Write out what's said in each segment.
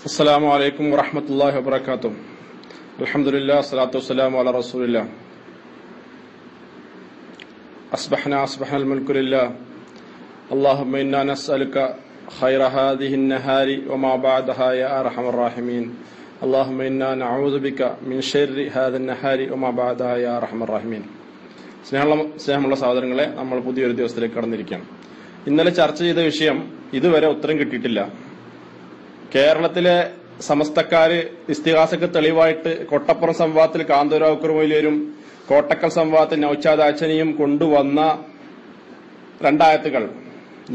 السلام عليكم ورحمة الله وبركاته. الحمد لله والصلاة والسلام على رسول الله. أصبحنا الملك لله. اللهم إنا نسألك خير هذه النهار وما بعدها يا أرحم الراحمين. اللهم إنا نعوذ بك من شر هذا النهار وما بعدها يا أرحم الراحمين. സ്നേഹമുള്ള സഹോദരങ്ങളെ, നമ്മൾ പുതിയൊരു ദിവസത്തിലേക്ക് കടന്നിരിക്കുകയാണ്. ഇന്നലെ ചർച്ച ചെയ്ത വിഷയം ഇതുവരെ ഉത്തരം കിട്ടിയിട്ടില്ല. കേരളത്തിലെ സമസ്തക്കാര് ഇസ്തിഹാസക്ക് തെളിവായിട്ട് കൊട്ടപ്പുറം സംവാദത്തിൽ കാന്തൂരാവ് കുറുമൊയിലേരും കോട്ടക്കൽ സംവാദത്തിൽ നൗഷാദ് അച്ചനിയും കൊണ്ടുവന്ന രണ്ടായത്തുകൾ,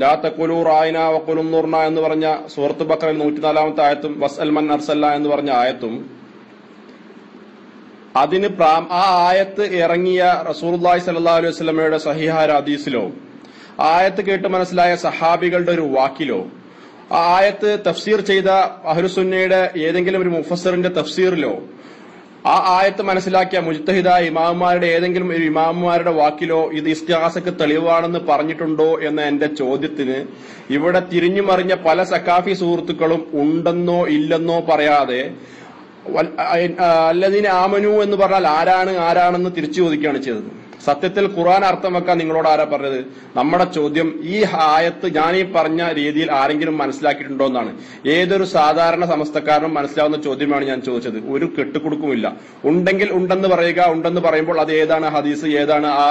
ലാ തഖുലൂ റായിന വഖുലു നൂർന എന്ന് പറഞ്ഞ സൂറത്ത് ബഖറയിൽ 104-ാമത്തെ ആയത്തും വസ്അൽ മൻ അർസൽന എന്ന് പറഞ്ഞ ആയത്തും, അതിന് ആ ആയത്ത് ഇറങ്ങിയ റസൂലുള്ളാഹി സ്വല്ലല്ലാഹു അലൈഹി വസല്ലമയുടെ സഹീഹായ ഹദീസിലോ ആയത്ത് കേട്ട് മനസ്സിലായ സഹാബികളുടെ ഒരു വാക്കിലോ ആ ആയത്ത് തഫ്സീർ ചെയ്ത അഹ്ലുസുന്നയുടെ ഏതെങ്കിലും ഒരു മുഫസ്സിറിന്റെ തഫ്സീറിലോ ആ ആയത്ത് മനസ്സിലാക്കിയ മുജ്തഹിദായ ഇമാമുമാരുടെ ഏതെങ്കിലും ഒരു ഇമാമുമാരുടെ വാക്കിലോ ഇത് ഇസ്തിഹാസക്ക് തെളിവാണെന്ന് പറഞ്ഞിട്ടുണ്ടോ എന്ന എന്റെ ചോദ്യത്തിന് ഇവിടെ തിരിഞ്ഞു മറിഞ്ഞ പല സക്കാഫി സുഹൃത്തുക്കളും ഉണ്ടെന്നോ ഇല്ലെന്നോ പറയാതെ അല്ലദീന ആമനു എന്ന് പറഞ്ഞാൽ ആരാണെന്ന് തിരിച്ചു ചോദിക്കുകയാണ് ചെയ്തത്. സത്യത്തിൽ ഖുർആൻ അർത്ഥം വെക്കാൻ നിങ്ങളോട് ആരാ പറഞ്ഞത്? നമ്മുടെ ചോദ്യം, ഈ ആയത്ത് ഞാൻ ഈ പറഞ്ഞ രീതിയിൽ ആരെങ്കിലും മനസ്സിലാക്കിയിട്ടുണ്ടോ എന്നാണ്. ഏതൊരു സാധാരണ സമസ്തക്കാരനും മനസ്സിലാവുന്ന ചോദ്യമാണ് ഞാൻ ചോദിച്ചത്. ഒരു കെട്ടുകൊടുക്കുമില്ല. ഉണ്ടെങ്കിൽ ഉണ്ടെന്ന് പറയുക, ഉണ്ടെന്ന് പറയുമ്പോൾ അത് ഏതാണ് ഹദീസ്, ഏതാണ് ആ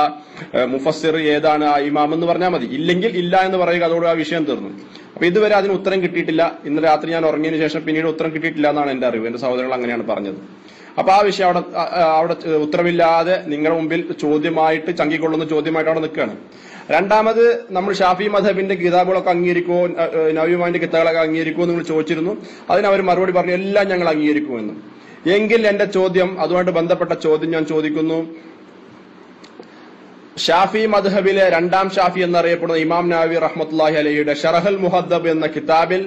മുഫസ്സിർ, ഏതാണ് ആ ഇമാം എന്ന് പറഞ്ഞാൽ മതി. ഇല്ലെങ്കിൽ ഇല്ല എന്ന് പറയുക, അതോടെ ആ വിഷയം തീർന്നു. അപ്പൊ ഇതുവരെ അതിന് ഉത്തരം കിട്ടിയിട്ടില്ല. ഇന്ന് രാത്രി ഞാൻ ഉറങ്ങിയതിനു ശേഷം പിന്നീട് ഉത്തരം കിട്ടിയിട്ടില്ല എന്നാണ് എന്റെ അറിവ്. എന്റെ സഹോദരങ്ങൾ അങ്ങനെയാണ് പറഞ്ഞത്. അപ്പൊ ആ വിഷയം അവിടെ ഉത്തരവില്ലാതെ നിങ്ങളുടെ മുമ്പിൽ ചോദ്യമായിട്ട്, ചങ്കിക്കൊള്ളുന്ന ചോദ്യമായിട്ട് അവിടെ നിൽക്കുകയാണ്. രണ്ടാമത്, നമ്മൾ ഷാഫി മദ്ഹബിന്റെ കിതാബുകളൊക്കെ അംഗീകരിക്കുമോ, നവ്യമാന്റെ കിതാബുകളൊക്കെ അംഗീകരിക്കുമോ നിങ്ങൾ ചോദിച്ചിരുന്നു. അതിന് അവർ മറുപടി പറഞ്ഞു എല്ലാം ഞങ്ങൾ അംഗീകരിക്കുമെന്ന്. എങ്കിൽ എന്റെ ചോദ്യം, അതുമായിട്ട് ബന്ധപ്പെട്ട ചോദ്യം ഞാൻ ചോദിക്കുന്നു. ഷാഫി മദ്ഹബിലെ രണ്ടാം ഷാഫി എന്നറിയപ്പെടുന്ന ഇമാം നവവി റഹ്മത്തുള്ളാഹി അലൈഹിയുടെ ഷറഹുൽ മുഹദ്ദബ് എന്ന കിതാബിൽ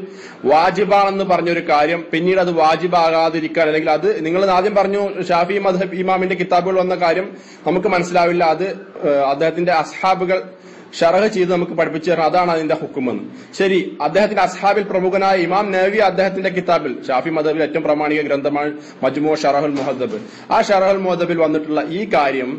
വാജിബാണെന്ന് പറഞ്ഞൊരു കാര്യം പിന്നീട് അത് വാജിബാകാതിരിക്കാൻ, അല്ലെങ്കിൽ അത് നിങ്ങൾ ആദ്യം പറഞ്ഞു ഷാഫി മദ്ഹബ് ഇമാമിന്റെ കിതാബുകൾ വന്ന കാര്യം നമുക്ക് മനസ്സിലാവില്ല, അത് അദ്ദേഹത്തിന്റെ അസ്ഹാബുകൾ ഷറഹ് ചെയ്ത് നമുക്ക് പഠിപ്പിച്ചു തരണം, അതാണ് അതിന്റെ ഹുക്കുമെന്ന്. ശരി, അദ്ദേഹത്തിന്റെ അസ്ഹാബിൽ പ്രമുഖനായ ഇമാം നവവി അദ്ദേഹത്തിന്റെ കിതാബിൽ, ഷാഫി മദ്ഹബിൽ ഏറ്റവും പ്രാമാണിക ഗ്രന്ഥമാണ് മജ്മൂ ഷറഹുൽ മുഹദ്ദബ്, ആ ഷറഹുൽ മുഹദ്ദബിൽ വന്നിട്ടുള്ള ഈ കാര്യം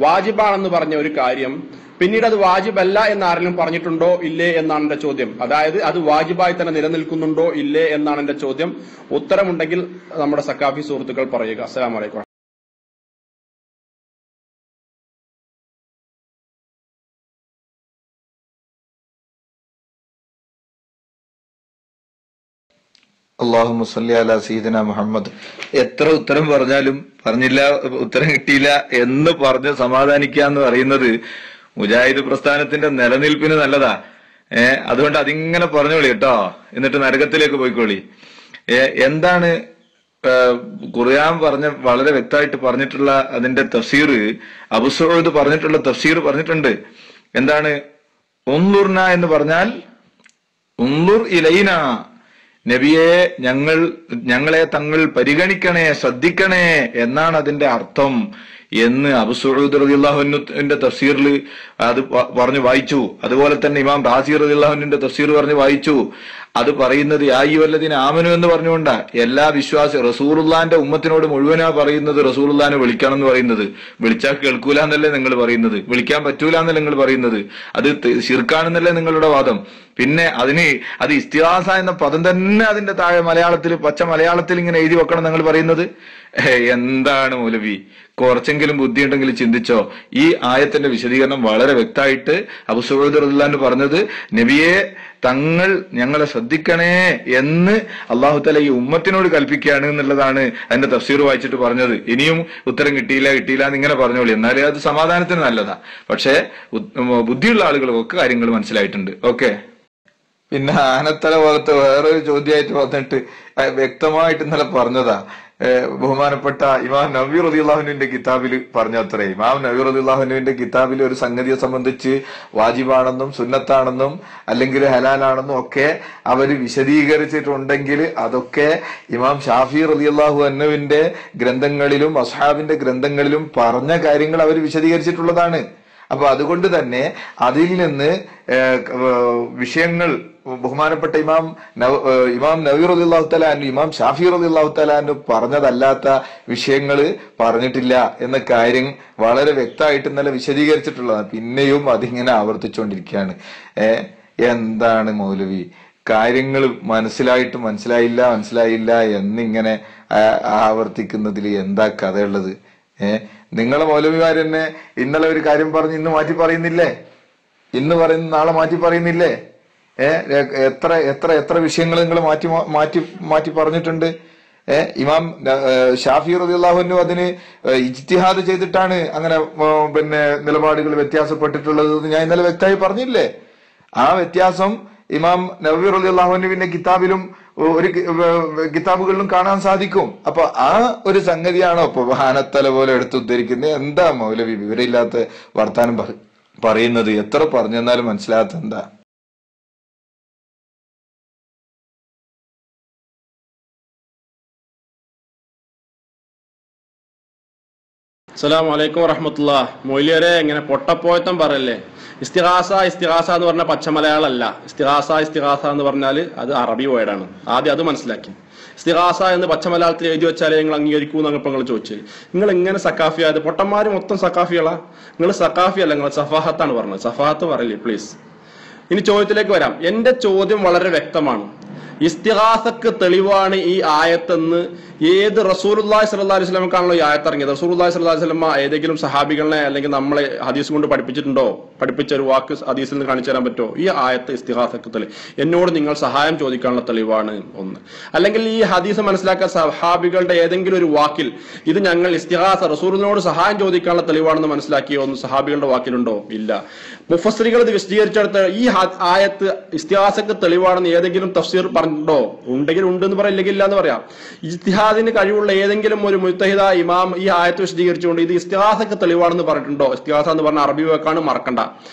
വാജിബാണെന്ന് പറഞ്ഞ ഒരു കാര്യം പിന്നീട് അത് വാജിബല്ല എന്ന് ആരെങ്കിലും പറഞ്ഞിട്ടുണ്ടോ ഇല്ലേ എന്നാണ് എന്റെ ചോദ്യം. അതായത് അത് വാജിബായി തന്നെ നിലനിൽക്കുന്നുണ്ടോ ഇല്ലേ എന്നാണ് എന്റെ ചോദ്യം. ഉത്തരമുണ്ടെങ്കിൽ നമ്മുടെ സക്കാഫി സുഹൃത്തുക്കൾ പറയുക. അസ്സലാമു അലൈക്കും. അല്ലാഹുമ്മ സ്വല്ലി അലാ സയ്യിദിനാ മുഹമ്മദ്. എത്ര ഉത്തരം പറഞ്ഞാലും പറഞ്ഞില്ല, ഉത്തരം കിട്ടിയില്ല എന്ന് പറഞ്ഞ് സമാധാനിക്കുക എന്ന് പറയുന്നത് മുജാഹിദ് പ്രസ്ഥാനത്തിന്റെ നിലനിൽപ്പിന് നല്ലതാ. അതുകൊണ്ട് അതിങ്ങനെ പറഞ്ഞോളി കേട്ടോ, എന്നിട്ട് നരകത്തിലേക്ക് പോയിക്കോളി. എന്താണ് ഖുർആൻ വളരെ വ്യക്തമായിട്ട് പറഞ്ഞിട്ടുള്ള അതിന്റെ തഫ്സീർ, അബൂ സഊദ് പറഞ്ഞിട്ടുള്ള തഫ്സീർ പറഞ്ഞിട്ടുണ്ട്. എന്താണ് ഉൻദുർന എന്ന് പറഞ്ഞാൽ? ഉൻദുർ ഇലൈന, നബിയെ ഞങ്ങളെ തങ്ങൾ പരിഗണിക്കണേ, ശ്രദ്ധിക്കണേ എന്നാണ് അതിന്റെ അർത്ഥം എന്ന് അബൂ സഊദ് റളിയല്ലാഹു അൻഹുവിന്റെ തഫ്സീറിൽ അത് പറഞ്ഞു വായിച്ചു. അതുപോലെ തന്നെ ഇമാം റാസി റളിയല്ലാഹു അൻഹുവിന്റെ തഫ്സീർ പറഞ്ഞു വായിച്ചു. അത് പറയുന്നത് യാ അയ്യുഹല്ലദീന ആമനു എന്ന് പറഞ്ഞുകൊണ്ടാ. എല്ലാ വിശ്വാസി റസൂലുള്ളാന്റെ ഉമ്മത്തിനോട് മുഴുവനാ പറയുന്നത് റസൂലുള്ളാനെ വിളിക്കണം എന്ന് പറയുന്നത്. വിളിച്ചാൽ കേൾക്കൂല എന്നല്ലേ നിങ്ങൾ പറയുന്നത്, വിളിക്കാൻ പറ്റൂല എന്നല്ലേ നിങ്ങൾ പറയുന്നത്, അത് ശിർക്കാണെന്നല്ലേ നിങ്ങളുടെ വാദം. പിന്നെ അത് ഇസ്തിഹാസ എന്ന പദം തന്നെ അതിന്റെ താഴെ മലയാളത്തിൽ, പച്ച മലയാളത്തിൽ ഇങ്ങനെ എഴുതി വെക്കണം നിങ്ങൾ പറയുന്നത്. എന്താണ് മൗലവി, കുറച്ചെങ്കിലും ബുദ്ധി ഉണ്ടെങ്കിൽ ചിന്തിച്ചോ. ഈ ആയത്തിന്റെ വിശദീകരണം വളരെ വ്യക്തമായിട്ട് അബൂ സഊദ് റളിയല്ലാഹു അൻഹു പറഞ്ഞത് നബിയെ തങ്ങൾ ഞങ്ങളെ ശ്രദ്ധിക്കണേ എന്ന് അല്ലാഹു തആല ഈ ഉമ്മത്തിനോട് കൽപ്പിക്കുകയാണ് എന്നുള്ളതാണ് അതിന്റെ തഫ്സീർ വായിച്ചിട്ട് പറഞ്ഞത്. ഇനിയും ഉത്തരം കിട്ടിയില്ല എന്ന് ഇങ്ങനെ പറഞ്ഞോളി, എന്നാലേ അത് സമാധാനത്തിന് നല്ലതാ. പക്ഷെ ബുദ്ധിയുള്ള ആളുകൾക്കൊക്കെ കാര്യങ്ങൾ മനസ്സിലായിട്ടുണ്ട്. ഓക്കെ. പിന്നെ ആനത്തല പോലത്തെ വേറൊരു ചോദ്യമായിട്ട് വന്നിട്ട് വ്യക്തമായിട്ട് ഇന്നലെ പറഞ്ഞതാ. ബഹുമാനപ്പെട്ട ഇമാം നവവി റളിയല്ലാഹു അൻഹുവിന്റെ കിതാബിൽ പറഞ്ഞത്രേ, ഇമാം നവവി റളിയല്ലാഹു അൻഹുവിന്റെ കിതാബിൽ ഒരു സംഗതിയെ സംബന്ധിച്ച് വാജിബാണെന്നും സുന്നത്താണെന്നും അല്ലെങ്കിൽ ഹലാലാണെന്നും ഒക്കെ അവർ വിശദീകരിച്ചിട്ടുണ്ടെങ്കിൽ അതൊക്കെ ഇമാം ഷാഫി റളിയല്ലാഹു അൻഹുവിന്റെ ഗ്രന്ഥങ്ങളിലും അസ്ഹാബിന്റെ ഗ്രന്ഥങ്ങളിലും പറഞ്ഞ കാര്യങ്ങൾ അവർ വിശദീകരിച്ചിട്ടുള്ളതാണ്. അപ്പൊ അതുകൊണ്ട് തന്നെ അതിൽ നിന്ന് വിഷയങ്ങൾ ബഹുമാനപ്പെട്ട ഇമാം നവവി റളിയല്ലാഹു തആല അൻഹു, ഇമാം ഷാഫി റളിയല്ലാഹു തആല അൻഹു പറഞ്ഞതല്ലാത്ത വിഷയങ്ങൾ പറഞ്ഞിട്ടില്ല എന്ന കാര്യം വളരെ വ്യക്തമായിട്ട് ഇന്നലെ വിശദീകരിച്ചിട്ടുള്ളതാണ്. പിന്നെയും അതിങ്ങനെ ആവർത്തിച്ചുകൊണ്ടിരിക്കുകയാണ്. എന്താണ് മൗലവി, കാര്യങ്ങൾ മനസ്സിലായില്ല എന്നിങ്ങനെ ആവർത്തിക്കുന്നതിൽ എന്താ കഥയുള്ളത്? നിങ്ങളെ മൗലവിമാർ തന്നെ ഇന്നലെ ഒരു കാര്യം പറഞ്ഞ് ഇന്ന് മാറ്റി പറയുന്നില്ലേ? ഇന്ന് പറയുന്ന നാളെ മാറ്റി പറയുന്നില്ലേ? എത്ര എത്ര എത്ര വിഷയങ്ങൾ നിങ്ങൾ മാറ്റി പറഞ്ഞിട്ടുണ്ട്. ഇമാം ഷാഫി റളിയല്ലാഹു അൻഹു അതിന് ഇജ്തിഹാദ് ചെയ്തിട്ടാണ് അങ്ങനെ നിലപാടുകൾ വ്യത്യാസപ്പെട്ടിട്ടുള്ളത് ഞാൻ ഇന്നലെ വ്യക്തമായി പറഞ്ഞില്ലേ? ആ വ്യത്യാസം ഇമാം നവവി റളിയല്ലാഹു അൻഹുവിന്റെ കിതാബുകളിലും കാണാൻ സാധിക്കും. അപ്പൊ ആ ഒരു സംഗതിയാണോ ഇപ്പൊ ഹാനത്തല പോലെ എടുത്തുദ്ധരിക്കുന്നത്? എന്താ മൗലവി വിവരമില്ലാത്ത വർത്താനം പറയുന്നത്? എത്ര പറഞ്ഞെന്നാലും മനസ്സിലാത്ത എന്താ? അസ്സലാമു അലൈക്കും വറഹ്മത്തുള്ളാഹി. മൊയ്ലിയരെ ഇങ്ങനെ പൊട്ടപ്പോയത്തം പറയല്ലേ. ഇസ്തിഗാസ എന്ന് പറഞ്ഞ പച്ചമലയാളമല്ല. ഇസ്തിഗാസ എന്ന് പറഞ്ഞാൽ അത് അറബി വേർഡാണ്. ആദ്യം അത് മനസ്സിലാക്കി. ഇസ്തിഗാസ എന്ന് പച്ചമലയാളത്തിൽ എഴുതി വെച്ചാലേ നിങ്ങൾ അംഗീകരിക്കൂ എന്നപ്പോൾ നിങ്ങൾ ചോദിച്ചു. നിങ്ങൾ എങ്ങനെ സക്കാഫിയായത്? പൊട്ടന്മാര് മൊത്തം സക്കാഫികളാ. നിങ്ങൾ സക്കാഫി അല്ല, നിങ്ങൾ സഫാഹത്താണ് പറഞ്ഞത്. സഫാഹത്ത് പറയില്ലേ പ്ലീസ്. ഇനി ചോദ്യത്തിലേക്ക് വരാം. എന്റെ ചോദ്യം വളരെ വ്യക്തമാണ്. ഇസ്തിഗാസക്ക് തെളിവാണ് ഈ ആയത്തെന്ന് ഏത് റസൂലുള്ളാഹി സ്വല്ലല്ലാഹു അലൈഹി വസല്ലമക്കാണല്ലോ ഈ ആയത്ത് ഇറങ്ങിയത്? റസൂലുള്ളാഹി സ്വല്ലല്ലാഹു അലൈഹി വസല്ലമ ഏതെങ്കിലും സഹാബികളെ അല്ലെങ്കിൽ നമ്മളെ ഹദീസ് കൊണ്ട് പഠിപ്പിച്ചിട്ടുണ്ടോ? പഠിപ്പിച്ച ഒരു വാക്ക് ഹദീസിൽ നിന്ന് കാണിച്ചു തരാൻ പറ്റുമോ? ഈ ആയത്ത് ഇസ്തിഗാസക്ക് തെളിവ്, എന്നോട് നിങ്ങൾ സഹായം ചോദിക്കാനുള്ള തെളിവാണ് ഒന്ന്. അല്ലെങ്കിൽ ഈ ഹദീസ് മനസ്സിലാക്കാൻ സഹാബികളുടെ ഏതെങ്കിലും ഒരു വാക്കിൽ ഇത് ഞങ്ങൾ ഇസ്തിഗാസ റസൂലിനോട് സഹായം ചോദിക്കാനുള്ള തെളിവാണെന്ന് മനസ്സിലാക്കിയോ? ഒന്ന് സഹാബികളുടെ വാക്കിലുണ്ടോ? ഇല്ല. മുഫസ്സിറുകൾ ഇത് വിശദീകരിച്ചെടുത്ത് ഈ ആയത്ത് ഇസ്തിഗാസക്ക് തെളിവാണെന്ന് ഏതെങ്കിലും തഫ്സീർ പറഞ്ഞിട്ടുണ്ടോ? ഉണ്ടെങ്കിൽ ഉണ്ട് എന്ന് പറയാം, ഇല്ലെങ്കിൽ ഇല്ല എന്ന് പറയാം. ഇജ്തിഹാദിന് കഴിവുള്ള ഏതെങ്കിലും ഒരു മുജ്തഹിദ ഇമാം ഈ ആയത്ത് വിശദീകരിച്ചുകൊണ്ട് ഇത് ഇസ്തിഗാസക്ക് തെളിവാണെന്ന് പറഞ്ഞിട്ടുണ്ടോ? ഇസ്തിഗാസ എന്ന് പറഞ്ഞ അറബി വാക്കാണ്, മറക്കണ്ട.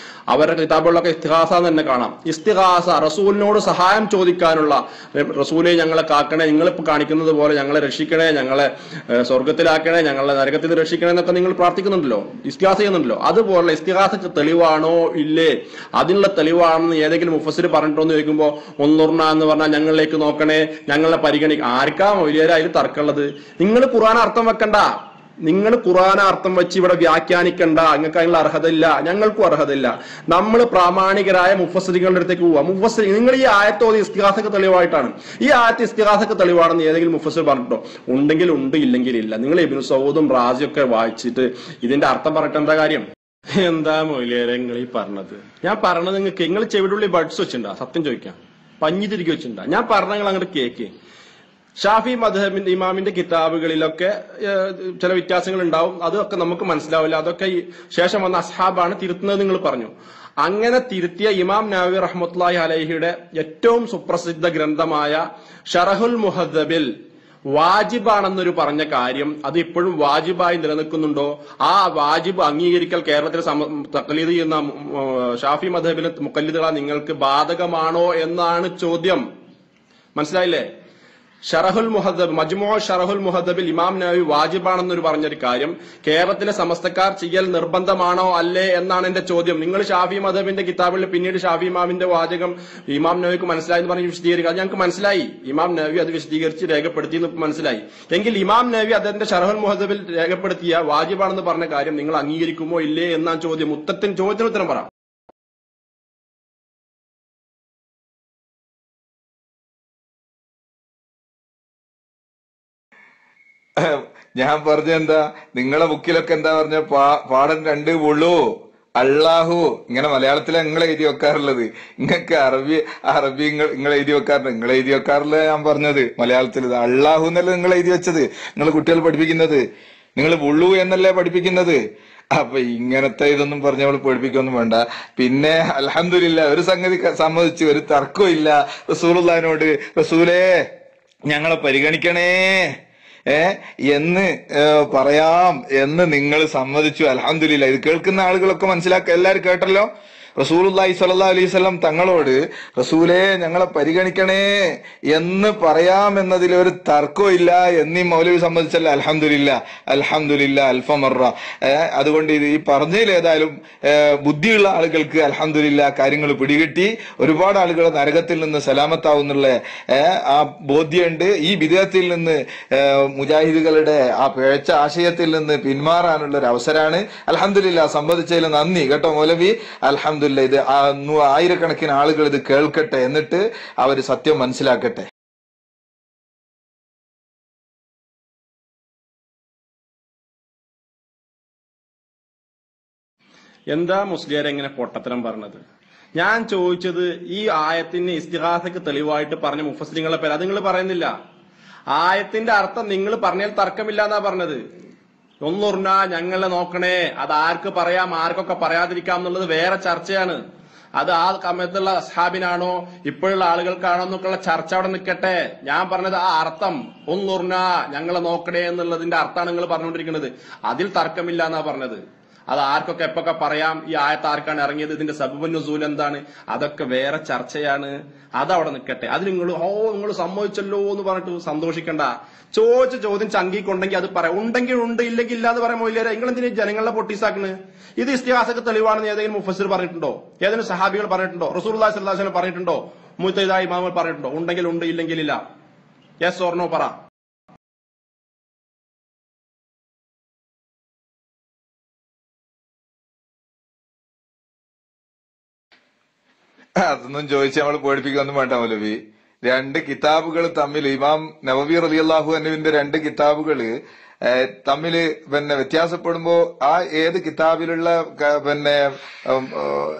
അവരുടെ കിതാബുകളിലൊക്കെ ഇസ്തിഗാസ എന്ന് തന്നെ കാണാം. ഇസ്തിഗാസ റസൂലിനോട് സഹായം ചോദിക്കാനുള്ള, റസൂലെ ഞങ്ങളെ കാക്കണേ, നിങ്ങളിപ്പോ കാണിക്കുന്നത് പോലെ ഞങ്ങളെ രക്ഷിക്കണേ, ഞങ്ങളെ സ്വർഗത്തിലാക്കണേ, ഞങ്ങളെ നരകത്തിൽ രക്ഷിക്കണേ എന്നൊക്കെ നിങ്ങൾ പ്രാർത്ഥിക്കുന്നുണ്ടല്ലോ, ഇസ്തിഗാസ ചെയ്യുന്നുണ്ടല്ലോ. അതുപോലെ ഇസ്തിഗാസക്ക് തെളിവാണോ ഇല്ലേ, അതിനുള്ള തെളിവാണെന്ന് ഏതെങ്കിലും മുഫസ്സിർ പറഞ്ഞിട്ടോ എന്ന് ചോദിക്കുമ്പോൾ ഒന്നുർണ എന്ന് പറഞ്ഞാൽ ഞങ്ങളിലേക്ക് നോക്കണേ, ഞങ്ങളെ പരിഗണിക്കുക. ആർക്കാ മൗലിയരെ അതിൽ തർക്കമുള്ളത്? നിങ്ങൾ ഖുർആൻ അർത്ഥം വെക്കണ്ട, നിങ്ങൾ ഖുർആൻ അർത്ഥം വെച്ച് ഇവിടെ വ്യാഖ്യാനിക്കണ്ട. നിങ്ങൾക്ക് അതിനുള്ള അർഹതയില്ല, ഞങ്ങൾക്കും അർഹതയില്ല. നമ്മൾ പ്രാമാണികരായ മുഫസ്സിറുകളുടെ അടുത്തേക്ക് പോവാ. നിങ്ങൾ ഈ ആയത്തോത് ഇസ്തിഗാസക്ക് തെളിവായിട്ടാണ്, ഈ ആയത്ത് ഇസ്തിഗാസക്ക് തെളിവാണെന്ന് ഏതെങ്കിലും മുഫസ്സിർ പറഞ്ഞിട്ടോ? ഉണ്ടെങ്കിൽ ഉണ്ട്, ഇല്ലെങ്കിൽ ഇല്ല. നിങ്ങൾ ഇബ്നു സൗദും റാസിയൊക്കെ വായിച്ചിട്ട് ഇതിന്റെ അർത്ഥം പറഞ്ഞിട്ട് എന്താ കാര്യം? എന്താ മൊയ്ലിയരെ നിങ്ങൾ ഈ പറഞ്ഞത്? ഞാൻ പറഞ്ഞത് നിങ്ങൾക്ക്, നിങ്ങൾ ചെവിടുള്ളി ബഡ്സ് വെച്ചിട്ടുണ്ടാ? സത്യം ചോദിക്കാം, പഞ്ഞി തിരികെ വെച്ചിട്ടുണ്ടാ? ഞാൻ പറഞ്ഞ നിങ്ങൾ അങ്ങോട്ട് കേക്ക്. ഷാഫി മദ്ഹബിന്റെ ഇമാമിന്റെ കിതാബുകളിലൊക്കെ ചില വ്യത്യാസങ്ങൾ ഉണ്ടാവും, അതൊക്കെ നമുക്ക് മനസ്സിലാവില്ല. അതൊക്കെ ശേഷം വന്ന അസ്ഹാബാണ് തിരുത്തുന്നത് നിങ്ങൾ പറഞ്ഞു. അങ്ങനെ തിരുത്തിയ ഇമാം നവവി റഹ്മത്തുള്ളാഹി അലൈഹിയുടെ ഏറ്റവും സുപ്രസിദ്ധ ഗ്രന്ഥമായ ഷറഹുൽ മുഹദ്ദബിൽ വാജിബാണെന്നൊരു പറഞ്ഞ കാര്യം അത് ഇപ്പോഴും വാജിബായി നിലനിൽക്കുന്നുണ്ടോ? ആ വാജിബ് അംഗീകരിക്കൽ കേരളത്തിൽ തഖ്ലീദ് ചെയ്യുന്ന ഷാഫി മദ്ഹബിലെ മുഖല്ലിദുകളാ നിങ്ങൾക്ക് ബാധകമാണോ എന്നാണ് ചോദ്യം. മനസ്സിലായില്ലേ? ഷറഹുൽ മുഹദ്ദബ്, മജ്മൂ ഷറഹുൽ മുഹദ്ദബിൽ ഇമാം നവവി വാജിബാണെന്നൊരു പറഞ്ഞൊരു കാര്യം കേരളത്തിലെ സമസ്തക്കാർ ചെയ്യൽ നിർബന്ധമാണോ അല്ലേ എന്നാണ് എന്റെ ചോദ്യം. നിങ്ങൾ ഷാഫി മദ്ഹബിന്റെ കിതാബിൽ പിന്നീട് ഷാഫി ഇമാമിന്റെ വാചകം ഇമാം നവവിക്ക് മനസ്സിലായി എന്ന് പറഞ്ഞ് വിശദീകരിക്കുക. അത് ഞങ്ങൾക്ക് മനസ്സിലായി, ഇമാം നവവി അത് വിശദീകരിച്ച് രേഖപ്പെടുത്തി എന്ന് മനസ്സിലായി. എങ്കിൽ ഇമാം നവവി അതിന്റെ ഷറഹുൽ മുഹദ്ദബിൽ രേഖപ്പെടുത്തിയ വാജിബാണെന്ന് പറഞ്ഞ കാര്യം നിങ്ങൾ അംഗീകരിക്കുമോ ഇല്ലേ എന്നാണ് ചോദ്യം. ചോദ്യത്തിന് ഉത്തരം പറ. ഞാൻ പറഞ്ഞ എന്താ, നിങ്ങളെ ബുക്കിലൊക്കെ എന്താ പറഞ്ഞ പാഠം 2 ഉള്ളൂ അള്ളാഹു. ഇങ്ങനെ മലയാളത്തിലാണ് നിങ്ങൾ എഴുതി വെക്കാറുള്ളത്. നിങ്ങൾക്ക് അറബി നിങ്ങൾ എഴുതി വെക്കാറുണ്ട്. നിങ്ങൾ എഴുതി വെക്കാറില്ല. ഞാൻ പറഞ്ഞത് മലയാളത്തിൽ അള്ളാഹു എന്നല്ലേ നിങ്ങൾ എഴുതി വെച്ചത്. നിങ്ങൾ കുട്ടികൾ പഠിപ്പിക്കുന്നത് നിങ്ങൾ ഉള്ളൂ എന്നല്ലേ പഠിപ്പിക്കുന്നത്. അപ്പൊ ഇങ്ങനത്തെ ഇതൊന്നും പറഞ്ഞവൾ പഠിപ്പിക്കൊന്നും വേണ്ട. പിന്നെ അൽഹംദുലില്ലാ ഒരു സംഗതി സമ്മതിച്ചു, ഒരു തർക്കവും ഇല്ല. റസൂലുള്ളാഹിനോട് റസൂലേ ഞങ്ങളെ പരിഗണിക്കണേ എന്ന് പറയാം എന്ന് നിങ്ങൾ സമ്മതിച്ചു. അൽഹംദുലില്ലാ. ഇത് കേൾക്കുന്ന ആളുകളൊക്കെ മനസ്സിലാക്കുക. എല്ലാവരും കേട്ടല്ലോ. റസൂലുള്ളാഹി സ്വല്ലല്ലാഹു അലൈഹി വസല്ലം തങ്ങളോട് റസൂലേ ഞങ്ങളെ പരിഗണിക്കണേ എന്ന് പറയാമെന്നതിൽ ഒരു തർക്കവും ഇല്ല എന്നീ മൗലവി സംബന്ധിച്ചല്ല. അൽഹംദുലില്ലാ അൽഹംദുലില്ലാ അൽഫമറ. അതുകൊണ്ട് ഇത് ഈ പറഞ്ഞതിൽ ഏതായാലും ബുദ്ധിയുള്ള ആളുകൾക്ക് അൽഹംദുലില്ലാ കാര്യങ്ങൾ പിടികിട്ടി. ഒരുപാട് ആളുകൾ നരകത്തിൽ നിന്ന് സലാമത്താവുന്നുള്ള ആ ബോധ്യമുണ്ട്. ഈ വിദേഹത്തിൽ നിന്ന് മുജാഹിദുകളുടെ ആ പിഴച്ച ആശയത്തിൽ നിന്ന് പിന്മാറാനുള്ള ഒരു അവസരമാണ്. അൽഹംദുലില്ലാ സംബന്ധിച്ചതിൽ നന്ദി കേട്ടോ മൗലവി. അൽഹംദുലില്ലാ ഇത് ആയിരക്കണക്കിന് ആളുകൾ ഇത് കേൾക്കട്ടെ, എന്നിട്ട് അവർ സത്യം മനസ്സിലാക്കട്ടെ. എന്താ മുസ്ലിയാർ എങ്ങനെ പൊട്ടത്തരം പറഞ്ഞത്? ഞാൻ ചോദിച്ചത് ഈ ആയത്തിന് ഇസ്തിഹാസക്ക് തെളിവായിട്ട് പറഞ്ഞ മുഫസ്സിരിങ്ങളെ പേര് അത് നിങ്ങൾ പറയുന്നില്ല. ആയത്തിന്റെ അർത്ഥം നിങ്ങൾ പറഞ്ഞാൽ തർക്കമില്ല എന്നാ പറഞ്ഞത്. ഒന്നുറിഞ്ഞ ഞങ്ങളെ നോക്കണേ, അത് ആർക്ക് പറയാം ആർക്കൊക്കെ പറയാതിരിക്കാം എന്നുള്ളത് വേറെ ചർച്ചയാണ്. അത് ആ സമയത്തുള്ള അസ്ഹാബിനാണോ ഇപ്പോഴുള്ള ആളുകൾക്കാണോ എന്നൊക്കെയുള്ള ചർച്ച അവിടെ നിൽക്കട്ടെ. ഞാൻ പറഞ്ഞത് ആ അർത്ഥം ഒന്നുറിഞ്ഞ ഞങ്ങളെ നോക്കണേ എന്നുള്ളതിന്റെ അർത്ഥമാണ് നിങ്ങൾ പറഞ്ഞുകൊണ്ടിരിക്കുന്നത്. അതിൽ തർക്കമില്ല എന്നാ പറഞ്ഞത്. അത് ആർക്കൊക്കെ എപ്പൊക്കെ പറയാം, ഈ ആയത്ത് ആർക്കാണ് ഇറങ്ങിയത്, ഇതിന്റെ സബബുൻ നുസൂൽ എന്താണ്, അതൊക്കെ വേറെ ചർച്ചയാണ്. അതവിടെ നിൽക്കട്ടെ. അത് നിങ്ങൾ നിങ്ങൾ സമ്മതിച്ചല്ലോ എന്ന് പറഞ്ഞിട്ട് സന്തോഷിക്കണ്ട. ചോദിച്ച ചോദ്യം ചങ്കിക്കൊണ്ടെങ്കിൽ അത് പറയാം, ഉണ്ടെങ്കിൽ ഉണ്ട് ഇല്ലെങ്കിൽ ഇല്ല എന്ന് പറയാൻ പോയില്ലേ. നിങ്ങൾ എന്തിനാ ജനങ്ങളെ പൊട്ടീസാക്കണ്? ഇത് ഇസ്തിഹാസക്ക് തെളിവാണെന്ന് ഏതെങ്കിലും മുഫസ്സിർ പറഞ്ഞിട്ടുണ്ടോ? ഏതെങ്കിലും സഹാബികൾ പറഞ്ഞിട്ടുണ്ടോ? റസൂലുള്ളാഹി സ്വല്ലല്ലാഹു അലൈഹി വസല്ലം പറഞ്ഞിട്ടുണ്ടോ? മുത്തഹിദായ ഇമാമുകൾ പറഞ്ഞിട്ടുണ്ടോ? ഉണ്ടെങ്കിൽ ഉണ്ട് ഇല്ലെങ്കിൽ ഇല്ല. യെസ് ഓർ നോ പറ. അതൊന്നും ചോദിച്ച് നമ്മൾ പേടിപ്പിക്കൊന്നും വേണ്ട മൗലവി. രണ്ട് കിതാബുകൾ തമ്മിൽ ഇമാം നവവി റളിയല്ലാഹു അൻഹുവിന്റെ രണ്ട് കിതാബുകള് തമ്മില് വ്യത്യാസപ്പെടുമ്പോ ആ ഏത് കിതാബിലുള്ള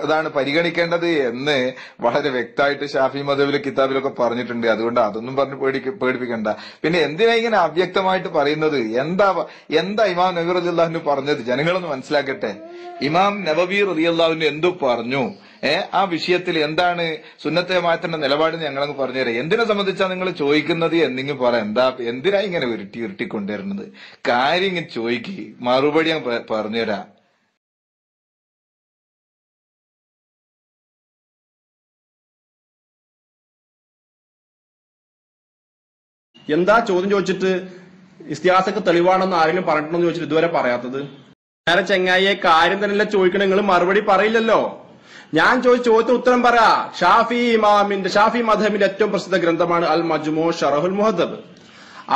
ഇതാണ് പരിഗണിക്കേണ്ടത് എന്ന് വളരെ വ്യക്തമായിട്ട് ഷാഫി മദ്ഹബിലെ കിതാബിലൊക്കെ പറഞ്ഞിട്ടുണ്ട്. അതുകൊണ്ട് അതൊന്നും പറഞ്ഞ് പേടിപ്പിക്കണ്ട. പിന്നെ എന്തിനാ ഇങ്ങനെ അവ്യക്തമായിട്ട് പറയുന്നത്? എന്താ ഇമാം നവവി റളിയല്ലാഹു അൻഹു പറഞ്ഞത്? ജനങ്ങളൊന്ന് മനസ്സിലാക്കട്ടെ. ഇമാം നവവി റളിയല്ലാഹു അൻഹു എന്തു പറഞ്ഞു, ആ വിഷയത്തിൽ എന്താണ് സുന്നത്തെ ജമാഅത്തിന്റെ നിലപാടെന്ന് ഞങ്ങളങ്ങ് പറഞ്ഞുതരാം. എന്തിനെ സംബന്ധിച്ചാ നിങ്ങൾ ചോദിക്കുന്നത് എന്നിങ്ങനെ പറ. എന്തിനാ ഇങ്ങനെ ഉരുട്ടിക്കൊണ്ടുവരുന്നത്? കാര്യം ഇങ്ങനെ ചോദിക്ക്, മറുപടി ഞാൻ പറഞ്ഞുതരാം. എന്താ ചോദ്യം ചോദിച്ചിട്ട് ഇസ്തിഹാസക്ക് തെളിവാണെന്ന് ആരെങ്കിലും പറഞ്ഞിട്ടുണ്ടോ ചോദിച്ചിട്ട് ഇതുവരെ പറയാത്തത്? നേരെ ചെങ്ങായിയെ കാര്യം തന്നെയല്ല ചോദിക്കണേ, നിങ്ങൾ മറുപടി പറയില്ലല്ലോ. ഞാൻ ചോദ്യത്തിന് ഉത്തരം പറ. ഷാഫി മദ്ഹബിന്റെ ഏറ്റവും പ്രസിദ്ധ ഗ്രന്ഥമാണ് അൽ മജ്മൂ ഷറഹുൽ മുഹദ്ദബ്.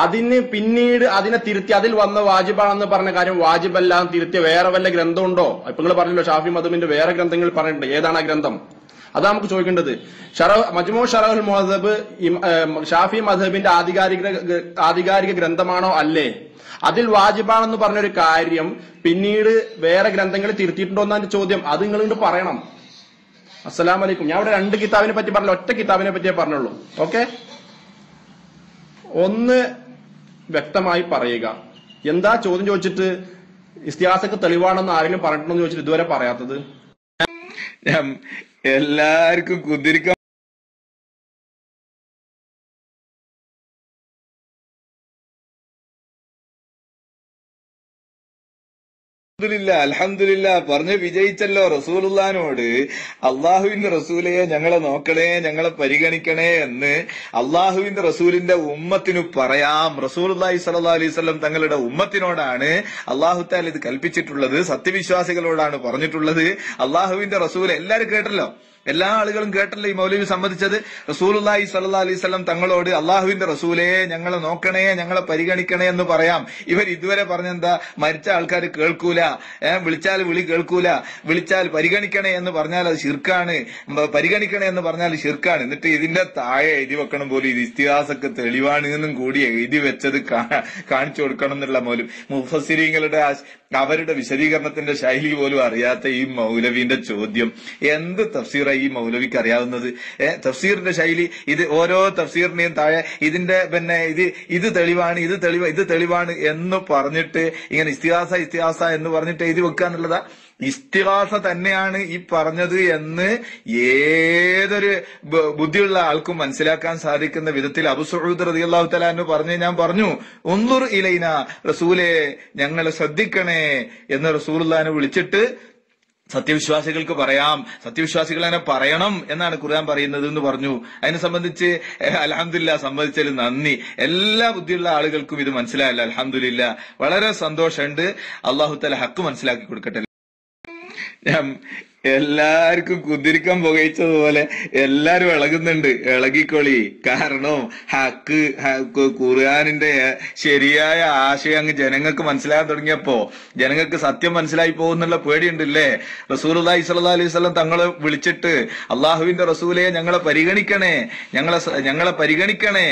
അതിന് പിന്നീട് അതിനെ തിരുത്തി അതിൽ വന്ന വാജിബാണെന്ന് പറഞ്ഞ കാര്യം വാജിബല്ലാന്ന് തിരുത്തിയ വേറെ വല്ല ഗ്രന്ഥം ഉണ്ടോ? ഇപ്പൊ നിങ്ങൾ പറഞ്ഞല്ലോ ഷാഫി മദ്ഹബിന്റെ വേറെ ഗ്രന്ഥങ്ങൾ പറഞ്ഞിട്ടുണ്ട്. ഏതാണ് ആ ഗ്രന്ഥം? അതാ നമുക്ക് ചോദിക്കേണ്ടത്. മജ്മൂ ഷറഹുൽ മുഹദ്ദബ് ഷാഫി മദ്ഹബിന്റെ ആധികാരിക ഗ്രന്ഥമാണോ അല്ലേ? അതിൽ വാജിബാണെന്ന് പറഞ്ഞൊരു കാര്യം പിന്നീട് വേറെ ഗ്രന്ഥങ്ങളിൽ തിരുത്തിയിട്ടുണ്ടോ എന്നാണ് ചോദ്യം. അത് നിങ്ങൾ ഇങ്ങോട്ട് പറയണം. അസ്സലാമു അലൈക്കും. ഞാൻ ഇവിടെ രണ്ട് കിതാബിനെ പറ്റി പറഞ്ഞില്ല, ഒറ്റ കിതാബിനെ പറ്റിയേ പറഞ്ഞുള്ളൂ. ഓക്കെ, ഒന്ന് വ്യക്തമായി പറയുക. എന്താ ചോദ്യം ചോദിച്ചിട്ട് ഇസ്തിഹാസക്ക് തെളിവാണെന്ന് ആരെങ്കിലും പറഞ്ഞിട്ടുണ്ടോ എന്ന് ചോദിച്ചിട്ട് ഇതുവരെ പറയാത്തത്? എല്ലാവർക്കും കുതിരിക്കാൻ അൽഹംദുലില്ലാ പറഞ്ഞ് വിജയിച്ചല്ലോ. റസൂലുള്ളാഹിനോട് അള്ളാഹുവിന്റെ റസൂലയെ ഞങ്ങളെ നോക്കണേ, ഞങ്ങളെ പരിഗണിക്കണേ എന്ന് അള്ളാഹുവിന്റെ റസൂലിന്റെ ഉമ്മത്തിനു പറയാം. റസൂലുള്ളാഹി സ്വല്ലല്ലാഹു അലൈഹി വസല്ലം തങ്ങളുടെ ഉമ്മത്തിനോടാണ് അള്ളാഹു തആല ഇത് കൽപ്പിച്ചിട്ടുള്ളത്, സത്യവിശ്വാസികളോടാണ് പറഞ്ഞിട്ടുള്ളത്. അള്ളാഹുവിന്റെ റസൂൽ എല്ലാരും കേട്ടല്ലോ, എല്ലാ ആളുകളും കേട്ടല്ലോ ഈ മൗലവി സംബന്ധിച്ചത്. റസൂലുള്ളാഹി സ്വല്ലല്ലാഹു അലൈഹി വസല്ലം തങ്ങളോട് അള്ളാഹുവിന്റെ റസൂലേ ഞങ്ങളെ നോക്കണേ, ഞങ്ങളെ പരിഗണിക്കണേ എന്ന് പറയാം. ഇവർ ഇതുവരെ പറഞ്ഞെന്താ? മരിച്ച ആൾക്കാർ കേൾക്കൂല, വിളിച്ചാൽ വിളി കേൾക്കൂല, വിളിച്ചാൽ പരിഗണിക്കണേ എന്ന് പറഞ്ഞാൽ അത് ശിർക്കാണ്, പരിഗണിക്കണേ എന്ന് പറഞ്ഞാൽ ശിർക്കാണ്. എന്നിട്ട് ഇതിന്റെ താഴെ എഴുതി വെക്കണം പോലും ഇത് ഇസ്തിഹാസക്ക് തെളിവാണ് എന്നും കൂടി എഴുതി വെച്ചത് കാണിച്ചു കൊടുക്കണം എന്നുള്ള മുഫസ്സിരീങ്ങളുടെ അവരുടെ വിശദീകരണത്തിന്റെ ശൈലി പോലും അറിയാത്ത ഈ മൗലവിന്റെ ചോദ്യം എന്ത് തഫ്സീർ ഈ മൗലവിക്ക് അറിയാവുന്നത്? തഫ്സീറിന്റെ ശൈലി ഇത് ഓരോ തഫ്സീറിന്റെയും താഴെ ഇതിന്റെ ഇത് തെളിവാണ്, ഇത് തെളിവാണ് എന്ന് പറഞ്ഞിട്ട് ഇങ്ങനെ ഇസ്തിഹാസ എന്ന് പറഞ്ഞിട്ട് എഴുതി വെക്കുക എന്നുള്ളതാ. ഇസ്തിഹാസ തന്നെയാണ് ഈ പറഞ്ഞത് എന്ന് ഏതൊരു ബുദ്ധിയുള്ള ആൾക്കും മനസ്സിലാക്കാൻ സാധിക്കുന്ന വിധത്തിൽ അബൂ സഊദ് റളിയല്ലാഹു തആല അൻഹു പറഞ്ഞു. ഞാൻ പറഞ്ഞു ഉൻദുർ ഇലൈന റസൂലേ ഞങ്ങളെ ശ്രദ്ധിക്കണേ എന്ന് റസൂലുള്ളാഹിനെ വിളിച്ചിട്ട് സത്യവിശ്വാസികൾക്ക് പറയാം, സത്യവിശ്വാസികൾ അങ്ങനെ പറയണം എന്നാണ് ഖുർആൻ പറയുന്നത് എന്ന് പറഞ്ഞു. അതിനെ സംബന്ധിച്ച് അൽഹംദുലില്ലാഹ്, സമ്മതിച്ചതിൽ നന്ദി. എല്ലാ ബുദ്ധിയുള്ള ആളുകൾക്കും ഇത് മനസ്സിലായല്ലോ, അൽഹംദുലില്ലാഹ്. വളരെ സന്തോഷമുണ്ട്. അല്ലാഹു തആല ഹക്ക് മനസ്സിലാക്കി കൊടുക്കട്ടെ. ഞാൻ എല്ലാവർക്കും കുതിരിക്കാൻ പുകയിച്ചതുപോലെ എല്ലാരും ഇളകുന്നുണ്ട്. ഇളകിക്കൊളി. കാരണം ഖുർആനിന്റെ ശരിയായ ആശയം അങ്ങ് ജനങ്ങൾക്ക് മനസ്സിലാകാൻ തുടങ്ങിയപ്പോ ജനങ്ങൾക്ക് സത്യം മനസ്സിലായി പോകുന്നുള്ള പേടിയുണ്ടല്ലേ. റസൂലുള്ളാഹി സ്വല്ലല്ലാഹു അലൈഹി വസല്ലം തങ്ങളെ വിളിച്ചിട്ട് അള്ളാഹുവിന്റെ റസൂലെ ഞങ്ങളെ പരിഗണിക്കണേ, ഞങ്ങളെ പരിഗണിക്കണേ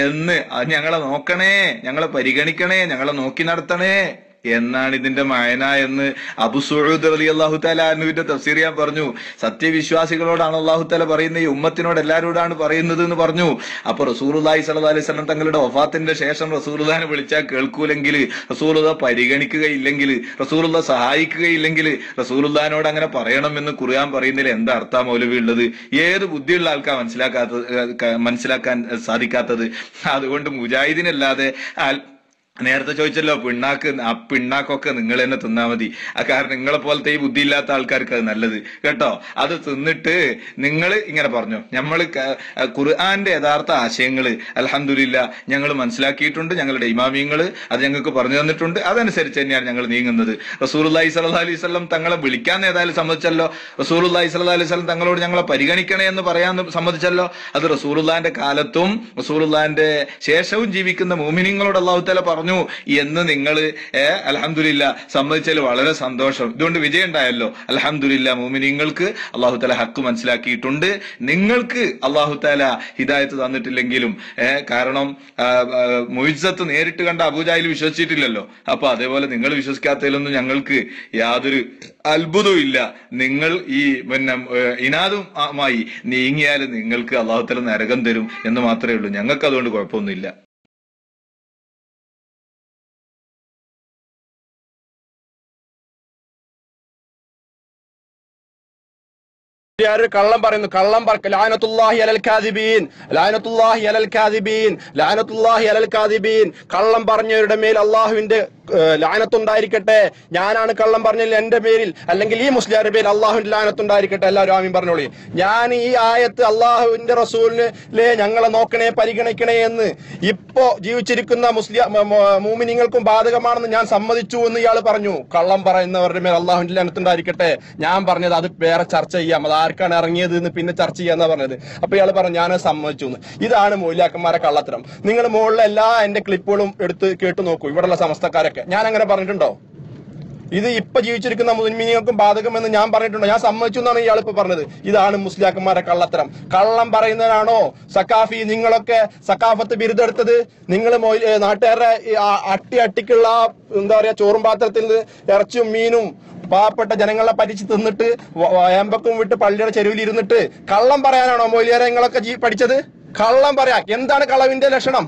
എന്ന്, ഞങ്ങളെ നോക്കണേ, ഞങ്ങളെ പരിഗണിക്കണേ, ഞങ്ങളെ നോക്കി നടത്തണേ എന്നാണ് ഇതിന്റെ മായന എന്ന് അബൂ സഊദ് റളിയല്ലാഹു തആല അൻഹുവിന്റെ തഫ്സീർ ഞാൻ പറഞ്ഞു. സത്യവിശ്വാസികളോടാണ് അല്ലാഹു തആല പറയുന്നത്, ഈ ഉമ്മത്തിനോട് എല്ലാവരോടാണ് പറയുന്നത് എന്ന് പറഞ്ഞു. അപ്പൊ റസൂലുള്ളാഹി സ്വല്ലല്ലാഹു അലൈഹി വസല്ലം തങ്ങളുടെ വഫാത്തിന്റെ ശേഷം റസൂലുള്ളാഹിനെ വിളിച്ചാൽ കേൾക്കൂലെങ്കിൽ, റസൂലുള്ളാഹി പരിഗണിക്കുകയില്ലെങ്കിൽ, റസൂലുള്ളാഹി സഹായിക്കുകയില്ലെങ്കിൽ റസൂലുള്ളാഹിനോട് അങ്ങനെ പറയണം എന്ന് ഖുർആൻ പറയുന്നതിൽ എന്താ അർത്ഥം മൗലവി ഉള്ളത്? ഏത് ബുദ്ധിയുള്ള ആൾക്കാർ മനസ്സിലാക്കാൻ സാധിക്കാത്തത്? അതുകൊണ്ട് മുജാഹിദിനല്ലാതെ നേരത്തെ ചോദിച്ചല്ലോ, പിണ്ണാക്കൊക്കെ നിങ്ങൾ തന്നെ തിന്നാ മതി. കാരണം നിങ്ങളെ പോലത്തെ ഈ ബുദ്ധി ഇല്ലാത്ത ആൾക്കാർക്ക് അത് നല്ലത് കേട്ടോ. അത് തിന്നിട്ട് നിങ്ങൾ ഇങ്ങനെ പറഞ്ഞു. നമ്മള് ഖുർആന്റെ യഥാർത്ഥ ആശയങ്ങള് അൽഹംദുലില്ലാഹ് ഞങ്ങൾ മനസ്സിലാക്കിയിട്ടുണ്ട്. ഞങ്ങളുടെ ഇമാമിയങ്ങള് അത് ഞങ്ങൾക്ക് പറഞ്ഞു തന്നിട്ടുണ്ട്. അതനുസരിച്ച് തന്നെയാണ് ഞങ്ങൾ നീങ്ങുന്നത്. റസൂലുള്ളാഹി സ്വല്ലല്ലാഹു അലൈഹി വസല്ലം തങ്ങളെ വിളിക്കാൻ ഏതായാലും സമ്മതിച്ചല്ലോ. റസൂലുള്ളാഹി സ്വല്ലല്ലാഹു അലൈഹി വസല്ലം തങ്ങളോട് ഞങ്ങളെ പരിഗണിക്കണേ എന്ന് പറയാൻ സമ്മതിച്ചല്ലോ. അത് റസൂലുള്ളാഹിന്റെ കാലത്തും റസൂലുള്ളാഹിന്റെ ശേഷവും ജീവിക്കുന്ന മുഅ്മിനീങ്ങളോട് അല്ലാഹു തആല പറഞ്ഞു എന്ന് നിങ്ങൾ അൽഹംദുലില്ലാഹ് സമ്മതിച്ചാൽ വളരെ സന്തോഷം. ഇതുകൊണ്ട് വിജയം ഉണ്ടായല്ലോ. അൽഹംദുലില്ലാഹ് മുഅ്മിനീങ്ങൾക്ക് അല്ലാഹു തആല ഹക്ക് മനസ്സിലാക്കിയിട്ടുണ്ട്. നിങ്ങൾക്ക് അല്ലാഹു തആല ഹിദായത്ത് തന്നിട്ടില്ലെങ്കിലും കാരണം മുഇസ്സത്ത് നേരിട്ട് കണ്ട അബൂജഹൽ വിശ്വസിച്ചിട്ടില്ലല്ലോ. അപ്പൊ അതേപോലെ നിങ്ങൾ വിശ്വസിക്കാത്തതിലൊന്നും ഞങ്ങൾക്ക് യാതൊരു അത്ഭുതവും ഇല്ല. നിങ്ങൾ ഈ ഇനാദുമായി നീങ്ങിയാൽ നിങ്ങൾക്ക് അല്ലാഹു തആല നരകം തരും എന്ന് മാത്രമേ ഉള്ളൂ. ഞങ്ങൾക്ക് അതുകൊണ്ട് കുഴപ്പമൊന്നുമില്ല. കള്ളം പറയുന്നു. ലഅനത്തുല്ലാഹി അലൽ കാദിബീൻ, ലഅനത്തുല്ലാഹി അലൽ കാദിബീൻ, ലഅനത്തുല്ലാഹി അലൽ കാദിബീൻ. കള്ളം പറഞ്ഞവരുടെ മേൽ അള്ളാഹുവിന്റെ ലഅനത്തുണ്ടായിരിക്കട്ടെ. ഞാനാണ് കള്ളം പറഞ്ഞതിൽ എന്റെ പേരിൽ അല്ലെങ്കിൽ ഈ മുസ്ലിയാരുടെ പേരിൽ അള്ളാഹുവിന്റെ ലഅനത്തുണ്ടായിരിക്കട്ടെ. എല്ലാവരും ആമീൻ പറഞ്ഞോളി. ഞാൻ ഈ ആയത്ത് അള്ളാഹുവിന്റെ റസൂലിനെ ഞങ്ങളെ നോക്കണേ, പരിഗണിക്കണേ എന്ന് ഇപ്പോ ജീവിച്ചിരിക്കുന്ന മുഅ്മിനീങ്ങൾക്കും ബാധകമാണെന്ന് ഞാൻ സമ്മതിച്ചു എന്ന് ഇയാൾ പറഞ്ഞു. കള്ളം പറയുന്നവരുടെ മേൽ അള്ളാഹുവിന്റെ ലഅനത്തുണ്ടായിരിക്കട്ടെ. ഞാൻ പറഞ്ഞത് അത് വേറെ ചർച്ച ചെയ്യാം, അത് ആർക്കാണ് ഇറങ്ങിയത് എന്ന് പിന്നെ ചർച്ച ചെയ്യാന്നാ പറഞ്ഞത്. അപ്പൊ ഇയാൾ പറഞ്ഞു ഞാൻ സമ്മതിച്ചു എന്ന്. ഇതാണ് മൗലിയാക്കന്മാരെ കള്ളത്തരം. നിങ്ങൾ മുകളിലെ എല്ലാ എന്റെ ക്ലിപ്പുകളും എടുത്ത് കേട്ടു നോക്കൂ. ഇവിടെയുള്ള സമസ്തക്കാരൊക്കെ ഞാൻ അങ്ങനെ പറഞ്ഞിട്ടുണ്ടോ? ഇത് ഇപ്പൊ ജീവിച്ചിരിക്കുന്ന മുസ്ലിമീങ്ങൾക്കും ബാധകമെന്ന് ഞാൻ പറഞ്ഞിട്ടുണ്ടോ? ഞാൻ സമ്മതിച്ചു എന്നാണ് ഇയാൾ ഇപ്പൊ പറഞ്ഞത്. ഇതാണ് മുസ്ലിയാക്കന്മാരെ കള്ളത്തരം. കള്ളം പറയുന്നതിനാണോ സക്കാഫി നിങ്ങളൊക്കെ സക്കാഫത്ത് ബിരുദെടുത്തത്? നിങ്ങൾ നാട്ടുകാരുടെ അട്ടിക്കുള്ള എന്താ പറയാ ചോറും പാത്രത്തിൽ നിന്ന് ഇറച്ചിയും മീനും പാവപ്പെട്ട ജനങ്ങളെ പരിച്ച് തിന്നിട്ട് ഏമ്പക്കും വിട്ട് പള്ളിയുടെ ചെരുവിൽ ഇരുന്നിട്ട് കള്ളം പറയാനാണോ മൗലിയാരെ നിങ്ങളൊക്കെ പഠിച്ചത്? കള്ളം പറയാ. എന്താണ് കളവിന്റെ ലക്ഷണം?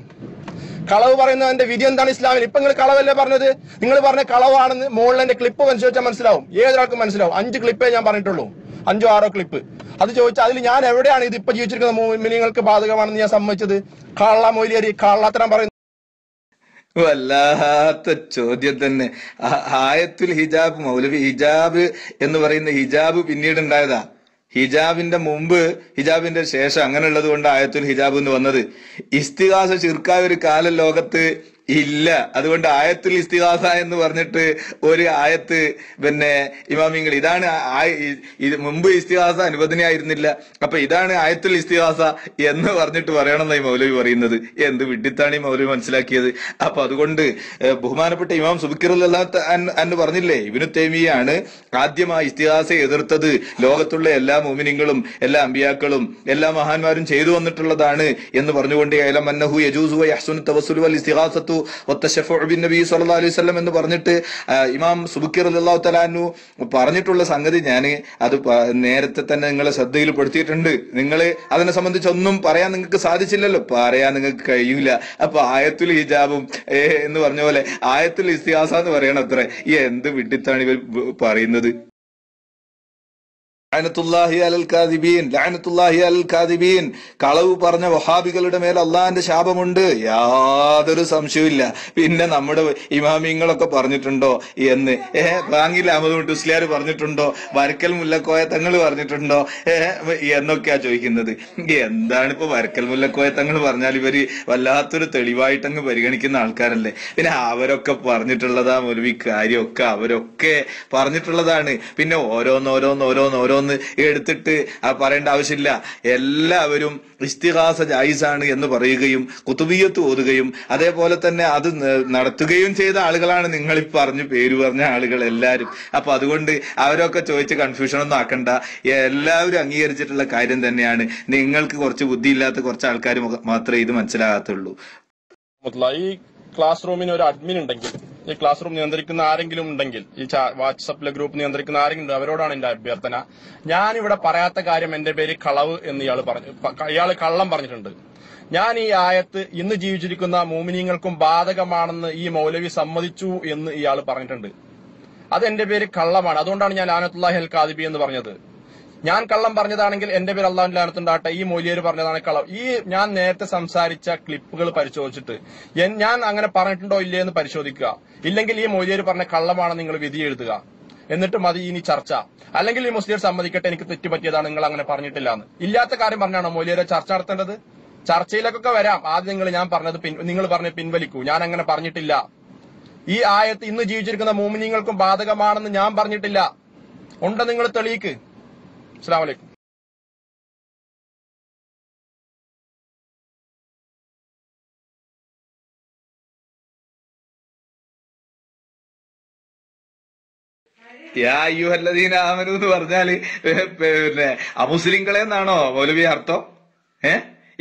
കളവ് പറയുന്നതിന്റെ വിധി എന്താണ് ഇസ്ലാമിൽ? ഇപ്പൊ നിങ്ങൾ കളവല്ലേ പറഞ്ഞത്? നിങ്ങൾ പറഞ്ഞ കളവാണെന്ന് മുകളിൽ എന്റെ ക്ലിപ്പ് പരിശോധിച്ചാൽ മനസ്സിലാവും. ഏതൊരാൾക്കും മനസ്സിലാവും. 5 ക്ലിപ്പേ ഞാൻ പറഞ്ഞിട്ടുള്ളൂ, 5 6 ക്ലിപ്പ്. അത് ചോദിച്ചാൽ അതിൽ ഞാൻ എവിടെയാണ് ഇത് ഇപ്പൊ ജീവിച്ചിരിക്കുന്ന മുഅ്മിനീങ്ങൾക്ക് ബാധകമാണെന്ന് ഞാൻ സമ്മതിച്ചത്? കള്ള മൗലിയാരി കള്ളത്തരം പറയുന്നത്. വല്ലാത്ത ചോദ്യം തന്നെ. ആയത്തുൽ ഹിജാബ്, മൗലവി ഹിജാബ് എന്ന് പറയുന്ന ഹിജാബ് പിന്നീട് ഉണ്ടായതാ. ഹിജാബിന്റെ മുമ്പ് ഹിജാബിന്റെ ശേഷം അങ്ങനെയുള്ളത് കൊണ്ട് ആയത്തുൽ ഹിജാബ് എന്ന് വന്നത്. ഇസ്തിഗാസ ശിർക്കായ ഒരു കാലം ലോകത്ത് ഇല്ല. അതുകൊണ്ട് ആയത്തുൽ ഇസ്തിഗാസ എന്ന് പറഞ്ഞിട്ട് ഒരു ആയത്ത് പിന്നെ ഇമാമിങ്ങൾ ഇതാണ് ഇത് മുമ്പ് ഇസ്തിഗാസ അനുവദനീയായിരുന്നില്ല, അപ്പൊ ഇതാണ് ആയത്തുൽ ഇസ്തിഗാസ എന്ന് പറഞ്ഞിട്ട് പറയണമെന്നായി മൗലവി പറയുന്നത്. എന്ത് വിഡിത്താണ് ഈ മൗലവി മനസ്സിലാക്കിയത്? അപ്പൊ അതുകൊണ്ട് ബഹുമാനപ്പെട്ട ഇമാം സുബ്കി റളിയല്ലാഹു അൻഹു പറഞ്ഞില്ലേ, ഇബ്നു തൈമിയ്യാണ് ആദ്യമായി ഇസ്തിഗാസയെ എതിർത്തത്. ലോകത്തുള്ള എല്ലാ മുഅ്മിനീങ്ങളും എല്ലാ അമ്പിയാക്കളും എല്ലാ മഹാന്മാരും ചെയ്തു വന്നിട്ടുള്ളതാണ് എന്ന് പറഞ്ഞുകൊണ്ട് ഇഅലം അന്നഹു യജൂസു വയഹ്സുനു തവസ്സുലു വൽ ഇസ്തിഗാസത്തു വത്തശഫഉ ബിന്നബി സ്വല്ലല്ലാഹു അലൈഹി വസല്ലം എന്ന് പറഞ്ഞിട്ട് ഇമാം സുബ്കി റളിയല്ലാഹു തആല അൻഹു പറഞ്ഞിട്ടുള്ള സംഗതി ഞാൻ അത് നേരത്തെ തന്നെ നിങ്ങളെ ശ്രദ്ധയിൽപ്പെടുത്തിയിട്ടുണ്ട്. നിങ്ങൾ അതിനെ സംബന്ധിച്ച് ഒന്നും പറയാൻ നിങ്ങൾക്ക് സാധിച്ചില്ലല്ലോ, പറയാൻ നിങ്ങൾക്ക് കഴിയില്ല. അപ്പൊ ആയത്തുൽ ഹിജാബും എന്ന് പറഞ്ഞ പോലെ ആയത്തുൽ ഇസ്തിഗാസ എന്ന് പറയണത്രേ. എന്ത് വിഡിത്താണ് ഇവർ പറയുന്നത്? ലഅനത്തുല്ലാഹി അലൽ കാദിബീൻ, ലഅനത്തുല്ലാഹി അലൽ കാദിബീൻ. കളവ് പറഞ്ഞ വഹാബികളുടെ മേൽ അള്ളാഹിന്റെ ശാപമുണ്ട്, യാതൊരു സംശയവുമില്ല. പിന്നെ നമ്മുടെ ഇമാമിങ്ങളൊക്കെ പറഞ്ഞിട്ടുണ്ടോ എന്ന്? ബാങ്കിൽ അഹമ്മദ് മുസ്ലിയാർ പറഞ്ഞിട്ടുണ്ടോ? വരക്കൽ മുല്ലക്കോയ തങ്ങൾ പറഞ്ഞിട്ടുണ്ടോ? എന്നൊക്കെയാ ചോദിക്കുന്നത്. എന്താണിപ്പോ വരക്കൽ മുല്ലക്കോയ തങ്ങൾ പറഞ്ഞാൽ ഇവര് വല്ലാത്തൊരു തെളിവായിട്ടങ്ങ് പരിഗണിക്കുന്ന ആൾക്കാരല്ലേ. പിന്നെ അവരൊക്കെ പറഞ്ഞിട്ടുള്ളതാ മൗലവി, കാര്യമൊക്കെ അവരൊക്കെ പറഞ്ഞിട്ടുള്ളതാണ്. പിന്നെ ഓരോന്ന് എടുത്തിട്ട് പറയേണ്ട ആവശ്യമില്ല. എല്ലാവരും ഇസ്തിഗാസ ജായിസാണ് എന്ന് പറയുകയും കുതുബിയ്യത്ത് ഓതുകയും അതേപോലെ തന്നെ അത് നടത്തുകയും ചെയ്ത ആളുകളാണ് നിങ്ങൾ ഈ പേര് പറഞ്ഞ ആളുകൾ എല്ലാവരും. അപ്പൊ അതുകൊണ്ട് അവരൊക്കെ ചോദിച്ച് കൺഫ്യൂഷൻ ഒന്നും ആക്കണ്ട. എല്ലാവരും അംഗീകരിച്ചിട്ടുള്ള കാര്യം തന്നെയാണ്. നിങ്ങൾക്ക് കുറച്ച് ബുദ്ധിയില്ലാത്ത കുറച്ച് ആൾക്കാർ മാത്രമേ ഇത് മനസ്സിലാകത്തുള്ളൂ. ഈ ക്ലാസ് റൂമിന് ഒരു അഡ്മിൻ ഉണ്ടെങ്കിൽ, ഈ ക്ലാസ് റൂം നിയന്ത്രിക്കുന്ന ആരെങ്കിലും ഉണ്ടെങ്കിൽ, ഈ വാട്സപ്പിലെ ഗ്രൂപ്പ് നിയന്ത്രിക്കുന്ന ആരെങ്കിലും ഉണ്ട്, അവരോടാണ് എന്റെ അഭ്യർത്ഥന. ഞാനിവിടെ പറയാത്ത കാര്യം എന്റെ പേര് കളവ് എന്ന് ഇയാള് കള്ളം പറഞ്ഞിട്ടുണ്ട്. ഞാൻ ഈ ആയത്ത് ഇന്ന് ജീവിച്ചിരിക്കുന്ന മോമിനീങ്ങൾക്കും ബാധകമാണെന്ന് ഈ മൗലവി സമ്മതിച്ചു എന്ന് ഇയാൾ പറഞ്ഞിട്ടുണ്ട്. അത് എന്റെ പേര് കള്ളമാണ്. അതുകൊണ്ടാണ് ഞാൻ ലാനത്തുല്ലാഹി അൽ കാദിബി എന്ന് പറഞ്ഞത്. ഞാൻ കള്ളം പറഞ്ഞതാണെങ്കിൽ എന്റെ പേര് അള്ളാഹുവിന്റെ ലാനത്തുണ്ടാകട്ടെ. ഈ മൗലിയർ പറഞ്ഞതാണ് കള്ളം. ഈ ഞാൻ നേരത്തെ സംസാരിച്ച ക്ലിപ്പുകൾ പരിശോധിച്ചിട്ട് ഞാൻ അങ്ങനെ പറഞ്ഞിട്ടുണ്ടോ ഇല്ലേ എന്ന് പരിശോധിക്കുക. ഇല്ലെങ്കിൽ ഈ മൗലിയർ പറഞ്ഞ കള്ളമാണ് നിങ്ങൾ വിധി എഴുതുക. എന്നിട്ട് മതി ഇനി ചർച്ച. അല്ലെങ്കിൽ ഈ മുസ്ലിം സമ്മതിക്കട്ടെ എനിക്ക് തെറ്റുപറ്റിയതാണ്, നിങ്ങൾ അങ്ങനെ പറഞ്ഞിട്ടില്ല എന്ന്. ഇല്ലാത്ത കാര്യം പറഞ്ഞാണോ മൗലിയരെ ചർച്ച നടത്തേണ്ടത്? ചർച്ചയിലേക്കൊക്കെ വരാം. ആദ്യം നിങ്ങൾ പറഞ്ഞ് പിൻവലിക്കൂ. ഞാൻ അങ്ങനെ പറഞ്ഞിട്ടില്ല. ഈ ആയത്ത് ഇന്ന് ജീവിച്ചിരിക്കുന്ന മോമിനീങ്ങൾക്കും ബാധകമാണെന്ന് ഞാൻ പറഞ്ഞിട്ടില്ല. ഉണ്ടെന്ന് നിങ്ങൾ തെളിയിക്ക്. അസ്സലാമു അലൈക്കും. യാ അയ്യുഹല്ലദീന ആമനു എന്ന് പറഞ്ഞാല് പിന്നെ അമുസ്ലിങ്ങളെ എന്നാണോ മൗലവി അർത്ഥം?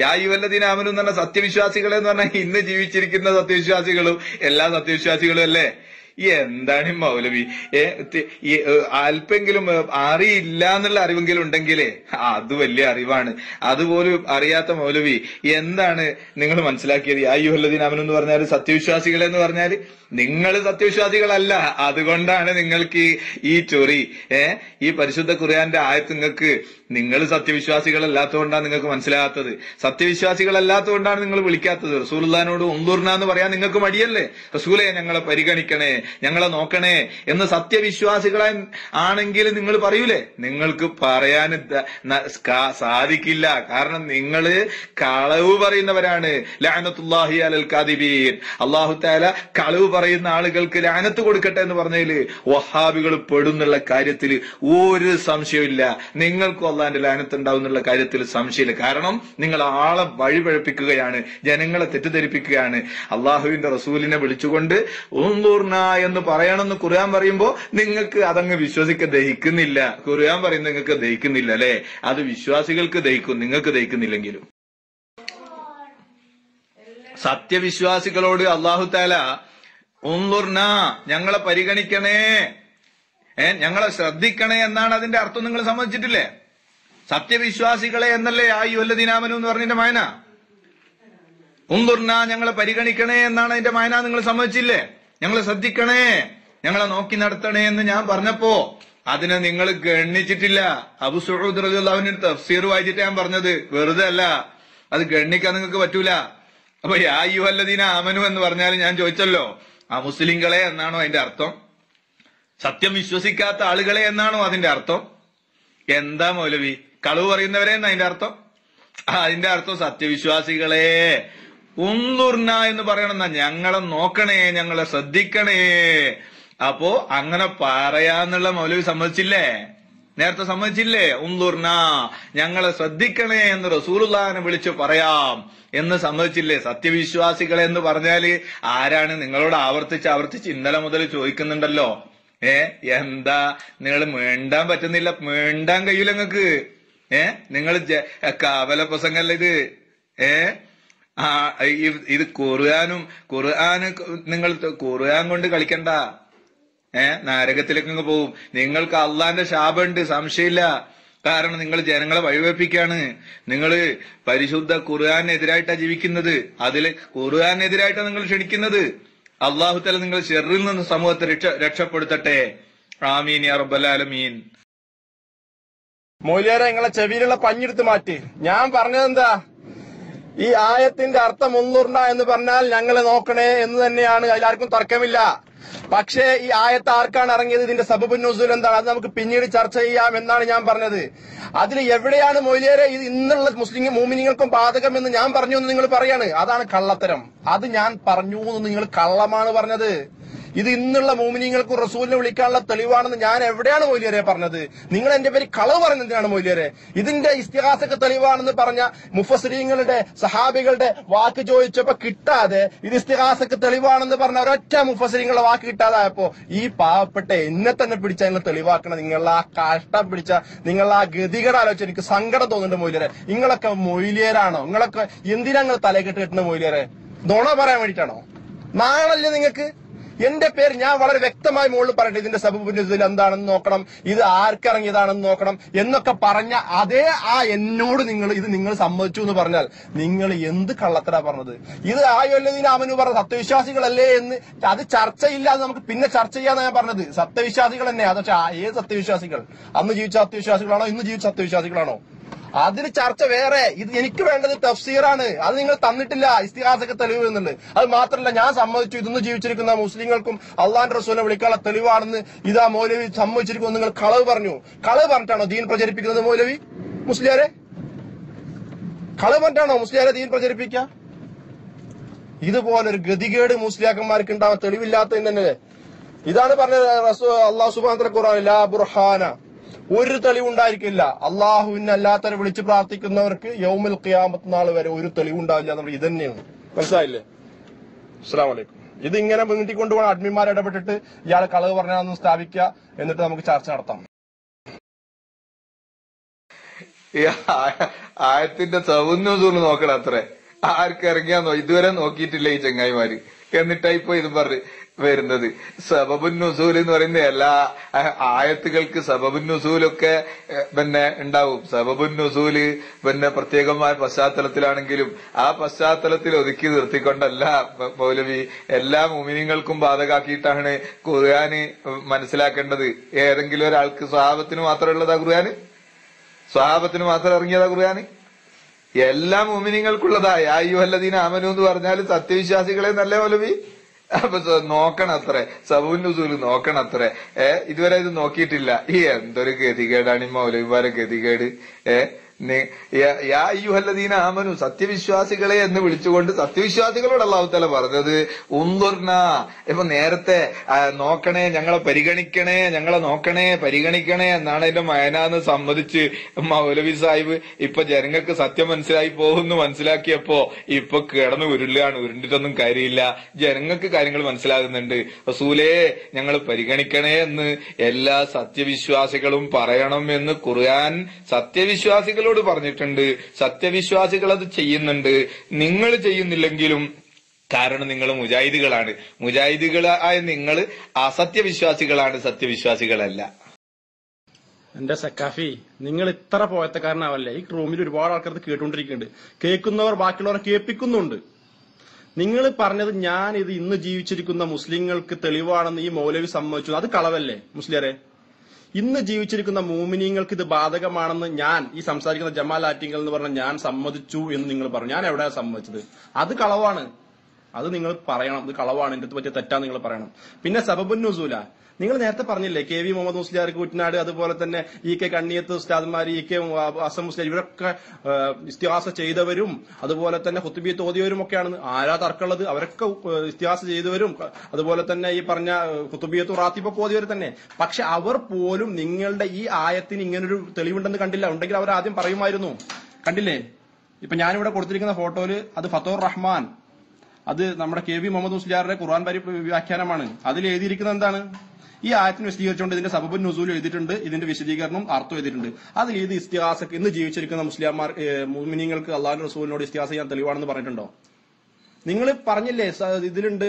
യാ അയ്യുഹല്ലദീന ആമനു എന്ന് പറഞ്ഞ സത്യവിശ്വാസികളെ എന്ന് പറഞ്ഞാൽ ഇന്ന് ജീവിച്ചിരിക്കുന്ന സത്യവിശ്വാസികളും എല്ലാ സത്യവിശ്വാസികളും അല്ലേ? എന്താണ് ഈ മൗലവി? അല്പെങ്കിലും അറിയില്ല എന്നുള്ള അറിവെങ്കിലും ഉണ്ടെങ്കിലേ അത് വലിയ അറിവാണ്. അതുപോലും അറിയാത്ത മൗലവി എന്താണ് നിങ്ങൾ മനസ്സിലാക്കിയത്? യാ അയ്യുഹല്ലദീന ആമനു എന്ന് പറഞ്ഞാൽ സത്യവിശ്വാസികളെ എന്ന് പറഞ്ഞാൽ നിങ്ങൾ സത്യവിശ്വാസികളല്ല. അതുകൊണ്ടാണ് നിങ്ങൾക്ക് ഈ ചൊറി. ഈ പരിശുദ്ധ ഖുർആന്റെ ആയത്ത് നിങ്ങൾ സത്യവിശ്വാസികളല്ലാത്തതുകൊണ്ടാണ് നിങ്ങൾക്ക് മനസ്സിലാകാത്തത്. സത്യവിശ്വാസികളല്ലാത്തതുകൊണ്ടാണ് നിങ്ങൾ വിളിക്കാത്തത്. റസൂലുള്ളാഹിനോട് ഉൻദുർന എന്ന് പറയാൻ നിങ്ങൾക്ക് മടിയല്ലേ? റസൂലെ ഞങ്ങളെ പരിഗണിക്കണേ, ഞങ്ങളെ നോക്കണേ എന്ന് സത്യവിശ്വാസികളായി ആണെങ്കിൽ നിങ്ങൾ പറയൂലേ? നിങ്ങൾക്ക് പറയാൻ സാധിക്കില്ല. കാരണം നിങ്ങള് കളവ് പറയുന്നവരാണ്. ലഅനത്തുല്ലാഹി അലൽ കാദിബീൻ. അല്ലാഹു തആല കളവ് പറയുന്ന ആളുകൾക്ക് ലഅനത്ത് കൊടുക്കട്ടെ എന്ന് പറഞ്ഞതില് വഹാബികൾ പെടുന്നുള്ള കാര്യത്തിൽ ഒരു സംശയമില്ല. നിങ്ങൾക്കും അള്ളാന്റെ ലഅനത്ത് ഉണ്ടാവും എന്നുള്ള കാര്യത്തിൽ സംശയമില്ല. കാരണം നിങ്ങൾ ആളെ വഴിപഴപ്പിക്കുകയാണ്, ജനങ്ങളെ തെറ്റിദ്ധരിപ്പിക്കുകയാണ്. അള്ളാഹുവിന്റെ റസൂലിനെ വിളിച്ചുകൊണ്ട് ഉൻദുർന എന്ന് പറയണമെന്ന് ഖുർആൻ പറയുമ്പോ നിങ്ങൾക്ക് അതങ്ങ് വിശ്വസിക്കാൻ ദഹിക്കുന്നില്ല. ഖുർആൻ പറയുന്നത് നിങ്ങൾക്ക് ദഹിക്കുന്നില്ല അല്ലെ? അത് വിശ്വാസികൾക്ക് ദഹിക്കും, നിങ്ങൾക്ക് ദഹിക്കുന്നില്ലെങ്കിലും. സത്യവിശ്വാസികളോട് അള്ളാഹു തആല ഉൻദുർന ഞങ്ങളെ പരിഗണിക്കണേ, ഞങ്ങളെ ശ്രദ്ധിക്കണേ എന്നാണ് അതിന്റെ അർത്ഥം. നിങ്ങൾ സമ്മതിച്ചിട്ടില്ലേ? സത്യവിശ്വാസികളെ എന്നല്ലേ യാ അയ്യുഹല്ലദീന ആമനു എന്ന് പറഞ്ഞതിന്റെ മായന? ഉൻദുർന ഞങ്ങളെ പരിഗണിക്കണേ എന്നാണ് അതിന്റെ മായന. നിങ്ങൾ സമ്മതിച്ചില്ലേ? ഞങ്ങളെ ശ്രദ്ധിക്കണേ, ഞങ്ങളെ നോക്കി നടത്തണേ എന്ന് ഞാൻ പറഞ്ഞപ്പോ അതിനെ നിങ്ങൾ ഗണ്ണിച്ചിട്ടില്ല. അബൂ സഊദ് റളിയല്ലാഹു അൻഹു തഫ്സീർ വായിച്ചിട്ട് ഞാൻ പറഞ്ഞത്, വെറുതെ അല്ല. അത് ഗണ്ണിക്കാൻ നിങ്ങൾക്ക് പറ്റൂല. അപ്പൊ യാ അയ്യുഹല്ലദീന ആമനു എന്ന് പറഞ്ഞാൽ ഞാൻ ചോദിച്ചല്ലോ, ആ മുസ്ലിങ്ങളെ എന്നാണോ അതിന്റെ അർത്ഥം? സത്യം വിശ്വസിക്കാത്ത ആളുകളെ എന്നാണോ അതിന്റെ അർത്ഥം? എന്താ മൗലവി, കളവ് പറയുന്നവരെ എന്ന് അതിന്റെ അർത്ഥം? അതിന്റെ അർത്ഥം സത്യവിശ്വാസികളെ ഉൻദുർന എന്ന് പറയണമെന്നാ. ഞങ്ങളെ നോക്കണേ, ഞങ്ങളെ ശ്രദ്ധിക്കണേ. അപ്പോ അങ്ങനെ പറയാന്നുള്ള മൗലവി സമ്മതിച്ചില്ലേ? നേരത്തെ സമ്മതിച്ചില്ലേ? ഉൻദുർന ഞങ്ങളെ ശ്രദ്ധിക്കണേ എന്ന് റസൂലുള്ളാഹിനെ വിളിച്ച് പറയാം എന്ന് സമ്മതിച്ചില്ലേ? സത്യവിശ്വാസികളെ എന്ന് പറഞ്ഞാല് ആരാണ്? നിങ്ങളോട് ആവർത്തിച്ച് ഇന്നലെ മുതൽ ചോദിക്കുന്നുണ്ടല്ലോ. എന്താ നിങ്ങൾ മേണ്ടാൻ പറ്റുന്നില്ല? മേണ്ടാൻ കഴിയൂല നിങ്ങക്ക്. നിങ്ങൾ കാവല പ്രസംഗല്ല ഇത്. ഇത് ഖുർആന് നിങ്ങൾ ഖുർആൻ കൊണ്ട് കളിക്കണ്ട. നരകത്തിലേക്ക് പോകും. നിങ്ങൾക്ക് അള്ളാന്റെ ശാപമുണ്ട്, സംശയമില്ല. കാരണം നിങ്ങൾ ജനങ്ങളെ വഴിവെപ്പിക്കാണ്. നിങ്ങൾ പരിശുദ്ധ ഖുർആനെതിരായിട്ടാണ് ജീവിക്കുന്നത്. അതില് ഖുർആനെതിരായിട്ടാണ് നിങ്ങൾ ക്ഷണിക്കുന്നത്. അള്ളാഹു തആല നിങ്ങൾ ശർറിൽ നിന്ന് സമൂഹത്തെ രക്ഷപ്പെടുത്തട്ടെ. ആമീൻ യാ റബ്ബൽ ആലമീൻ. മൊയ്ലിയാരെ നിങ്ങളെ ചെവിയിലുള്ള പഞ്ഞെടുത്ത് മാറ്റി. ഞാൻ പറഞ്ഞത് എന്താ, ഈ ആയത്തിന്റെ അർത്ഥം ഉൻളുർന എന്ന് പറഞ്ഞാൽ ഞങ്ങളെ നോക്കണേ എന്ന് തന്നെയാണ്, അതിലാർക്കും തർക്കമില്ല. പക്ഷേ ഈ ആയത്ത് ആർക്കാണ് ഇറങ്ങിയത്, ഇതിന്റെ സബബുൻ നുസൂൽ എന്താണ്, അത് നമുക്ക് പിന്നീട് ചർച്ച ചെയ്യാം എന്നാണ് ഞാൻ പറഞ്ഞത്. അതിൽ എവിടെയാണ് മൊയ്ലിയാരെ ഇത് ഇന്നുള്ള മുസ്ലിം മോമിനികൾക്കും ബാധകം എന്ന് ഞാൻ പറഞ്ഞു എന്ന് നിങ്ങൾ പറയാണ്. അതാണ് കള്ളത്തരം. അത് ഞാൻ പറഞ്ഞു എന്ന് നിങ്ങൾ കള്ളമാണ് പറഞ്ഞത്. ഇത് ഇന്നുള്ള മോമിനിങ്ങൾക്കും റസൂലിനെ വിളിക്കാനുള്ള തെളിവാണെന്ന് ഞാൻ എവിടെയാണ് മൊയ്ലിയാരെ പറഞ്ഞത്? നിങ്ങൾ എന്റെ പേര് കളവ് പറയുന്നതിനാണ് മൊയ്ലിയാരെ. ഇതിന്റെ ഇസ്തിഹാസക്ക് തെളിവാണെന്ന് പറഞ്ഞ മുഫസ്സിരീങ്ങളുടെ സഹാബികളുടെ വാക്ക് ചോദിച്ചപ്പോ കിട്ടാതെ ഇത് ഇസ്തിഹാസക്ക് തെളിവാണെന്ന് പറഞ്ഞ ഒരൊറ്റ മുഫസ്സിരീങ്ങളുടെ വാക്ക് കിട്ടാതായപ്പോ ഈ പാവപ്പെട്ട എന്നെ തന്നെ പിടിച്ച നിങ്ങൾ തെളിവാക്കണം. നിങ്ങളാ കഷ്ടം പിടിച്ച നിങ്ങളാ ഗതികേട് ആലോചിച്ച് എനിക്ക് സങ്കടം തോന്നുന്നുണ്ട് മൊയ്ലിയാരെ. നിങ്ങളൊക്കെ മൊയ്ലിയരാണോ? നിങ്ങളൊക്കെ എന്തിനാ നിങ്ങൾ തലക്കെട്ട് കെട്ടുന്ന മൊയ്ലിയാരെ? നുണ പറയാൻ വേണ്ടിയിട്ടാണോ? നാളല്ലേ നിങ്ങൾക്ക്? എന്റെ പേര് ഞാൻ വളരെ വ്യക്തമായി മുകളിൽ പറയട്ടെ, ഇതിന്റെ സബബുൻ നുസൂൽ എന്താണെന്ന് നോക്കണം, ഇത് ആർക്കിറങ്ങിയതാണെന്ന് നോക്കണം എന്നൊക്കെ പറഞ്ഞ അതേ എന്നോട് നിങ്ങൾ സമ്മതിച്ചു എന്ന് പറഞ്ഞാൽ നിങ്ങൾ എന്ത് കള്ളത്തരാ പറഞ്ഞത്? ഇത് ആയുല്ലദീന ആമനു പറഞ്ഞ സത്യവിശ്വാസികളല്ലേ എന്ന് അത് ചർച്ചയില്ലാതെ നമുക്ക് പിന്നെ ചർച്ച ചെയ്യാന്നാണ് ഞാൻ പറഞ്ഞത്. സത്യവിശ്വാസികൾ തന്നെ. അതൊക്കെ ഏത് സത്യവിശ്വാസികൾ? അന്ന് ജീവിച്ച സത്യവിശ്വാസികളാണോ ഇന്ന് ജീവിച്ച സത്യവിശ്വാസികളാണോ? അതിന് ചർച്ച വേറെ. ഇത് എനിക്ക് വേണ്ടത് തഫ്സീറാണ്. അത് നിങ്ങൾ തന്നിട്ടില്ല. ഇസ്തിഹാസക്ക് തെളിവ് എന്നുണ്ട്. അത് മാത്രമല്ല, ഞാൻ സമ്മതിച്ചു ഇതൊന്ന് ജീവിച്ചിരിക്കുന്ന മുസ്ലിങ്ങൾക്കും അള്ളാന്റെ റസൂലിനെ വിളിക്കാനുള്ള തെളിവാണെന്ന് ഇതാ മൗലവി സമ്മതിച്ചിരിക്കുന്നു. നിങ്ങൾ കളവ് പറഞ്ഞു. കളവ് പറഞ്ഞിട്ടാണോ ദീൻ പ്രചരിപ്പിക്കുന്നത് മൗലവി? മുസ്ലിയാരെ കളവ് പറഞ്ഞിട്ടാണോ മുസ്ലിയാരെ ദീൻ പ്രചരിപ്പിക്കുക? ഇതുപോലൊരു ഗതികേട് മുസ്ലിയാക്കന്മാർക്ക് ഉണ്ടാവാൻ തെളിവില്ലാത്തതിന് തന്നെ. ഇതാണ് പറഞ്ഞത് അള്ളാഹു സുബ്ഹാനഹു വ തആല ഖുർആനിൽ, ലാ ബുർഹാന, ഒരു തെളിവുണ്ടായിരിക്കില്ല. അള്ളാഹുവിനല്ലാത്തവരെ വിളിച്ച് പ്രാർത്ഥിക്കുന്നവർക്ക് യൗമുൽ ഖിയാമത്ത് നാൾ വരെ ഒരു തെളിവുണ്ടാവില്ല. നമ്മൾ ഇതന്നെയാണ്. മനസ്സിലായില്ലേ? അസ്സലാമു അലൈക്കും. ഇതിങ്ങനെ നീട്ടിക്കൊണ്ടുപോകണം. അഡ്മിന്മാർ ഇടപെട്ടിട്ട് ഇയാൾ കളവ് പറഞ്ഞാന്ന് സ്ഥാപിക്കുക, എന്നിട്ട് നമുക്ക് ചർച്ച നടത്താം. ആയത്തിന്റെ സൗന്ദര്യം നോക്കണം. അത്രേ ആർക്ക് ഇറങ്ങിയാന്നോ ഇതുവരെ നോക്കിയിട്ടില്ല ഈ ചങ്ങായിമാര്. എന്നിട്ടായിപ്പോ ഇത് പറഞ്ഞ് വരുന്നത് സബബുൻ നുസൂൽ എന്ന് പറയുന്ന എല്ലാ ആയത്തുകൾക്ക് സബബുൻ നുസൂലൊക്കെ പിന്നെ ഉണ്ടാവും. സബബുൻ നുസൂല് പിന്നെ പ്രത്യേകമായ പശ്ചാത്തലത്തിലാണെങ്കിലും ആ പശ്ചാത്തലത്തിൽ ഒതുക്കി നിർത്തിക്കൊണ്ടല്ല മൗലവി എല്ലാ മുഅ്മിനീങ്ങൾക്കും ബാധകാക്കിയിട്ടാണ് ഖുർആന് മനസ്സിലാക്കേണ്ടത്. ഏതെങ്കിലും ഒരാൾക്ക് സ്വഹാബത്തിന് മാത്രമുള്ളതാ ഖുർആന്? സ്വഹാബത്തിന് മാത്രം ഇറങ്ങിയതാ ഖുർആന്? എല്ലാ മുഅ്മിനീങ്ങൾക്കുള്ളതാ. യാ അയ്യുഹല്ലദീന ആമനു എന്ന് പറഞ്ഞാൽ സത്യവിശ്വാസികളെ നല്ല മൗലവി. അപ്പൊ നോക്കണം അത്രേ, സബബുൻ നുസൂൽ നോക്കണം അത്രേ. ഇതുവരെ ഇത് നോക്കിയിട്ടില്ല. ഈ എന്തൊരു ഗതികേടാണ് ഈ മൗലവിമാരെ ഗതികേട്. യാ അയ്യുഹല്ലദീന ആമനു, സത്യവിശ്വാസികളെ എന്ന് വിളിച്ചുകൊണ്ട് സത്യവിശ്വാസികളോട് അല്ലാഹു തആല പറഞ്ഞത് ഉൻദുർന. ഇപ്പൊ നേരത്തെ നോക്കണേ, ഞങ്ങളെ പരിഗണിക്കണേ, ഞങ്ങളെ നോക്കണേ, പരിഗണിക്കണേ എന്നാണ് അതിന്റെ മയനാന്ന് സമ്മതിച്ച് മൗലവി സാഹിബ് ഇപ്പൊ ജനങ്ങൾക്ക് സത്യം മനസ്സിലായി പോകുന്നു മനസ്സിലാക്കിയപ്പോ ഇപ്പൊ കിടന്ന് ഉരുളാണ്. ഉരുണ്ടിട്ടൊന്നും കാര്യമില്ല. ജനങ്ങൾക്ക് കാര്യങ്ങൾ മനസ്സിലാകുന്നുണ്ട്. റസൂലേ ഞങ്ങൾ പരിഗണിക്കണേ എന്ന് എല്ലാ സത്യവിശ്വാസികളും പറയണം എന്ന് ഖുർആൻ സത്യവിശ്വാസികളോട് പറഞ്ഞിട്ടുണ്ട്. സത്യവിശ്വാസികൾ അത് ചെയ്യുന്നുണ്ട്. നിങ്ങൾ ചെയ്യുന്നില്ലെങ്കിലും, കാരണം നിങ്ങൾ മുജാഹിദുകളാണ്. മുജാഹിദുകളായ നിങ്ങൾ അസത്യവിശ്വാസികളാണ്, സത്യവിശ്വാസികളല്ല. എന്റെ സക്കാഫി, നിങ്ങൾ ഇത്ര പോയത്തക്കാരനാവല്ലേ? ഈ റൂമിൽ ഒരുപാട് ആൾക്കാർ കേട്ടുകൊണ്ടിരിക്കുന്നുണ്ട്. കേൾക്കുന്നവർ ബാക്കിയുള്ളവരെ കേൾപ്പിക്കുന്നുണ്ട്. നിങ്ങൾ പറഞ്ഞത് ഞാൻ ഇത് ഇന്ന് ജീവിച്ചിരിക്കുന്ന മുസ്ലിങ്ങൾക്ക് തെളിവാണെന്ന് ഈ മൗലവി സമ്മതിച്ചു. അത് കളവല്ലേ മുസ്ലിയാരെ? ഇന്ന് ജീവിച്ചിരിക്കുന്ന മോമിനീങ്ങൾക്ക് ഇത് ബാധകമാണെന്ന് ഞാൻ ഈ സംസാരിക്കുന്ന ജമാൽ ആറ്റിങ്കൽ എന്ന് പറഞ്ഞ ഞാൻ സമ്മതിച്ചു എന്ന് നിങ്ങൾ പറഞ്ഞു. ഞാൻ എവിടെയാണ് സമ്മതിച്ചത്? അത് കളവാണ്. അത് നിങ്ങൾ പറയണം. ഇത് കളവാണ്, എന്റെ അടുത്ത് പറ്റിയ തെറ്റാന്ന് നിങ്ങൾ പറയണം. പിന്നെ സബബുൻ നുസൂല നിങ്ങൾ നേരത്തെ പറഞ്ഞില്ലേ, KV മുഹമ്മദ് മുസ്ലിയാർ കൂറ്റനാട്, അതുപോലെ തന്നെ EK കണ്ണിയത്ത് ഉസ്താദ്മാർ, EK അസം മുസ്ലിയാർ, ഇവരൊക്കെ ഇസ്തിഹാസ ചെയ്തവരും അതുപോലെ തന്നെ ഖുത്ബിയത്ത് ഓതിയവരും ഒക്കെയാണ്. ആരാ തർക്കമുള്ളത്? അവരൊക്കെ ഇസ്തിഹാസ ചെയ്തവരും അതുപോലെ തന്നെ ഈ പറഞ്ഞ ഖുത്ബിയത്ത് റാത്തിബൊക്കെ ഓതിയവർ തന്നെ. പക്ഷെ അവർ പോലും നിങ്ങളുടെ ഈ ആയത്തിന് ഇങ്ങനൊരു തെളിവുണ്ടെന്ന് കണ്ടില്ല. ഉണ്ടെങ്കിൽ അവർ ആദ്യം പറയുമായിരുന്നു. കണ്ടില്ലേ? ഇപ്പൊ ഞാനിവിടെ കൊടുത്തിരിക്കുന്ന ഫോട്ടോയില് അത് ഫത്തോർ റഹ്മാൻ, അത് നമ്മുടെ KV മുഹമ്മദ് മുസ്ലിയാരുടെ ഖുർആൻ വ്യാഖ്യാനമാണ്. അതിൽ എഴുതിയിരിക്കുന്നത് എന്താണ്? ഈ ആയത്തിന് വിശദീകരിച്ചുകൊണ്ട് ഇതിന്റെ സബബുൻ നുസൂൽ എഴുതിയിട്ടുണ്ട്, ഇതിന്റെ വിശദീകരണം അർത്ഥം എഴുതിയിട്ടുണ്ട്. അതിൽ ഇത് ഇസ്തിഹാസക്ക് ഇന്ന് ജീവിച്ചിരിക്കുന്ന മുസ്ലിംമാർ മുഅ്മിനീങ്ങൾക്ക് അള്ളാഹുവിന്റെ റസൂലിനോട് ഇസ്തിഹാസ ചെയ്യാൻ തെളിവാണെന്ന് പറഞ്ഞിട്ടുണ്ടോ? നിങ്ങൾ പറഞ്ഞില്ലേ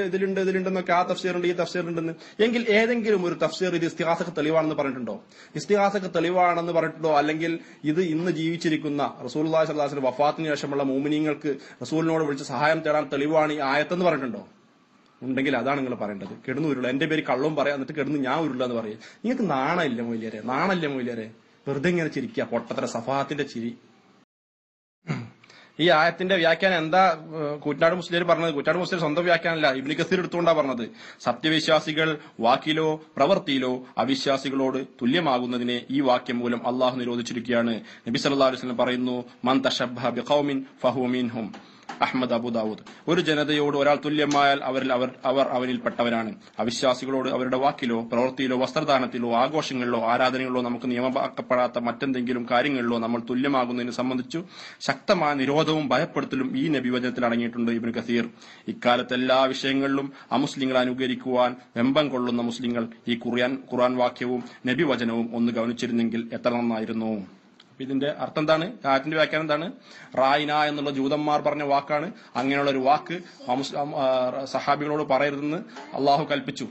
ഇതിലുണ്ടെന്നൊക്കെ, ആ തഫ്സീറുണ്ട് ഈ തഫ്സീറുണ്ടെന്ന്. എങ്കിൽ ഏതെങ്കിലും ഒരു തഫ്സീർ ഇത് ഇസ്തിഹാസക്ക് തെളിവാണെന്ന് പറഞ്ഞിട്ടുണ്ടോ? ഇസ്തിഹാസക്ക് തെളിവാണെന്ന് പറഞ്ഞിട്ടുണ്ടോ? അല്ലെങ്കിൽ ഇത് ഇന്ന് ജീവിച്ചിരിക്കുന്ന റസൂലുള്ളാഹി സ്വല്ലല്ലാഹു അലൈഹി വസല്ലം വഫാത്തിന് ശേഷമുള്ള മുഅ്മിനീങ്ങൾക്ക് റസൂലിനോട് വിളിച്ച് സഹായം തേടാൻ തെളിവാണ് ഈ ആയത്തെന്ന് പറഞ്ഞിട്ടുണ്ടോ? ഉണ്ടെങ്കിൽ അതാണ് നിങ്ങൾ പറയേണ്ടത്. കിടന്നു ഉരുള, എന്റെ പേര് കള്ളവും പറയാം, എന്നിട്ട് കിടന്ന് ഞാൻ ഉരുള എന്ന് പറയും. നിങ്ങൾക്ക് നാണമില്ല മൊയ്ലിയാരെ? നാണമില്ല മൊയ്ലിയാരെ? വെറുതെ ഇങ്ങനെ ചിരിക്കുക, പൊട്ടത്തര സഫാത്തിന്റെ ചിരി. ഈ ആയത്തിന്റെ വ്യാഖ്യാനം എന്താ കൂറ്റനാട് മുസ്ലിം പറഞ്ഞത്? കൂറ്റനാട് മുസ്ലിം സ്വന്തം വ്യാഖ്യാനമല്ല, ഇബ്നു കസീർ എടുത്തുകൊണ്ടാ പറഞ്ഞത്. സത്യവിശ്വാസികൾ വാക്കിലോ പ്രവൃത്തിയിലോ അവിശ്വാസികളോട് തുല്യമാകുന്നതിനെ ഈ വാക്യം മൂലം അള്ളാഹു നിരോധിച്ചിരിക്കുകയാണ്. നബി സല്ലല്ലാഹു അലൈഹി വസല്ലം പറയുന്നു, മൻ തശബ്ബഹ ബിഖൗമിൻ ഫഹുവ മിൻഹും. അഹ്മദ്, അബൂ ദാവൂദ്. ഒരു ജനതയോട് ഒരാൾ തുല്യമായാൽ അവർ അവനിൽപ്പെട്ടവരാണ്. അവിശ്വാസികളോട് അവരുടെ വാക്കിലോ പ്രവൃത്തിയിലോ വസ്ത്രദാനത്തിലോ ആഘോഷങ്ങളിലോ ആരാധനകളിലോ നമുക്ക് നിയമമാക്കപ്പെടാത്ത മറ്റെന്തെങ്കിലും കാര്യങ്ങളിലോ നമ്മൾ തുല്യമാകുന്നതിനെ സംബന്ധിച്ചു ശക്തമായ നിരോധവും ഭയപ്പെടുത്തലും ഈ നബിവചനത്തിൽ അടങ്ങിയിട്ടുണ്ട്. ഇബ്നു കസീർ. ഇക്കാലത്ത് എല്ലാ വിഷയങ്ങളിലും അമുസ്ലിങ്ങൾ അനുകരിക്കുവാൻ വെമ്പം കൊള്ളുന്ന മുസ്ലിങ്ങൾ ഈ ഖുർആൻ വാക്യവും നബിവചനവും ഒന്ന് ഗവനിച്ചിരുന്നെങ്കിൽ എത്ര നന്നായിരുന്നു. ഇതിന്റെ അർത്ഥം എന്താണ്? ആയത്തിന്റെ വ്യാഖ്യാനം എന്താണ്? റായിന എന്നുള്ള ജൂതന്മാർ പറഞ്ഞ വാക്കാണ്. അങ്ങനെയുള്ള ഒരു വാക്ക് സഹാബികളോട് പറയരുതെന്ന് അള്ളാഹു കൽപ്പിച്ചു.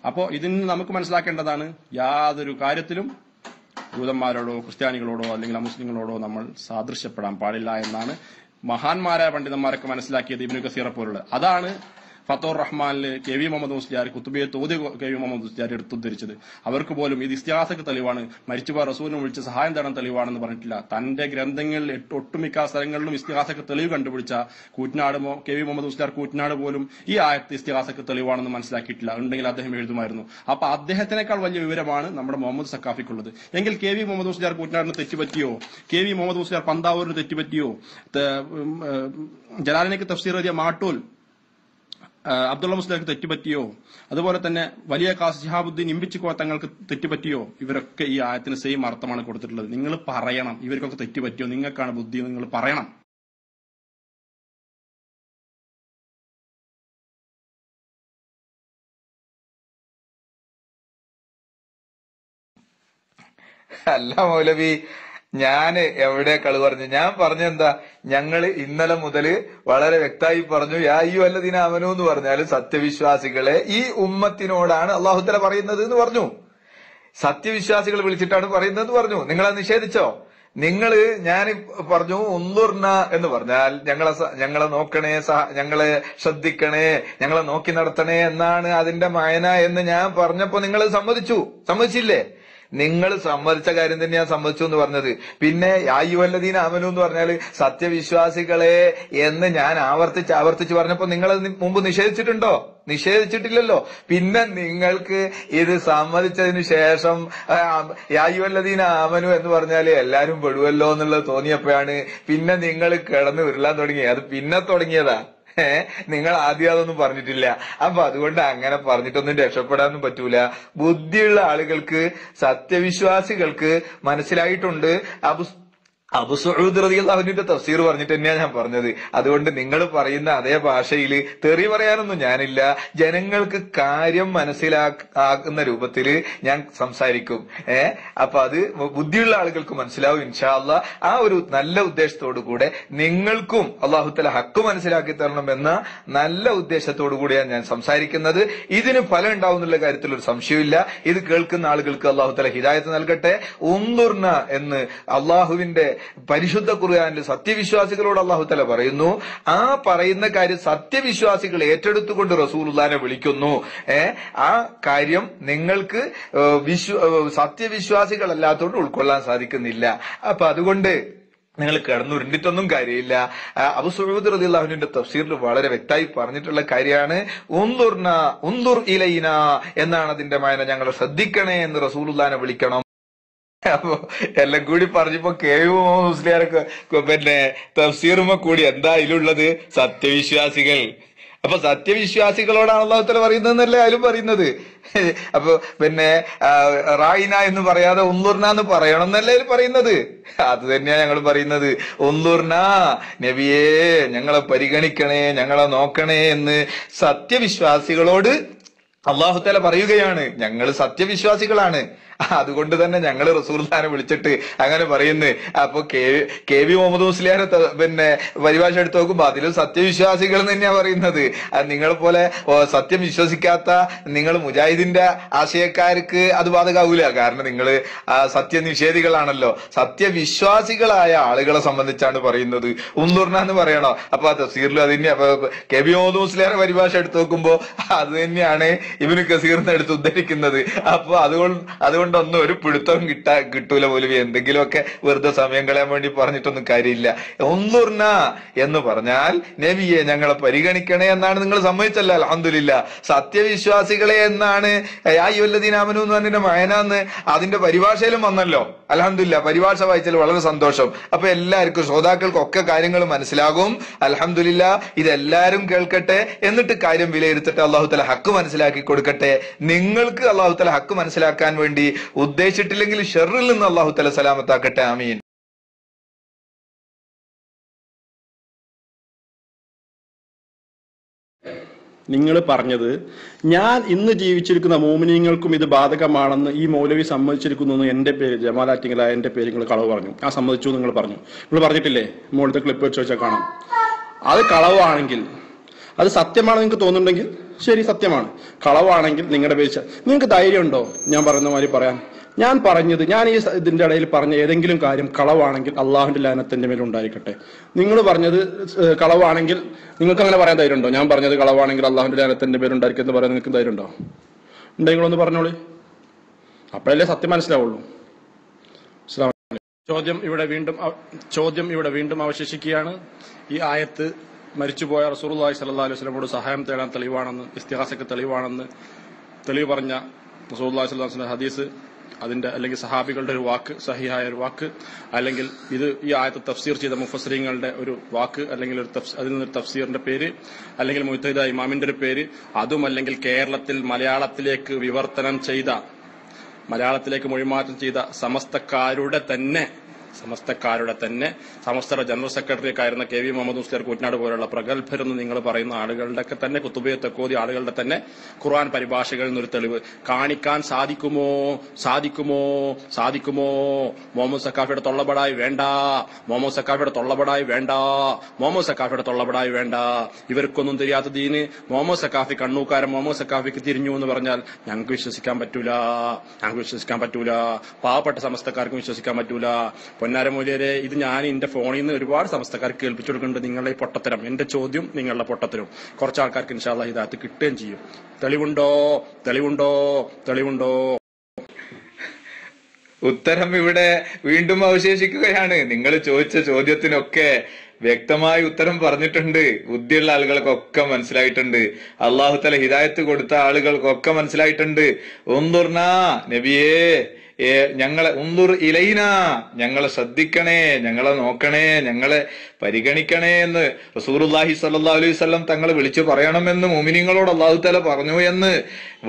അപ്പോ ഇതിന് നമുക്ക് മനസ്സിലാക്കേണ്ടതാണ്, യാതൊരു കാര്യത്തിലും ജൂതന്മാരോടോ ക്രിസ്ത്യാനികളോടോ അല്ലെങ്കിൽ അമുസ്ലിങ്ങളോടോ നമ്മൾ സാദൃശ്യപ്പെടാൻ പാടില്ല എന്നാണ് മഹാന്മാരായ പണ്ഡിതന്മാരൊക്കെ മനസ്സിലാക്കിയത്. ഇബ്നു കസീറെ പോലുള്ള അതാണ് ഫത്തോർ റഹ്മാനില് കെ വി മുഹമ്മദ് മുസ്ലിയാർ കുത്തുബിയെ തോതി കെ വി മുഹമ്മദ് മുസ്ലിയാർ എടുത്തുദ്ധരിച്ചത്. അവർക്ക് പോലും ഇത് ഇസ്തിഹാസക്ക് തെളിവാണ്, മരിച്ചുപോയ റസൂലിനെ വിളിച്ച് സഹായം തേടാൻ തെളിവാണെന്ന് പറഞ്ഞിട്ടില്ല. തന്റെ ഗ്രന്ഥങ്ങളിൽ ഒട്ടുമിക്ക സ്ഥലങ്ങളിലും ഇസ്തിഹാസക്ക് തെളിവ് കണ്ടുപിടിച്ച കൂറ്റനാട് കെ വി മുഹമ്മദ് മുസ്ലിയാർ കൂറ്റനാട് പോലും ഈ ആയത്ത് ഇസ്തിഹാസക്ക് തെളിവാണെന്ന് മനസ്സിലാക്കിയിട്ടില്ല. ഉണ്ടെങ്കിൽ അദ്ദേഹം എഴുതുമായിരുന്നു. അപ്പൊ അദ്ദേഹത്തിനേക്കാൾ വലിയ വിവരമാണ് നമ്മുടെ മുഹമ്മദ് സക്കാഫിക്കുള്ളത്. എങ്കിൽ കെ വി മുഹമ്മദ് മുസ്ലിയാർ കൂറ്റനാടിന് തെറ്റുപറ്റിയോ? കെ വി മുഹമ്മദ് മുസ്ലിയാർ പന്താവൂരിന് തെറ്റുപറ്റിയോ? ജലാലിനേക്ക് തഫ്സീർ എഴുതിയ മാട്ടൂൽ അബ്ദുള്ള മുസ്ലിക്ക് തെറ്റുപറ്റിയോ? അതുപോലെ തന്നെ വലിയ കാസ് ശിഹാബുദ്ദീൻ ഇമ്പിച്ചിക്കോ തങ്ങൾക്ക് തെറ്റുപറ്റിയോ? ഇവരൊക്കെ ഈ ആയത്തിന് സെയിം അർത്ഥമാണ് കൊടുത്തിട്ടുള്ളത്. നിങ്ങൾ പറയണം ഇവർക്കൊക്കെ തെറ്റുപറ്റിയോ, നിങ്ങൾക്കാണ് ബുദ്ധി, നിങ്ങൾ പറയണം. അല്ല മൗലവി, ഞാന് എവിടെ കളി പറഞ്ഞു? ഞാൻ പറഞ്ഞെന്താ, ഞങ്ങള് ഇന്നലെ മുതല് വളരെ വ്യക്തമായി പറഞ്ഞു, യാ അയ്യുഹല്ലദീന ആമനൂ എന്ന് പറഞ്ഞാല് സത്യവിശ്വാസികളെ ഈ ഉമ്മത്തിനോടാണ് അല്ലാഹു തആല പറയുന്നത് എന്ന് പറഞ്ഞു. സത്യവിശ്വാസികൾ വിളിച്ചിട്ടാണ് പറയുന്നത് പറഞ്ഞു. നിങ്ങളത് നിഷേധിച്ചോ? ഞാൻ പറഞ്ഞു ഉന്ദുർന എന്ന് പറഞ്ഞാൽ ഞങ്ങളെ നോക്കണേ, ഞങ്ങളെ ശ്രദ്ധിക്കണേ, ഞങ്ങളെ നോക്കി നടത്തണേ എന്നാണ് അതിന്റെ മായന എന്ന് ഞാൻ പറഞ്ഞപ്പോ നിങ്ങൾ സമ്മതിച്ചില്ലേ? നിങ്ങൾ സമ്മതിച്ച കാര്യം തന്നെ ഞാൻ സമ്മതിച്ചു എന്ന് പറഞ്ഞത്. പിന്നെ യായുവല്ലദീന ആമനു എന്ന് പറഞ്ഞാല് സത്യവിശ്വാസികളെ എന്ന് ഞാൻ ആവർത്തിച്ച് പറഞ്ഞപ്പോ നിങ്ങൾ മുമ്പ് നിഷേധിച്ചിട്ടില്ലല്ലോ. പിന്നെ നിങ്ങൾക്ക് ഇത് സമ്മതിച്ചതിന് ശേഷം യായുവല്ലദീന ആമനു എന്ന് പറഞ്ഞാല് എല്ലാരും പെടുവല്ലോ എന്നുള്ളത് തോന്നിയപ്പോഴാണ് പിന്നെ നിങ്ങൾ കിടന്ന് ഉരുളാൻ തുടങ്ങി. അത് പിന്നെ തുടങ്ങിയതാ. നിങ്ങൾ ആദ്യം അതൊന്നും പറഞ്ഞിട്ടില്ല. അപ്പൊ അതുകൊണ്ട് അങ്ങനെ പറഞ്ഞിട്ടൊന്നും രക്ഷപ്പെടാനൊന്നും പറ്റൂല. ബുദ്ധിയുള്ള ആളുകൾക്ക്, സത്യവിശ്വാസികൾക്ക് മനസ്സിലായിട്ടുണ്ട്. അബൂ സഊദ് റളിയല്ലാഹുവിന്റെ തഫ്സീർ പറഞ്ഞിട്ട് തന്നെയാണ് ഞാൻ പറഞ്ഞത്. അതുകൊണ്ട് നിങ്ങൾ പറയുന്ന അതേ ഭാഷയിൽ തെറി പറയാനൊന്നും ഞാനില്ല. ജനങ്ങൾക്ക് കാര്യം മനസ്സിലാക്കുന്ന രൂപത്തില് ഞാൻ സംസാരിക്കും. അപ്പൊ അത് ബുദ്ധിയുള്ള ആളുകൾക്ക് മനസ്സിലാവും ഇൻഷാ അല്ലാഹ്. ആ ഒരു നല്ല ഉദ്ദേശത്തോടു കൂടെ നിങ്ങൾക്കും അല്ലാഹു തആല ഹക്ക് മനസ്സിലാക്കി തരണം എന്ന നല്ല ഉദ്ദേശത്തോടു കൂടിയാണ് ഞാൻ സംസാരിക്കുന്നത്. ഇതിന് ഫലം ഉണ്ടാവും എന്നുള്ള കാര്യത്തിൽ ഒരു സംശയമില്ല. ഇത് കേൾക്കുന്ന ആളുകൾക്ക് അല്ലാഹു തആല ഹിദായത്ത് നൽകട്ടെ. ഉന്ദുർന എന്ന് അള്ളാഹുവിന്റെ പരിശുദ്ധ ഖുർആനിൽ സത്യവിശ്വാസികളോട് അല്ലാഹു തആല പറയുന്നു. ആ പറയുന്ന കാര്യം സത്യവിശ്വാസികൾ ഏറ്റെടുത്തുകൊണ്ട് റസൂലുള്ളാഹിനെ വിളിക്കുന്നു. ആ കാര്യം നിങ്ങൾക്ക് സത്യവിശ്വാസികളല്ലാത്തോണ്ട് ഉൾക്കൊള്ളാൻ സാധിക്കുന്നില്ല. അപ്പൊ അതുകൊണ്ട് നിങ്ങൾ കിടന്നുരുണ്ടിട്ടൊന്നും കാര്യമില്ല. അബൂ സഊദ് റളിയല്ലാഹുവിന്റെ തഫ്സീറിൽ വളരെ വ്യക്തമായി പറഞ്ഞിട്ടുള്ള കാര്യമാണ് ഉന്ദുർ ഇലൈന എന്നാണ് അതിന്റെ മായന. ഞങ്ങൾ ശ്രദ്ധിക്കണേ എന്ന് റസൂലുള്ളാഹിനെ വിളിക്കണം. അപ്പൊ എല്ലാം കൂടി പറഞ്ഞപ്പോ കെ വി മുഹമ്മദ് മുസ്ലിയാരൊക്കെ പിന്നെ തഫ്സീറുമ കൂടി എന്താ അതിലുള്ളത്? സത്യവിശ്വാസികൾ. അപ്പൊ സത്യവിശ്വാസികളോടാണ് അല്ലാഹു തആല പറയുന്നതെന്നല്ലേ അതിലും പറയുന്നത്. അപ്പൊ പിന്നെ റായിന എന്ന് പറയാതെ ഉന്ദുർന എന്ന് പറയണം എന്നല്ലേ അതിൽ പറയുന്നത്. അത് തന്നെയാ ഞങ്ങൾ പറയുന്നത്. ഉന്ദുർന, നബിയേ ഞങ്ങളെ പരിഗണിക്കണേ, ഞങ്ങളെ നോക്കണേ എന്ന് സത്യവിശ്വാസികളോട് അല്ലാഹു തആല പറയുകയാണ്. ഞങ്ങൾ സത്യവിശ്വാസികളാണ്, അതുകൊണ്ട് തന്നെ ഞങ്ങൾ റസൂലുള്ളാഹിനെ വിളിച്ചിട്ട് അങ്ങനെ പറയുന്നു. അപ്പൊ കെ വി മുഹമ്മദ് മുസ്ലിയാരെ പിന്നെ പരിഭാഷ എടുത്ത് നോക്കുമ്പോ അതിലും സത്യവിശ്വാസികൾ തന്നെയാ പറയുന്നത്. നിങ്ങളെ പോലെ സത്യം വിശ്വസിക്കാത്ത നിങ്ങൾ മുജാഹിദിന്റെ ആശയക്കാർക്ക് അത് ബാധകാവൂല. കാരണം നിങ്ങൾ സത്യനിഷേധികളാണല്ലോ. സത്യവിശ്വാസികളായ ആളുകളെ സംബന്ധിച്ചാണ് പറയുന്നത്. ഉന്ദുർന എന്ന് പറയണോ? അപ്പൊ ആ തഫ്സീറിൽ അത് തന്നെ. അപ്പൊ കെ വി മുഹമ്മദ് മുസ്ലിയാരെ പരിഭാഷ എടുത്ത് നോക്കുമ്പോ അത് തന്നെയാണ് ഇബ്നു കസീറിനെ എടുത്ത് ഉദ്ധരിക്കുന്നത്. അപ്പൊ അതുകൊണ്ട് അതുകൊണ്ടൊന്നും ഒരു പിടുത്തവും കിട്ടൂല പോലും. എന്തെങ്കിലുമൊക്കെ വെറുതെ സമയം കളയാൻ വേണ്ടി പറഞ്ഞിട്ടൊന്നും കാര്യമില്ല. ഉൻദുർന എന്ന് പറഞ്ഞാൽ നബിയെ ഞങ്ങളെ പരിഗണിക്കണേ എന്നാണ്. നിങ്ങൾ സമ്മതിച്ചല്ലോ, അൽഹംദുലില്ലാ. സത്യവിശ്വാസികളെ എന്നാണ് യാ അയ്യുഹല്ലദീന ആമനൂ എന്ന് പറഞ്ഞതിന്റെ മഅനാന്ന് അതിന്റെ പരിഭാഷയിലും വന്നല്ലോ. അൽഹംദുലില്ലാ, പരിഭാഷ വായിച്ചാൽ വളരെ സന്തോഷം. അപ്പൊ എല്ലാവർക്കും ശ്രോതാക്കൾക്കൊക്കെ കാര്യങ്ങൾ മനസ്സിലാകും. അൽഹംദുലില്ലാ, ഇതെല്ലാരും കേൾക്കട്ടെ, എന്നിട്ട് കാര്യം വിലയിരുത്തട്ടെ. അള്ളാഹു തആല ഹക്ക് മനസ്സിലാക്കി കൊടുക്കട്ടെ. നിങ്ങൾക്ക് അള്ളാഹു തആല ഹക്ക് മനസ്സിലാക്കാൻ വേണ്ടി ഉദ്ദേശിച്ചിട്ടില്ലെങ്കിൽ ഷർറിൽ നിന്ന് അള്ളാഹു തആല സലാമത്താക്കട്ടെ. ആമീൻ. നിങ്ങൾ പറഞ്ഞത് ഞാൻ ഇന്ന് ജീവിച്ചിരിക്കുന്ന മോമിനിയങ്ങൾക്കും ഇത് ബാധകമാണെന്ന് ഈ മൗലവി സമ്മതിച്ചിരിക്കുന്നു. എന്റെ പേര് ജമാലാറ്റിങ്ങളായ എന്റെ പേര് നിങ്ങൾ കളവ് പറഞ്ഞു. ആ സമ്മതിച്ചു നിങ്ങൾ പറഞ്ഞു. നിങ്ങൾ പറഞ്ഞിട്ടില്ലേ? മുകളിലത്തെ ക്ലിപ്പ് വെച്ച് വെച്ചാൽ കാണാം. അത് കളവാണെങ്കിൽ, അത് സത്യമാണെന്ന് നിങ്ങൾക്ക് തോന്നുന്നുണ്ടെങ്കിൽ ശരി, സത്യമാണ്. കളവാണെങ്കിൽ നിങ്ങളുടെ പേര് നിങ്ങൾക്ക് ധൈര്യമുണ്ടോ ഞാൻ പറയുന്ന മാതിരി പറയാൻ? ഞാൻ പറഞ്ഞത്, ഞാൻ ഈ ഇതിന്റെ ഇടയിൽ പറഞ്ഞ ഏതെങ്കിലും കാര്യം കളവാണെങ്കിൽ അള്ളാഹുവിന്റെ ലാനത്തിന്റെ മേൽ ഉണ്ടായിരിക്കട്ടെ. നിങ്ങൾ പറഞ്ഞത് കളവാണെങ്കിൽ നിങ്ങൾക്ക് അങ്ങനെ പറയാൻ ധൈര്യമുണ്ടോ? ഞാൻ പറഞ്ഞത് കളവാണെങ്കിൽ അള്ളാഹുവിന്റെ ലാനത്തിന്റെ പേര് ഉണ്ടായിരിക്കും എന്ന് പറയാൻ നിങ്ങൾക്ക് ധൈര്യമുണ്ടോ? ഉണ്ടെങ്കിലൊന്ന് പറഞ്ഞോളി, അപ്പോഴല്ലേ സത്യം മനസ്സിലാവുള്ളൂ. ചോദ്യം ഇവിടെ വീണ്ടും അവശേഷിക്കുകയാണ്. ഈ ആയത്ത് മരിച്ചുപോയ റസൂലുള്ളാഹി സ്വല്ലല്ലാഹു അലൈഹി വസല്ലമയോട് സഹായം തേടാൻ തെളിവാണെന്ന്, ഇസ്തിഗാസക്ക് തെളിവാണെന്ന് തെളിവ് പറഞ്ഞ റസൂലുള്ളാഹി സ്വല്ലല്ലാഹു അലൈഹി വസല്ലം ഹദീസ്, അതിന്റെ അല്ലെങ്കിൽ സഹാബികളുടെ ഒരു വാക്ക്, സഹിഹായ ഒരു വാക്ക്, അല്ലെങ്കിൽ ഇത് ഈ ആയത്ത് തഫ്സീർ ചെയ്ത മുഫസ്സിരീങ്ങളുടെ ഒരു വാക്ക്, അല്ലെങ്കിൽ അതിൽ നിന്നൊരു തഫ്സീറിന്റെ പേര്, അല്ലെങ്കിൽ മുജ്തഹിദ് ഇമാമിന്റെ ഒരു പേര്, അതും അല്ലെങ്കിൽ കേരളത്തിൽ മലയാളത്തിലേക്ക് വിവർത്തനം ചെയ്ത, മലയാളത്തിലേക്ക് മൊഴിമാറ്റം ചെയ്ത സമസ്തക്കാരുടെ തന്നെ സമസ്തയുടെ ജനറൽ സെക്രട്ടറി ഒക്കെ ആയിരുന്ന കെ വി മുഹമ്മദ് മുസ്ലിയാർ കൂറ്റനാട് പോലുള്ള പ്രഗത്ഭരെന്ന് നിങ്ങൾ പറയുന്ന ആളുകളുടെ ഒക്കെ തന്നെ, കുത്തുബയെ തെക്കോതി ആളുകളുടെ തന്നെ ഖുർആൻ പരിഭാഷകളിൽ നിന്നൊരു തെളിവ് കാണിക്കാൻ സാധിക്കുമോ? മുഹമ്മദ് സക്കാഫിയുടെ തൊള്ളപടായി വേണ്ട, ഇവർക്കൊന്നും தெரியாത്ത ദീന് മുഹമ്മദ് സക്കാഫി കണ്ണൂക്കാരൻ മുഹമ്മദ് സക്കാഫിക്ക് തിരിഞ്ഞു എന്ന് പറഞ്ഞാൽ ഞങ്ങൾക്ക് വിശ്വസിക്കാൻ പറ്റൂല. പാവപ്പെട്ട സമസ്തക്കാർക്കും വിശ്വസിക്കാൻ പറ്റൂല. പൊന്നാരമൂല്യരെ, ഇത് ഞാൻ എന്റെ ഫോണിൽ നിന്ന് ഒരുപാട് സമസ്തക്കാർക്ക് കേൾപ്പിച്ചു കൊടുക്കുന്നുണ്ട്. നിങ്ങളുടെ ഈ പൊട്ടത്തരം, എന്റെ ചോദ്യം നിങ്ങളുടെ പൊട്ടത്തരം കുറച്ച് ആൾക്കാർക്ക് ഇൻഷാ അല്ലാഹ് ഹിദായത്ത് കിട്ടുകയും ചെയ്യും. തെളിവുണ്ടോ? ഉത്തരം ഇവിടെ വീണ്ടും അവശേഷിക്കുകയാണ്. നിങ്ങൾ ചോദിച്ച ചോദ്യത്തിനൊക്കെ വ്യക്തമായി ഉത്തരം പറഞ്ഞിട്ടുണ്ട്. ബുദ്ധിയുള്ള ആളുകൾക്കൊക്കെ മനസ്സിലായിട്ടുണ്ട്. അള്ളാഹു തആല ഹിദായത്ത് കൊടുത്ത ആളുകൾക്കൊക്കെ മനസ്സിലായിട്ടുണ്ട്. ഉൻദുർനാ നബിയേ, ഞങ്ങളെ ഉൻദുർ ഇലൈന, ഞങ്ങളെ ശ്രദ്ധിക്കണേ, ഞങ്ങളെ നോക്കണേ, ഞങ്ങളെ പരിഗണിക്കണേ എന്ന് റസൂലുള്ളാഹി സ്വല്ലല്ലാഹു അലൈഹി വസല്ലം തങ്ങൾ വിളിച്ചു പറയണമെന്ന് മുഅ്മിനീങ്ങളോട് അല്ലാഹു തആല പറഞ്ഞു എന്ന്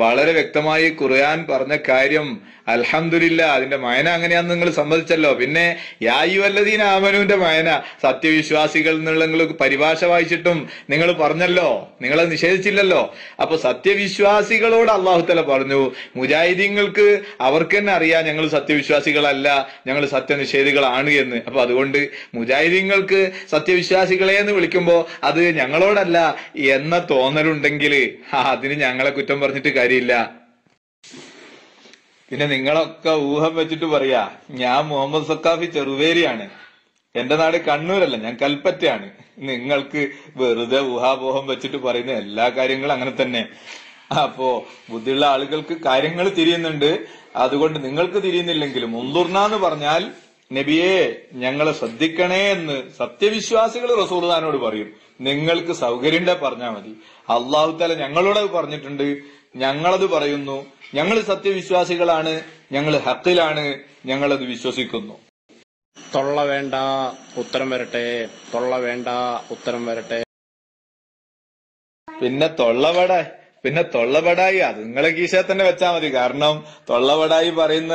വളരെ വ്യക്തമായി ഖുർആൻ പറഞ്ഞ കാര്യം അൽഹംദുലില്ലാ, അതിന്റെ മയന അങ്ങനെയാന്ന് നിങ്ങൾ സമ്മതിച്ചല്ലോ. പിന്നെ യാ അയ്യുഹല്ലദീന ആമനൂന്റെ മയന സത്യവിശ്വാസികൾ എന്നുള്ള നിങ്ങൾ പരിഭാഷ വായിച്ചിട്ടും നിങ്ങൾ പറഞ്ഞല്ലോ, നിങ്ങളെ നിഷേധിച്ചില്ലല്ലോ. അപ്പൊ സത്യവിശ്വാസികളോട് അല്ലാഹു തആല പറഞ്ഞു, മുജാഹിദീങ്ങൾക്ക് അവർക്ക് തന്നെ അറിയാം ഞങ്ങൾ സത്യവിശ്വാസികളല്ല, ഞങ്ങൾ സത്യനിഷേധികളാണ് എന്ന്. അപ്പൊ അതുകൊണ്ട് മുജാഹിദീങ്ങൾക്ക് സത്യവിശ്വാസികളെ എന്ന് വിളിക്കുമ്പോ അത് ഞങ്ങളോടല്ല എന്ന തോന്നലുണ്ടെങ്കിൽ അതിന് ഞങ്ങളെ കുറ്റം പറഞ്ഞിട്ട് കാര്യമില്ല. പിന്നെ നിങ്ങളൊക്കെ ഊഹം വെച്ചിട്ട് പറയാ ഞാൻ മുഹമ്മദ് സക്കാഫി ചെറുവേരിയാണ്, എന്റെ നാട് കണ്ണൂരല്ല, ഞാൻ കൽപ്പറ്റയാണ്. നിങ്ങൾക്ക് വെറുതെ ഊഹാപോഹം വെച്ചിട്ട് പറയുന്ന എല്ലാ കാര്യങ്ങളും അങ്ങനെ തന്നെ. അപ്പോ ബുദ്ധിയുള്ള ആളുകൾക്ക് കാര്യങ്ങൾ തിരിയുന്നുണ്ട്. അതുകൊണ്ട് നിങ്ങൾക്ക് തിരിയുന്നില്ലെങ്കിലും ഉൻദുർനാന്ന് പറഞ്ഞാൽ നബിയെ ഞങ്ങളെ ശ്രദ്ധിക്കണേ എന്ന് സത്യവിശ്വാസികൾ റസൂലുള്ളാഹിനോട് പറയും. നിങ്ങൾക്ക് സൗകര്യം പറഞ്ഞാൽ മതി. അല്ലാഹു തആല ഞങ്ങളോട് പറഞ്ഞിട്ടുണ്ട്, ഞങ്ങളത് പറയുന്നു, ഞങ്ങൾ സത്യവിശ്വാസികളാണ്, ഞങ്ങൾ ഹക്കിലാണ്, ഞങ്ങളത് വിശ്വസിക്കുന്നു. തൊള്ള വേണ്ട ഉത്തരം വരട്ടെ. പിന്നെ തൊള്ളപടായി അത് നിങ്ങളെ കീശ തന്നെ വെച്ചാ മതി. കാരണം തൊള്ളപടായി പറയുന്ന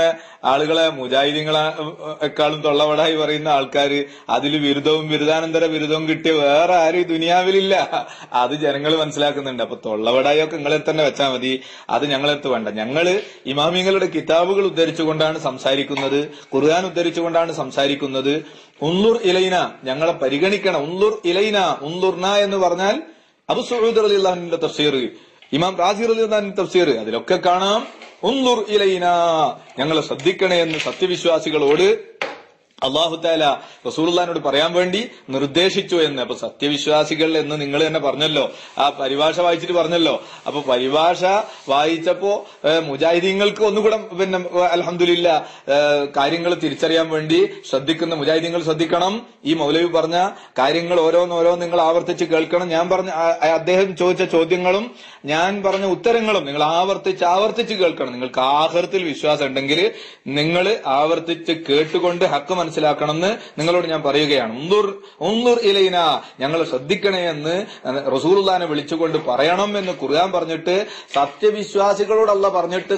ആളുകളെ മുജാഹിദീങ്ങളെക്കാളും തൊള്ളപടായി പറയുന്ന ആൾക്കാര് അതിൽ ബിരുദവും ബിരുദാനന്തര ബിരുദവും കിട്ടിയ വേറെ ആരും ഈ ദുനിയാവിലില്ല. അത് ജനങ്ങൾ മനസ്സിലാക്കുന്നുണ്ട്. അപ്പൊ തൊള്ളപടായി ഒക്കെ നിങ്ങളെ തന്നെ വെച്ചാൽ മതി, അത് ഞങ്ങളെടുത്ത് വേണ്ട. ഞങ്ങള് ഇമാമിങ്ങളുടെ കിതാബുകൾ ഉദ്ധരിച്ചുകൊണ്ടാണ് സംസാരിക്കുന്നത്, ഖുർആൻ ഉദ്ധരിച്ചുകൊണ്ടാണ് സംസാരിക്കുന്നത്. ഉൻദുർ ഇലൈന, ഞങ്ങളെ പരിഗണിക്കണം. ഉൻദുർ ഇലൈന, ഉൻദുർന എന്ന് പറഞ്ഞാൽ അബൂ സഊദ് റളിയല്ലാഹു അൻഹുവിന്റെ തഫ്സീർ, ഇമാം റാസി റളിയല്ലാഹു അൻഹുവിന്റെ തഫ്സീർ, അതിലൊക്കെ കാണാം ഉൻദുർ ഇലൈന, ഞങ്ങളെ ശ്രദ്ധിക്കണേ എന്ന് സത്യവിശ്വാസികളോട് അള്ളാഹു തആല റസൂലുള്ളാഹിനോട് പറയാൻ വേണ്ടി നിർദ്ദേശിച്ചു എന്ന്. അപ്പൊ സത്യവിശ്വാസികൾ എന്ന് നിങ്ങൾ തന്നെ പറഞ്ഞല്ലോ, ആ പരിഭാഷ വായിച്ചിട്ട് പറഞ്ഞല്ലോ. അപ്പൊ പരിഭാഷ വായിച്ചപ്പോ മുജാഹിദീങ്ങൾക്ക് ഒന്നുകൂടെ പിന്നെ അൽഹംദുലില്ലാ കാര്യങ്ങൾ തിരിച്ചറിയാൻ വേണ്ടി ശ്രദ്ധിക്കുന്ന മുജാഹിദീങ്ങൾ ശ്രദ്ധിക്കണം. ഈ മൗലവി പറഞ്ഞ കാര്യങ്ങൾ ഓരോന്നോരോന്ന് നിങ്ങൾ ആവർത്തിച്ച് കേൾക്കണം. ഞാൻ പറഞ്ഞ അദ്ദേഹം ചോദിച്ച ചോദ്യങ്ങളും ഞാൻ പറഞ്ഞ ഉത്തരങ്ങളും നിങ്ങൾ ആവർത്തിച്ച് കേൾക്കണം. നിങ്ങൾക്ക് ആഖിറത്തിൽ വിശ്വാസം ഉണ്ടെങ്കിൽ നിങ്ങൾ ആവർത്തിച്ച് കേട്ടുകൊണ്ട് ഹക്ക് മനസ്സിലാക്കണമെന്ന് നിങ്ങളോട് ഞാൻ പറയുകയാണ്. ഉൻദുർ ഇലൈന, ഞങ്ങൾ ശ്രദ്ധിക്കണേ എന്ന് റസൂലുള്ളാഹിനെ വിളിച്ചുകൊണ്ട് പറയണം എന്ന് ഖുർആൻ പറഞ്ഞിട്ട്, സത്യവിശ്വാസികളോട് അല്ലാഹ് പറഞ്ഞിട്ട്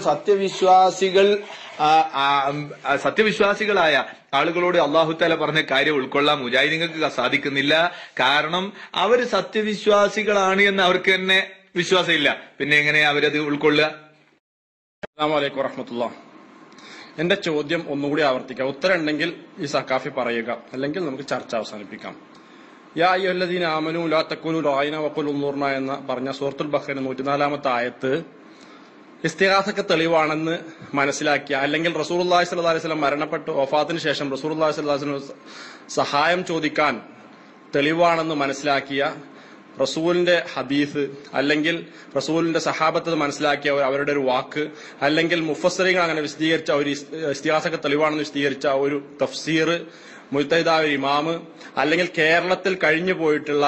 സത്യവിശ്വാസികളായ ആളുകളോട് അല്ലാഹു തആല പറഞ്ഞ കാര്യം ഉൾക്കൊള്ളാൻ മുജാഹിദീങ്ങൾക്ക് സാധിക്കുന്നില്ല. കാരണം അവർ സത്യവിശ്വാസികളാണ് എന്ന് അവർക്ക് തന്നെ വിശ്വാസമില്ല. പിന്നെ എങ്ങനെ അവരത് ഉൾക്കൊള്ളുക? അസ്സലാമു അലൈക്കും വറഹ്മത്തുള്ളാഹി. എന്റെ ചോദ്യം ഒന്നുകൂടി ആവർത്തിക്കാം. ഉത്തരം ഉണ്ടെങ്കിൽ ഈ സഖാഫി പറയുക, അല്ലെങ്കിൽ നമുക്ക് ചർച്ച അവസാനിപ്പിക്കാം. യാ അയ്യുഹല്ലദീന ആമനൂ ലാ തഖൂലു റഅയ്ന വഖൂലു ഉൻദുർന എന്ന പറഞ്ഞ സൂറത്തുൽ ബഖറ 104-ാമത്തെ ആയത്ത് ഇസ്തിഗാസക്ക് തെളിവാണെന്ന് മനസ്സിലാക്കിയ, അല്ലെങ്കിൽ റസൂലുള്ളാഹി സ്വല്ലല്ലാഹു അലൈഹി വസല്ലം മരണപ്പെട്ടു വഫാത്തിന് ശേഷം റസൂലുള്ളാഹി സ്വല്ലല്ലാഹു അലൈഹി വസല്ലം സഹായം ചോദിക്കാൻ തെളിവാണെന്ന് മനസ്സിലാക്കിയ റസൂലിന്റെ ഹദീസ്, അല്ലെങ്കിൽ റസൂലിന്റെ സഹാബത്ത് മനസ്സിലാക്കിയ അവരുടെ ഒരു വാക്ക്, അല്ലെങ്കിൽ മുഫസ്സിറുകൾ അങ്ങനെ വിശദീകരിച്ച ഒരു ഇസ്തിഗാസക്ക് തെളിവാണെന്ന് വിശദീകരിച്ച ഒരു തഫ്സീർ, മുജ്തഹിദായ ഒരു ഇമാമ്, അല്ലെങ്കിൽ കേരളത്തിൽ കഴിഞ്ഞു പോയിട്ടുള്ള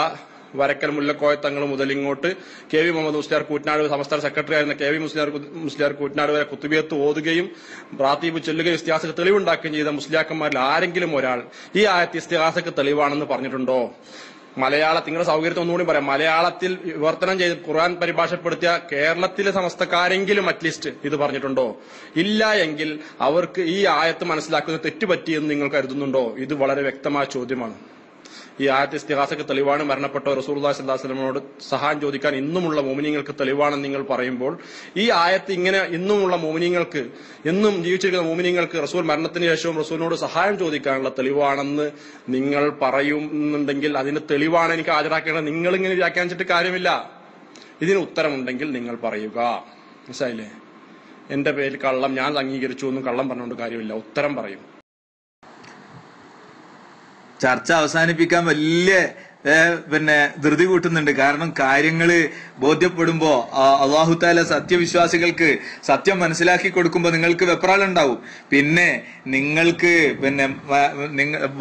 വരക്കൽ മുല്ലക്കോയ തങ്ങൾ മുതൽ ഇങ്ങോട്ട് കെ വി മുഹമ്മദ് മുസ്ലിയാർ കൂറ്റനാട് സംസ്ഥാന സെക്രട്ടറി ആയിരുന്ന കെ വി മുസ്ലിയാർ കൂറ്റനാട് വരെ കുത്തുബിയത്ത് ഓതുകയും റാത്തീബ് ചൊല്ലുകയും ഇസ്തിഗാസക്ക് തെളിവുണ്ടാക്കുകയും ചെയ്ത മുസ്ലിയാക്കന്മാരിൽ ആരെങ്കിലും ഒരാൾ ഈ ആയത്ത് ഇസ്തിഗാസക്ക് തെളിവാണെന്ന് പറഞ്ഞിട്ടുണ്ടോ? നിങ്ങളുടെ സൗകര്യത്തിൽ ഒന്നുകൂടി പറയാം, മലയാളത്തിൽ വിവർത്തനം ചെയ്ത് ഖുർആൻ പരിഭാഷപ്പെടുത്തിയ കേരളത്തിലെ സമസ്തക്കാരെങ്കിലും അറ്റ്ലീസ്റ്റ് ഇത് പറഞ്ഞിട്ടുണ്ടോ? ഇല്ല എങ്കിൽ അവർക്ക് ഈ ആയത്ത് മനസ്സിലാക്കുന്നത് തെറ്റുപറ്റിയെന്ന് നിങ്ങൾ കരുതുന്നുണ്ടോ? ഇത് വളരെ വ്യക്തമായ ചോദ്യമാണ്. ഈ ആയത്ത് ഇസ്തിഗാസക്ക് തെളിവാണ്, മരണപ്പെട്ട റസൂലുള്ളാഹി സ്വല്ലല്ലാഹു അലൈഹി വസല്ലമയോട് സഹായം ചോദിക്കാൻ ഇന്നുമുള്ള മുഅ്മിനീങ്ങൾക്ക് തെളിവാണെന്ന് നിങ്ങൾ പറയുമ്പോൾ, ഈ ആയത്ത് ഇങ്ങനെ ഇന്നുമുള്ള മുഅ്മിനീങ്ങൾക്ക്, എന്നും ജീവിച്ചിരിക്കുന്ന മുഅ്മിനീങ്ങൾക്ക് റസൂൽ മരണത്തിന് ശേഷവും റസൂലിനോട് സഹായം ചോദിക്കാനുള്ള തെളിവാണെന്ന് നിങ്ങൾ പറയുന്നുണ്ടെങ്കിൽ അതിന് തെളിവാണ് എനിക്ക് ഹാജരാക്കേണ്ടത്. നിങ്ങൾ ഇങ്ങനെ വ്യാഖ്യാനിച്ചിട്ട് കാര്യമില്ല. ഇതിന് ഉത്തരമുണ്ടെങ്കിൽ നിങ്ങൾ പറയുക. മനസ്സിലായില്ലേ? എന്റെ പേരിൽ കള്ളം ഞാൻ അംഗീകരിച്ചു എന്നും കള്ളം പറഞ്ഞുകൊണ്ട് കാര്യമില്ല. ഉത്തരം പറയും. ചർച്ച അവസാനിപ്പിക്കാൻ വലിയ ധൃതി കൂട്ടുന്നുണ്ട്. കാരണം കാര്യങ്ങള് ബോധ്യപ്പെടുമ്പോ അല്ലാഹു തആല സത്യവിശ്വാസികൾക്ക് സത്യം മനസ്സിലാക്കി കൊടുക്കുമ്പോ നിങ്ങൾക്ക് വെപ്രാളുണ്ടാവും. പിന്നെ നിങ്ങൾക്ക്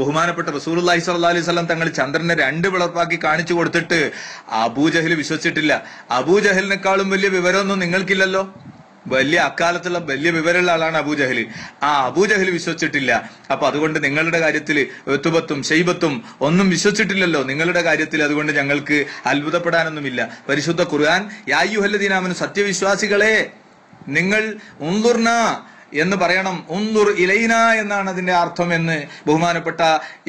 ബഹുമാനപ്പെട്ട റസൂലുള്ളാഹി സ്വല്ലല്ലാഹു അലൈഹി വസല്ലം തങ്ങൾ ചന്ദ്രനെ 2 പിളർപ്പാക്കി കാണിച്ചു കൊടുത്തിട്ട് അബൂജഹൽ വിശ്വസിച്ചിട്ടില്ല. അബൂജഹലിനെക്കാളും വലിയ വിവരമൊന്നും നിങ്ങൾക്കില്ലല്ലോ. വലിയ അക്കാലത്തുള്ള വലിയ വിവരമുള്ള ആളാണ് അബൂജഹൽ. ആ അബൂജഹൽ വിശ്വസിച്ചിട്ടില്ല. അപ്പൊ അതുകൊണ്ട് നിങ്ങളുടെ കാര്യത്തിൽ ഉത്ബത്തും ശൈബത്തും ഒന്നും വിശ്വസിച്ചിട്ടില്ലല്ലോ നിങ്ങളുടെ കാര്യത്തിൽ. അതുകൊണ്ട് ഞങ്ങൾക്ക് അത്ഭുതപ്പെടാനൊന്നുമില്ല. പരിശുദ്ധ ഖുർആൻ യാ അയ്യുഹല്ലദീന ആമനൂ, സത്യവിശ്വാസികളെ നിങ്ങൾ ഉൻദുർന എന്ന് പറയണം. ഉൻദുർ ഇലൈന എന്നാണ് അതിന്റെ അർത്ഥം എന്ന് ബഹുമാനപ്പെട്ട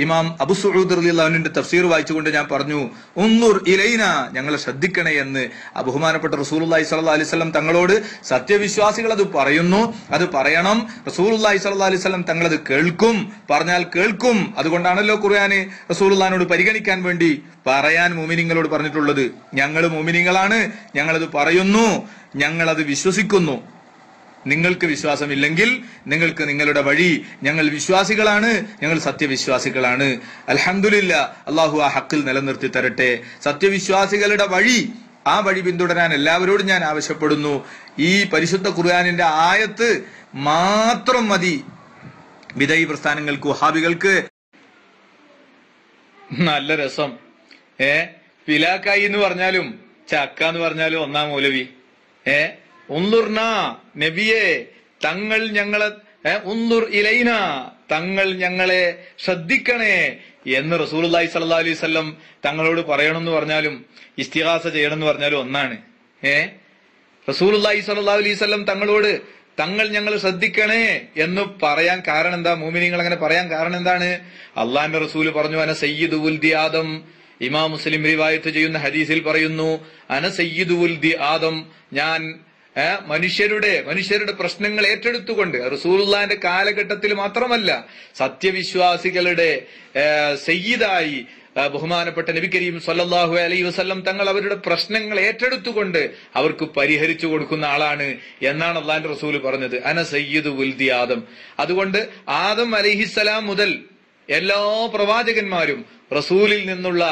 ഇമാം അബൂ സഊദ് റളിയല്ലാഹു അൻഹുവിന്റെ തഫ്സീർ വായിച്ചുകൊണ്ട് ഞാൻ പറഞ്ഞു. ഉൻദുർ ഇലൈന, ഞങ്ങളെ ശ്രദ്ധിക്കണേ എന്ന് ബഹുമാനപ്പെട്ട റസൂലുള്ളാഹി സ്വല്ലല്ലാഹു അലൈഹി വസല്ലം തങ്ങളോട് സത്യവിശ്വാസികൾ അത് പറയുന്നു. അത് പറയണം. റസൂലുള്ളാഹി സ്വല്ലല്ലാഹു അലൈഹി വസല്ലം തങ്ങൾ അത് കേൾക്കും, പറഞ്ഞാൽ കേൾക്കും. അതുകൊണ്ടാണല്ലോ ഖുർആന് റസൂലുള്ളാഹിനോട് പരിഗണിക്കാൻ വേണ്ടി പറയാൻ മുഅ്മിനീങ്ങളോട് പറഞ്ഞിട്ടുള്ളത്. ഞങ്ങൾ മുഅ്മിനീങ്ങളാണ്, ഞങ്ങളത് പറയുന്നു, ഞങ്ങളത് വിശ്വസിക്കുന്നു. നിങ്ങൾക്ക് വിശ്വാസമില്ലെങ്കിൽ നിങ്ങൾക്ക് നിങ്ങളുടെ വഴി. ഞങ്ങൾ വിശ്വാസികളാണ്, ഞങ്ങൾ സത്യവിശ്വാസികളാണ്. അൽഹംദുലില്ലാ, അല്ലാഹു ആ ഹക്കിൽ നിലനിർത്തി തരട്ടെ. സത്യവിശ്വാസികളുടെ വഴി, ആ വഴി പിന്തുടരാൻ എല്ലാവരോടും ഞാൻ ആവശ്യപ്പെടുന്നു. ഈ പരിശുദ്ധ ഖുർആനിന്റെ ആയത്ത് മാത്രം മതി വിദയി പ്രസ്ഥാനങ്ങൾക്ക്, വഹാബികൾക്ക്. നല്ല രസം. പിലാക്കായി എന്ന് പറഞ്ഞാലും ചക്ക എന്ന് പറഞ്ഞാലും ഒന്നാം മൗലവി. ഉൻദുർന, നബിയെ തങ്ങൾ ഞങ്ങളെ, ഉൻദുർ ഇലൈന, തങ്ങൾ ഞങ്ങളെ ശ്രദ്ധിക്കണേ എന്ന് റസൂലുള്ളാഹി സ്വല്ലല്ലാഹു അലൈഹി വസല്ലം തങ്ങളോട് പറയണമെന്ന് പറഞ്ഞാലും ഇസ്തിഗാസ ചെയ്യണമെന്ന് പറഞ്ഞാലും ഒന്നാണ്. റസൂലുള്ളാഹി സ്വല്ലല്ലാഹു അലൈഹി വസല്ലം തങ്ങളോട് തങ്ങൾ ഞങ്ങൾ ശ്രദ്ധിക്കണേ എന്ന് പറയാൻ കാരണം എന്താ? മുഅ്മിനീങ്ങൾ അങ്ങനെ പറയാൻ കാരണം എന്താണ്? അള്ളാഹിന്റെ റസൂല് പറഞ്ഞു, അന സയ്യിദു വൽദി ആദം. ഇമാം മുസ്ലിം റിവായത്ത് ചെയ്യുന്ന ഹദീസിൽ പറയുന്നു, അന സയ്യിദു വൽദി ആദം, ഞാൻ മനുഷ്യരുടെ പ്രശ്നങ്ങൾ ഏറ്റെടുത്തുകൊണ്ട്, റസൂലുള്ളാഹിന്റെ കാലഘട്ടത്തിൽ മാത്രമല്ല സത്യവിശ്വാസികളുടെ സയ്യിദായി ബഹുമാനപ്പെട്ട നബി കരീം സല്ലല്ലാഹു അലൈഹി വസല്ലം തങ്ങൾ അവരുടെ പ്രശ്നങ്ങൾ ഏറ്റെടുത്തുകൊണ്ട് അവർക്ക് പരിഹരിച്ചു കൊടുക്കുന്ന ആളാണ് എന്നാണ് അള്ളാഹിന്റെ റസൂല് പറഞ്ഞത്. അന സയ്യിദു വൽദി ആദം. അതുകൊണ്ട് ആദം അലൈഹിസ്സലാം മുതൽ എല്ലാ പ്രവാചകന്മാരും റസൂലിൽ നിന്നുള്ള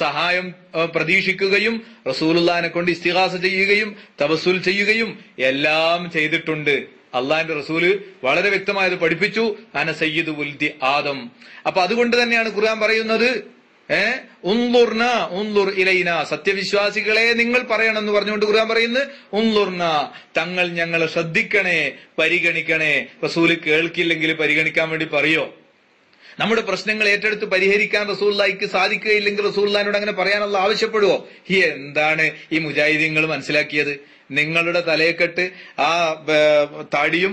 സഹായം പ്രതീക്ഷിക്കുകയും റസൂലുള്ളാഹിനെ കൊണ്ട് ഇസ്തിഗാസ ചെയ്യുകയും തവസ്സുൽ ചെയ്യുകയും എല്ലാം ചെയ്തിട്ടുണ്ട്. അള്ളാഹിന്റെ റസൂല് വളരെ വ്യക്തമായത് പഠിപ്പിച്ചു, അന സയ്യിദു ഉൽദി ആദം. അപ്പൊ അതുകൊണ്ട് തന്നെയാണ് ഖുർആൻ പറയുന്നത് ഉൻളുർന ഉൻളുർ ഇലൈന, സത്യവിശ്വാസികളെ നിങ്ങൾ പറയണമെന്ന് പറഞ്ഞുകൊണ്ട് ഖുർആൻ പറയുന്നത് ഉൻളുർന, തങ്ങൾ ഞങ്ങളെ ശ്രദ്ധിക്കണേ, പരിഗണിക്കണേ. റസൂല് കേൾക്കില്ലെങ്കിൽ പരിഗണിക്കാൻ വേണ്ടി പറയോ? നമ്മുടെ പ്രശ്നങ്ങൾ ഏറ്റെടുത്ത് പരിഹരിക്കാൻ റസൂലുള്ളാഹിക്ക് സാധിക്കുകയില്ലെങ്കിൽ റസൂലുള്ളാഹിനോട് അങ്ങനെ പറയാനുള്ള ആവശ്യപ്പെടുവോ? എന്താണ് ഈ മുജാഹിദീങ്ങൾ മനസ്സിലാക്കിയത്? നിങ്ങളുടെ തലയെക്കെട്ട് ആ താടിയും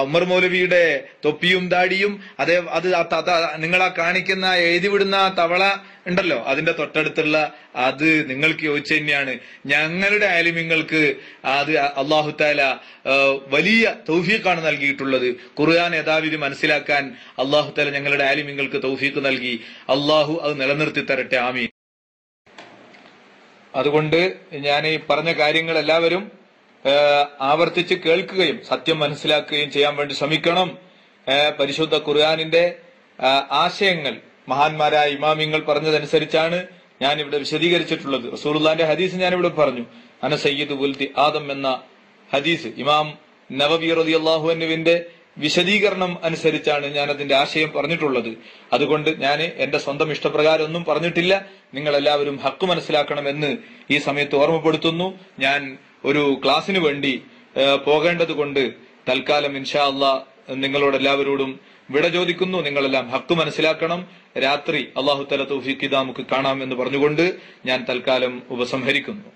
ഉമർ മൗലവിയുടെ തൊപ്പിയും താടിയും അത് നിങ്ങളാ കാണിക്കുന്ന എഴുതിവിടുന്ന തവള ഉണ്ടല്ലോ, അതിന്റെ തൊട്ടടുത്തുള്ള അത് നിങ്ങൾക്ക് യോജിച്ച തന്നെയാണ്. ഞങ്ങളുടെ ആലിമ്യങ്ങൾക്ക് അത് അല്ലാഹു തആല വലിയ തൗഫീഖാണ് നൽകിയിട്ടുള്ളത്. ഖുർആൻ യഥാവിധി മനസ്സിലാക്കാൻ അല്ലാഹു തആല ഞങ്ങളുടെ ആലിമ്യങ്ങൾക്ക് തൗഫീഖ് നൽകി. അല്ലാഹു അത് നിലനിർത്തി തരട്ടെ, ആമീൻ. അതുകൊണ്ട് ഞാൻ ഈ പറഞ്ഞ കാര്യങ്ങൾ എല്ലാവരും ആവർത്തിച്ച് കേൾക്കുകയും സത്യം മനസ്സിലാക്കുകയും ചെയ്യാൻ വേണ്ടി ശ്രമിക്കണം. പരിശുദ്ധ ഖുർആനിന്റെ ആശയങ്ങൾ മഹാന്മാരായ ഇമാമിങ്ങൾ പറഞ്ഞതനുസരിച്ചാണ് ഞാൻ ഇവിടെ വിശദീകരിച്ചിട്ടുള്ളത്. റസൂലുള്ളാഹിന്റെ ഹദീസ് ഞാനിവിടെ പറഞ്ഞു, അന സയ്യിദു ഉൽദി ആദം എന്ന ഹദീസ് ഇമാം നവവി റളിയല്ലാഹു അൻഹുവിന്റെ വിശദീകരണം അനുസരിച്ചാണ് ഞാൻ അതിന്റെ ആശയം പറഞ്ഞിട്ടുള്ളത്. അതുകൊണ്ട് ഞാൻ എന്റെ സ്വന്തം ഇഷ്ടപ്രകാരം ഒന്നും പറഞ്ഞിട്ടില്ല. നിങ്ങൾ എല്ലാവരും ഹക്ക് മനസ്സിലാക്കണമെന്ന് ഈ സമയത്ത് ഓർമ്മപ്പെടുത്തുന്നു. ഞാൻ ഒരു ക്ലാസ്സിന് വേണ്ടി പോകേണ്ടത് കൊണ്ട് തൽക്കാലം ഇൻഷാ അല്ലാഹ് നിങ്ങളോട് എല്ലാവരോടും വിട ചോദിക്കുന്നു. നിങ്ങളെല്ലാം ഹക്ക് മനസ്സിലാക്കണം. രാത്രി അല്ലാഹു തആല തൗഫീഖ് ചെയ്താൽ നമുക്ക് കാണാം എന്ന് പറഞ്ഞുകൊണ്ട് ഞാൻ തൽക്കാലം ഉപസംഹരിക്കുന്നു.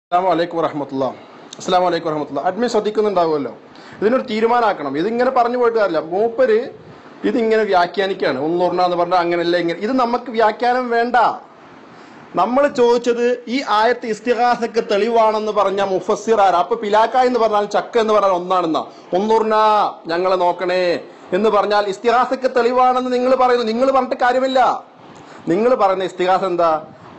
അസ്സലാമു അലൈക്കും വറഹ്മത്തുള്ളാഹി. അസ്സലാമു അലൈക്കും വറഹ്മത്തുള്ളാഹി. അഡ്മിൻ ശ്രദ്ധിക്കുന്നുണ്ടാവുമല്ലോ, ഇതിനൊരു തീരുമാനമാക്കണം. ഇതിങ്ങനെ പറഞ്ഞു പോയിട്ട് കാര്യമില്ല. മൂപ്പര് ഇതിങ്ങനെ വ്യാഖ്യാനിക്കുകയാണ്. ഉൻളുർന എന്ന് പറഞ്ഞാൽ അങ്ങനെയല്ല ഇങ്ങനെ. ഇത് നമുക്ക് വ്യാഖ്യാനം വേണ്ട. നമ്മൾ ചോദിച്ചത് ഈ ആയത്ത് ഇസ്തിഗാസക്ക് തെളിവാണെന്ന് പറഞ്ഞ മുഫസ്സിർ ആരാ? അപ്പൊ പിലാക്ക എന്ന് പറഞ്ഞാൽ ചക്ക എന്ന് പറഞ്ഞാൽ ഒന്നാണെന്നാ. ഉൻളുർന ഞങ്ങളെ നോക്കണേ എന്ന് പറഞ്ഞാൽ ഇസ്തിഗാസക്ക് തെളിവാണെന്ന് നിങ്ങൾ പറയുന്നു. നിങ്ങൾ പറഞ്ഞിട്ട് കാര്യമില്ല. നിങ്ങൾ പറയുന്ന ഇസ്തിഗാസ എന്താ?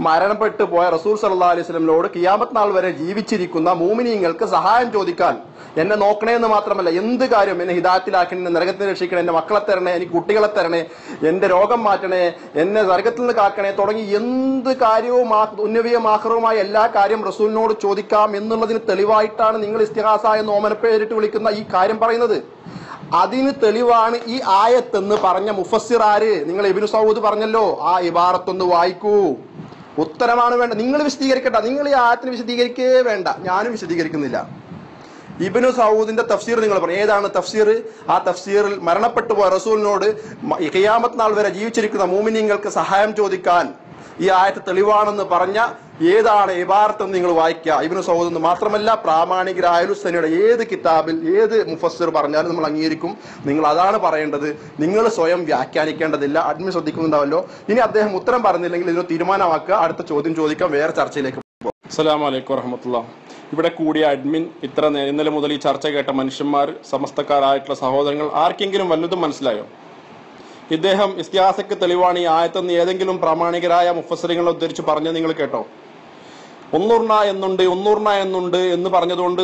മരണപ്പെട്ടു പോയ റസൂൽ സല്ലല്ലാഹു അലൈഹി വസല്ലമയോട് ഖിയാമത്ത് നാൾ വരെ ജീവിച്ചിരിക്കുന്ന മൂമിനീങ്ങൾക്ക് സഹായം ചോദിക്കാൻ, എന്നെ നോക്കണേ എന്ന് മാത്രമല്ല എന്ത് കാര്യം, എന്നെ ഹിദായത്തിലാക്കണേ, എന്നെ നരകത്തിൽ രക്ഷിക്കണേ, എന്റെ മക്കളെ തരണേ, എനിക്ക് കുട്ടികളെ തരണേ, എന്റെ രോഗം മാറ്റണേ, എന്നെ നരകത്തിൽ നിന്ന് കാക്കണേ, തുടങ്ങി എന്ത് കാര്യവും ഉന്നവിയും ആഖിറവുമായ എല്ലാ കാര്യം റസൂലിനോട് ചോദിക്കാം എന്നുള്ളതിന് തെളിവായിട്ടാണ് നിങ്ങൾ ഇസ്തിഗാസ എന്ന് ഓമനപ്പേരിട്ട് വിളിക്കുന്ന ഈ കാര്യം പറയുന്നത്. അതിന് തെളിവാണ് ഈ ആയത്തെന്ന് പറഞ്ഞ മുഫസ്സിർ ആര്? നിങ്ങൾ ഇബ്നു സൗദ് പറഞ്ഞല്ലോ. ആ ഇബാറത്തൊന്ന് വായിക്കൂ. ഉത്തരമാണ് വേണ്ട. നിങ്ങൾ വിശദീകരിക്കട്ടെ. നിങ്ങൾ ഈ ആയത്തിന് വിശദീകരിക്കേ വേണ്ട. ഞാനും വിശദീകരിക്കുന്നില്ല. ഇബ്നു സൗദിന്റെ തഫ്സീർ നിങ്ങൾ പറഞ്ഞു. ഏതാണ് തഫ്സീർ? ആ തഫ്സീറിൽ മരണപ്പെട്ടു പോയ റസൂലിനോട് ഖിയാമത്ത് നാൾ വരെ ജീവിച്ചിരിക്കുന്ന മൂമിനീങ്ങൾക്ക് സഹായം ചോദിക്കാൻ ഈ ആയത്ത് തെളിവാണെന്ന് പറഞ്ഞ ഏതാണ് ഇബാറത്ത് നിങ്ങൾ വായിക്കുക. ഇബ്നു സൗദ് എന്ന് മാത്രമല്ല, പ്രാമാണികരായ അഹ്ലുസുന്നയുടെ ഏത് കിതാബിൽ ഏത് മുഫസ്സിർ പറഞ്ഞാലും നമ്മൾ അംഗീകരിക്കും. നിങ്ങൾ അതാണ് പറയേണ്ടത്. നിങ്ങൾ സ്വയം വ്യാഖ്യാനിക്കേണ്ടതില്ല. അഡ്മിൻ ശ്രദ്ധിക്കുന്നുണ്ടാവല്ലോ. ഇനി അദ്ദേഹം ഉത്തരം പറഞ്ഞില്ലെങ്കിൽ ഇതിന് തീരുമാനമാക്കുക. അടുത്ത ചോദ്യം ചോദിക്കാം. വേറെ ചർച്ചയിലേക്ക് പോകും. അസ്സലാമു അലൈക്കും വറഹ്മത്തുള്ളാഹി. ഇവിടെ കൂടിയ അഡ്മിൻ, ഇന്നലെ മുതൽ ഈ ചർച്ച കേട്ട മനുഷ്യന്മാർ, സമസ്തക്കാരായിട്ടുള്ള സഹോദരങ്ങൾ, ആർക്കെങ്കിലും വല്ലതും മനസ്സിലായോ? ഇദ്ദേഹം ഇസ്തിഗാസക്ക് തെളിവാണ് ഈ ആയത്തെന്ന് ഏതെങ്കിലും പ്രാമാണികരായ മുഫസ്സിറുകളെ ഉദ്ധരിച്ച് പറഞ്ഞത് നിങ്ങൾ കേട്ടോ? ഉൻളുർന എന്നുണ്ട് എന്ന് പറഞ്ഞതുകൊണ്ട്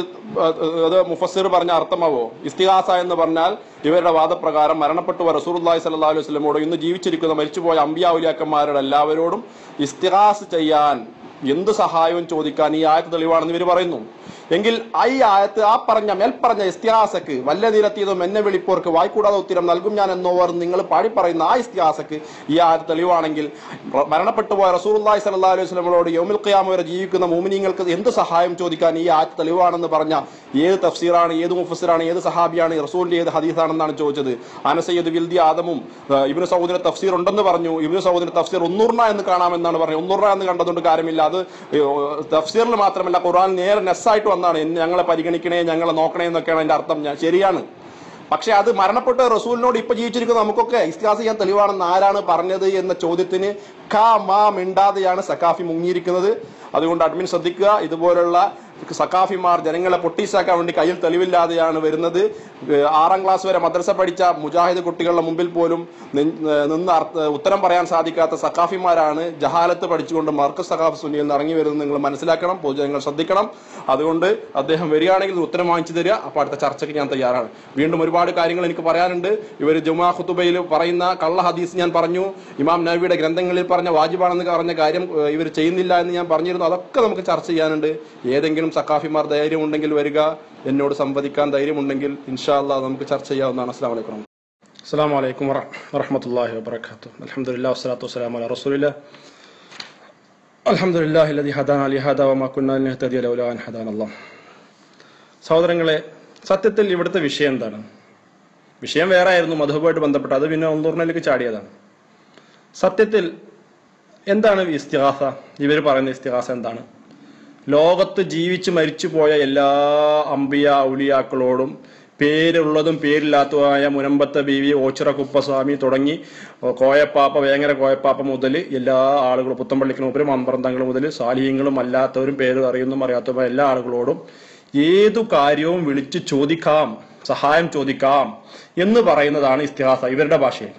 അത് മുഫസ്സിർ പറഞ്ഞ അർത്ഥമാവോ? ഇസ്തിഗാസ എന്ന് പറഞ്ഞാൽ ഇവരുടെ വാദപ്രകാരം മരണപ്പെട്ടു റസൂലുള്ളാഹി സ്വല്ലല്ലാഹു അലൈഹി വസല്ലമയോട് ഇന്ന് ജീവിച്ചിരിക്കുന്ന മരിച്ചുപോയ അമ്പിയാ ഔലിയാക്കന്മാരുടെ എല്ലാവരോടും ഇസ്തിഗാസ ചെയ്യാൻ, എന്ത് സഹായവും ചോദിക്കാൻ ഈ ആയത്ത് തെളിവാണെന്ന് ഇവർ പറയുന്നു. എങ്കിൽ ഈ ആയത്ത് ആ മേൽപ്പറഞ്ഞ ഇസ്തിഗാസക്ക് വല്ല നിരത്തിയതും എന്നെ വിളിപ്പോർക്ക് വായിക്കൂടാതെ ഉത്തരം നൽകും ഞാൻ എന്നോവർ നിങ്ങൾ പാടി പറയുന്ന ആ ഇസ്തിഗാസക്ക് ഈ ആയത്ത് തെളിവാണെങ്കിൽ മരണപ്പെട്ടു പോയ റസൂലുള്ളാഹി സ്വല്ലല്ലാഹു അലൈഹി വസല്ലമയോട് യൗമുൽ ഖിയാമ വരെ ജീവിക്കുന്ന മൂമിനീങ്ങൾക്ക് എന്ത് സഹായം ചോദിക്കാൻ ഈ ആയത്ത് തെളിവാണെന്ന് പറഞ്ഞ ഏത് തഫ്സീറാണ്, ഏത് മുഫസ്സിറാണ്, ഏത് സഹാബിയാണ്, റസൂലിന്റെ ഏത് ഹദീസാണെന്നാണ് ചോദിച്ചത്. അന സയ്യിദു വിൽദി ആദമും ഇബ്നു സൗദിന്റെ തഫ്സീർ ഉണ്ടെന്ന് പറഞ്ഞു. ഇബ്നു സൗദിന്റെ തഫ്സീർ ഉൻളുർന എന്ന് കാണാമെന്നാണ് പറഞ്ഞത്. ഉൻളുർന എന്ന് കണ്ടതുകൊണ്ട് കാര്യമില്ല. അത് തഫ്സീറിൽ മാത്രമല്ല ഖുർആൻ നേരെ നെസ്സായിട്ട് വന്നാണ്. ഞങ്ങളെ പരിഗണിക്കണേ, ഞങ്ങളെ നോക്കണേ എന്നൊക്കെയാണ് അതിന്റെ അർത്ഥം. ശരിയാണ്. പക്ഷെ അത് മരണപ്പെട്ട റസൂലിനോട് ഇപ്പൊ ജീവിച്ചിരിക്കുന്ന നമുക്കൊക്കെ ഇസ്തിഗാസ ചെയ്യാൻ തെളിവാണെന്ന് ആരാണ് പറഞ്ഞത് എന്ന ചോദ്യത്തിന് മിണ്ടാതെയാണ് സഖാഫി മുങ്ങിയിരിക്കുന്നത്. അതുകൊണ്ട് അഡ്മിൻ ശ്രദ്ധിക്കുക. ഇതുപോലുള്ള സക്കാഫിമാർ ജനങ്ങളെ പൊട്ടീസാക്കാൻ വേണ്ടി കയ്യിൽ തെളിവില്ലാതെയാണ് വരുന്നത്. 6ാം ക്ലാസ് വരെ മദ്രസ പഠിച്ച മുജാഹിദ് കുട്ടികളുടെ മുമ്പിൽ പോലും നിന്ന് ഉത്തരം പറയാൻ സാധിക്കാത്ത സക്കാഫിമാരാണ് ജഹാലത്ത് പഠിച്ചുകൊണ്ട് മർക്കസ് സഖാഫ് സുന്നിയിൽ നിന്ന് ഇറങ്ങി വരുന്നത്. നിങ്ങൾ മനസ്സിലാക്കണം, പൊതുജനങ്ങൾ ശ്രദ്ധിക്കണം. അതുകൊണ്ട് അദ്ദേഹം വരികയാണെങ്കിൽ ഉത്തരം വാങ്ങിച്ചു തരിക. അപ്പോൾ അടുത്ത ചർച്ചയ്ക്ക് ഞാൻ തയ്യാറാണ്. വീണ്ടും ഒരുപാട് കാര്യങ്ങൾ എനിക്ക് പറയാനുണ്ട്. ഇവർ ജുമാ ഖുതുബയിൽ പറയുന്ന കള്ള ഹദീസ് ഞാൻ പറഞ്ഞു, ഇമാം നബവിയുടെ ഗ്രന്ഥങ്ങളിൽ പറഞ്ഞ വാജിബാണെന്ന് പറഞ്ഞ കാര്യം ഇവർ ചെയ്യുന്നില്ല എന്ന് ഞാൻ പറഞ്ഞിരുന്നു. അതൊക്കെ നമുക്ക് ചർച്ച ചെയ്യാനുണ്ട്. ഏതെങ്കിലും സക്കാഫിമാർ ധൈര്യമുണ്ടെങ്കിൽ വരിക, എന്നോട് സംവദിക്കാൻ ധൈര്യമുണ്ടെങ്കിൽ ഇൻഷാ അല്ലാഹ് നമുക്ക് ചർച്ച ചെയ്യാവുന്നതാണ്. അസ്സലാമു അലൈക്കും വറഹ്മത്തുള്ളാഹി വബറകാതുഹു. അൽഹംദുലില്ലാഹി വസ്സലാത്തു വസ്സലാമു അലാ റസൂലില്ലാഹ്. അൽഹംദുലില്ലാഹി അല്ലദീ ഹദാനാ ലിഹാദാ വമാ കുന്നാ ലിനഹ്തദിയ ലൗലാ അൻ ഹദാനല്ലാഹ്. സഹോദരങ്ങളെ, സത്യത്തിൽ ഇവിടുത്തെ വിഷയം എന്താണ്? വിഷയം വേറെ ആയിരുന്നു, മദ്ഹബുമായിട്ട് ബന്ധപ്പെട്ട. അത് പിന്നെ ഒന്നൂറിലേക്ക് ചാടിയതാണ്. സത്യത്തിൽ എന്താണ് ഇസ്തിഗാസ? ഇവർ പറയുന്ന ഇസ്തിഗാസ എന്താണ്? ലോകത്ത് ജീവിച്ച് മരിച്ചു പോയ എല്ലാ അമ്പിയ ഔലിയാക്കളോടും പേരുള്ളതും പേരില്ലാത്തതുമായ മുനമ്പത്തെ ബീവി, ഓച്ചിറ കുപ്പസ്വാമി തുടങ്ങി കോയപ്പാപ്പ, വേങ്ങര കോയപ്പാപ്പ മുതൽ എല്ലാ ആളുകളും, പുത്തമ്പള്ളിക്ക് മൂപ്പര്, മമ്പറന്തങ്ങൾ മുതൽ സാലിഹ്യങ്ങളും അല്ലാത്തവരും പേര് അറിയുന്നതും അറിയാത്തതുമായ എല്ലാ ആളുകളോടും ഏതു കാര്യവും വിളിച്ച് ചോദിക്കാം, സഹായം ചോദിക്കാം എന്ന് പറയുന്നതാണ് ഇസ്തിഗാസ ഇവരുടെ ഭാഷയിൽ.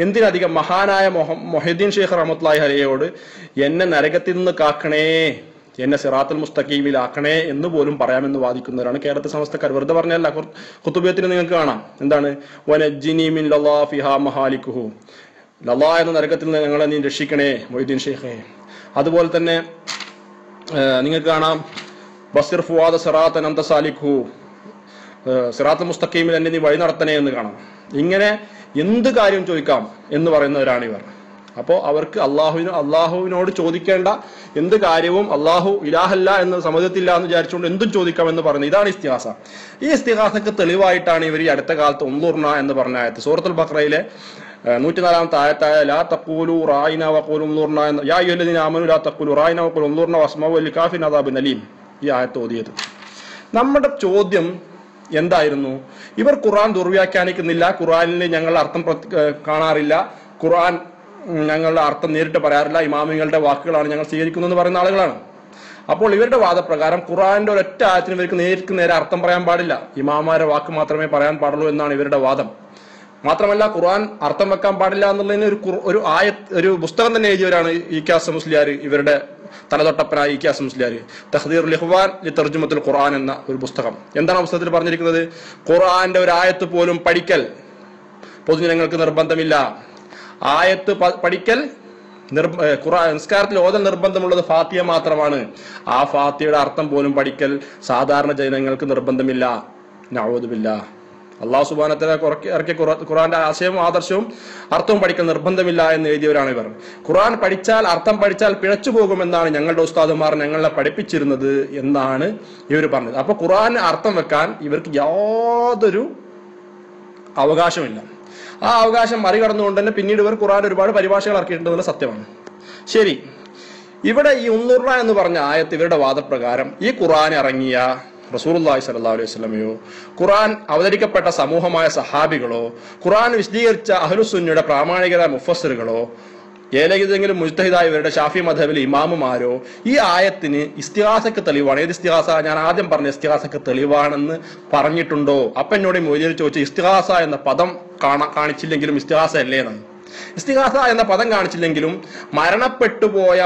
എന്തിനധികം മഹാനായ മൊഹീദ്ദീൻ ഷെയ്ഖ് റഹ്മത്തുള്ളാഹി അലൈഹിയോട് എന്നെ നരകത്തിൽ നിന്ന് കാക്കണേ, എന്നെ സിറാത്തുൽ മുസ്തഖീമിലാക്കണേ എന്ന് പോലും പറയാമെന്ന് വാദിക്കുന്നവരാണ് കേരളത്തിൽ സമസ്തക്കാർ. വെറുതെ പറഞ്ഞല്ല, ഖുതുബിയത്തിന് നിങ്ങൾക്ക് കാണാം. എന്താണ്? വനജ്ജിനി മിൻ ലളാ ഫിഹാ മഹാലികുഹു, ലളാ എന്ന നരകത്തിൽ നിന്ന് ഞങ്ങളെ നീ രക്ഷിക്കണേ മൊഹീദ്ദീൻ ഷെയ്ഖേ. അതുപോലെ തന്നെ നിങ്ങൾക്ക് കാണാം ബസിർ ഫുവാദ സിറാത്തൻ അന്ത സാലിഖു, സിറാത്തുൽ മുസ്തഖീമിൽ എന്നെ നീ വഴി നടത്തണേ എന്ന് കാണാം. ഇങ്ങനെ എന്ത് കാര്യം ചോദിക്കാം എന്ന് പറയുന്നവരാണ് ഇവർ. അപ്പോൾ അവർക്ക് അള്ളാഹുവിനോട് ചോദിക്കേണ്ട എന്ത് കാര്യവും അള്ളാഹു ഇലാഹല്ല എന്ന് സമ്മതത്തില്ല എന്ന് വിചാരിച്ചുകൊണ്ട് എന്തും ചോദിക്കാം എന്ന് പറയുന്നത്. ഇതാണ് ഇസ്തിഗാസ. ഈ ഇസ്തിഗാസക്ക് തെളിവായിട്ടാണ് ഇവർ ഈ അടുത്ത കാലത്ത് ഉൻളുർന എന്ന് പറഞ്ഞ ആയത്ത്, സൂറത്തുൽ ബഖറയിലെ 104-ാമത്തെ ആയത്തായ ലാ തഖൂലു റായിന വഖൂലു ഉൻളുർന എന്ന, യാ അയ്യുഹല്ലദീന ആമനു ലാ തഖൂലു റായിന വഖൂലു ഉൻളുർന വസ്മഉ ലികാഫിൻ അദാബിൻ അലീം, ഈ ആയത്ത് ഓതിയത്. നമ്മുടെ ചോദ്യം എന്തായിരുന്നു? ഇവർ ഖുർആൻ ദുർവ്യാഖ്യാനിക്കുന്നില്ല, ഖുർആനിൽ ഞങ്ങൾ അർത്ഥം കാണാറില്ല, ഖുർആൻ ഞങ്ങളുടെ അർത്ഥം നേരിട്ട് പറയാറില്ല, ഇമാമിങ്ങളുടെ വാക്കുകളാണ് ഞങ്ങൾ സ്വീകരിക്കുന്നതെന്ന് പറയുന്ന ആളുകളാണ്. അപ്പോൾ ഇവരുടെ വാദപ്രകാരം ഖുർആന്റെ ഒരൊറ്റ ആയത്തിന് ഇവർക്ക് നേരെ അർത്ഥം പറയാൻ പാടില്ല, ഇമാമാരുടെ വാക്ക് മാത്രമേ പറയാൻ പാടുള്ളൂ എന്നാണ് ഇവരുടെ വാദം. മാത്രമല്ല ഖുർആൻ അർത്ഥം വെക്കാൻ പാടില്ല എന്നുള്ളതിന് ഒരു പുസ്തകം തന്നെ എഴുതിയവരാണ് ഇ.കെ. മുസ്ലിയാർ, ഇവരുടെ തലതൊട്ടപ്പനായ ഇ.കെ. മുസ്ലിയാർ. തഖ്ദീറുൽ ഇഖ്വാൻ ലി തർജുമത്തുൽ ഖുർആൻ എന്ന ഒരു പുസ്തകം. എന്താണ് ആ പുസ്തകത്തിൽ പറഞ്ഞിരിക്കുന്നത്? ഖുർആന്റെ ഒരു ആയത്ത് പോലും പഠിക്കൽ പൊതുജനങ്ങൾക്ക് നിർബന്ധമില്ല. ആയത്ത് പഠിക്കൽ നിസ്കാരത്തിൽ ഓതൽ നിർബന്ധമുള്ളത് ഫാത്തിഹ മാത്രമാണ്. ആ ഫാത്തിഹയുടെ അർത്ഥം പോലും പഠിക്കൽ സാധാരണ ജനങ്ങൾക്ക് നിർബന്ധമില്ല. നഊദു ബില്ലാഹ്. അല്ലാഹു സുബ്ഹാനഹു വ തആല ഇറക്കിയ ഖുർആന്റെ ആശയവും ആദർശവും അർത്ഥവും പഠിക്കൽ നിർബന്ധമില്ല എന്ന് എഴുതിയവരാണ് ഇവർ. ഖുർആൻ പഠിച്ചാൽ, അർത്ഥം പഠിച്ചാൽ പിഴച്ചു പോകുമെന്നാണ് ഞങ്ങളുടെ ഉസ്താദുമാർ ഞങ്ങളെ പഠിപ്പിച്ചിരുന്നത് എന്നാണ് ഇവർ പറഞ്ഞത്. അപ്പൊ ഖുർആൻ അർത്ഥം വെക്കാൻ ഇവർക്ക് യാതൊരു അവകാശമില്ല. ആ അവകാശം മറികടന്നുകൊണ്ട് തന്നെ പിന്നീട് ഇവർ ഖുർആൻ ഒരുപാട് പരിഭാഷകൾ ഇറക്കിയിട്ടുണ്ടെന്നുള്ള സത്യമാണ്. ശരി, ഇവിടെ ഈ ഉൻളുർന എന്ന് പറഞ്ഞ ആയത്ത് ഇവരുടെ വാദപ്രകാരം ഈ ഖുർആൻ ഇറങ്ങിയ റസൂലുള്ളാഹി സ്വല്ലല്ലാഹു അലൈഹി വസല്ലമയോ, ഖുർആൻ അവതരിക്കപ്പെട്ട സമൂഹമായ സഹാബികളോ, ഖുർആൻ വിശദീകരിച്ച അഹ്ലുസുന്നയുടെ പ്രാമാണികരായ മുഫസ്സിറുകളോ, ഏതെങ്കിലും മുജ്തഹിദായ ഇവരുടെ ഷാഫി മദ്ഹബിലെ ഇമാമുമാരോ ഈ ആയത്തിന് ഇസ്തിഗാസക്ക് തെളിവാണ്, ഏത് ഇസ്തിഗാസ, ഞാൻ ആദ്യം പറഞ്ഞ ഇസ്തിഗാസക്ക് തെളിവാണെന്ന് പറഞ്ഞിട്ടുണ്ടോ? അപ്പൊ എന്നോട് മൊയ്‌ലിയർ ചോദിച്ചു, ഇസ്തിഗാസ എന്ന പദം കാണിച്ചില്ലെങ്കിലും ഇസ്തിഗാസ അല്ലേ എന്നാണ്. ഇസ്തിഗാസ എന്ന പദം കാണിച്ചില്ലെങ്കിലും മരണപ്പെട്ടുപോയ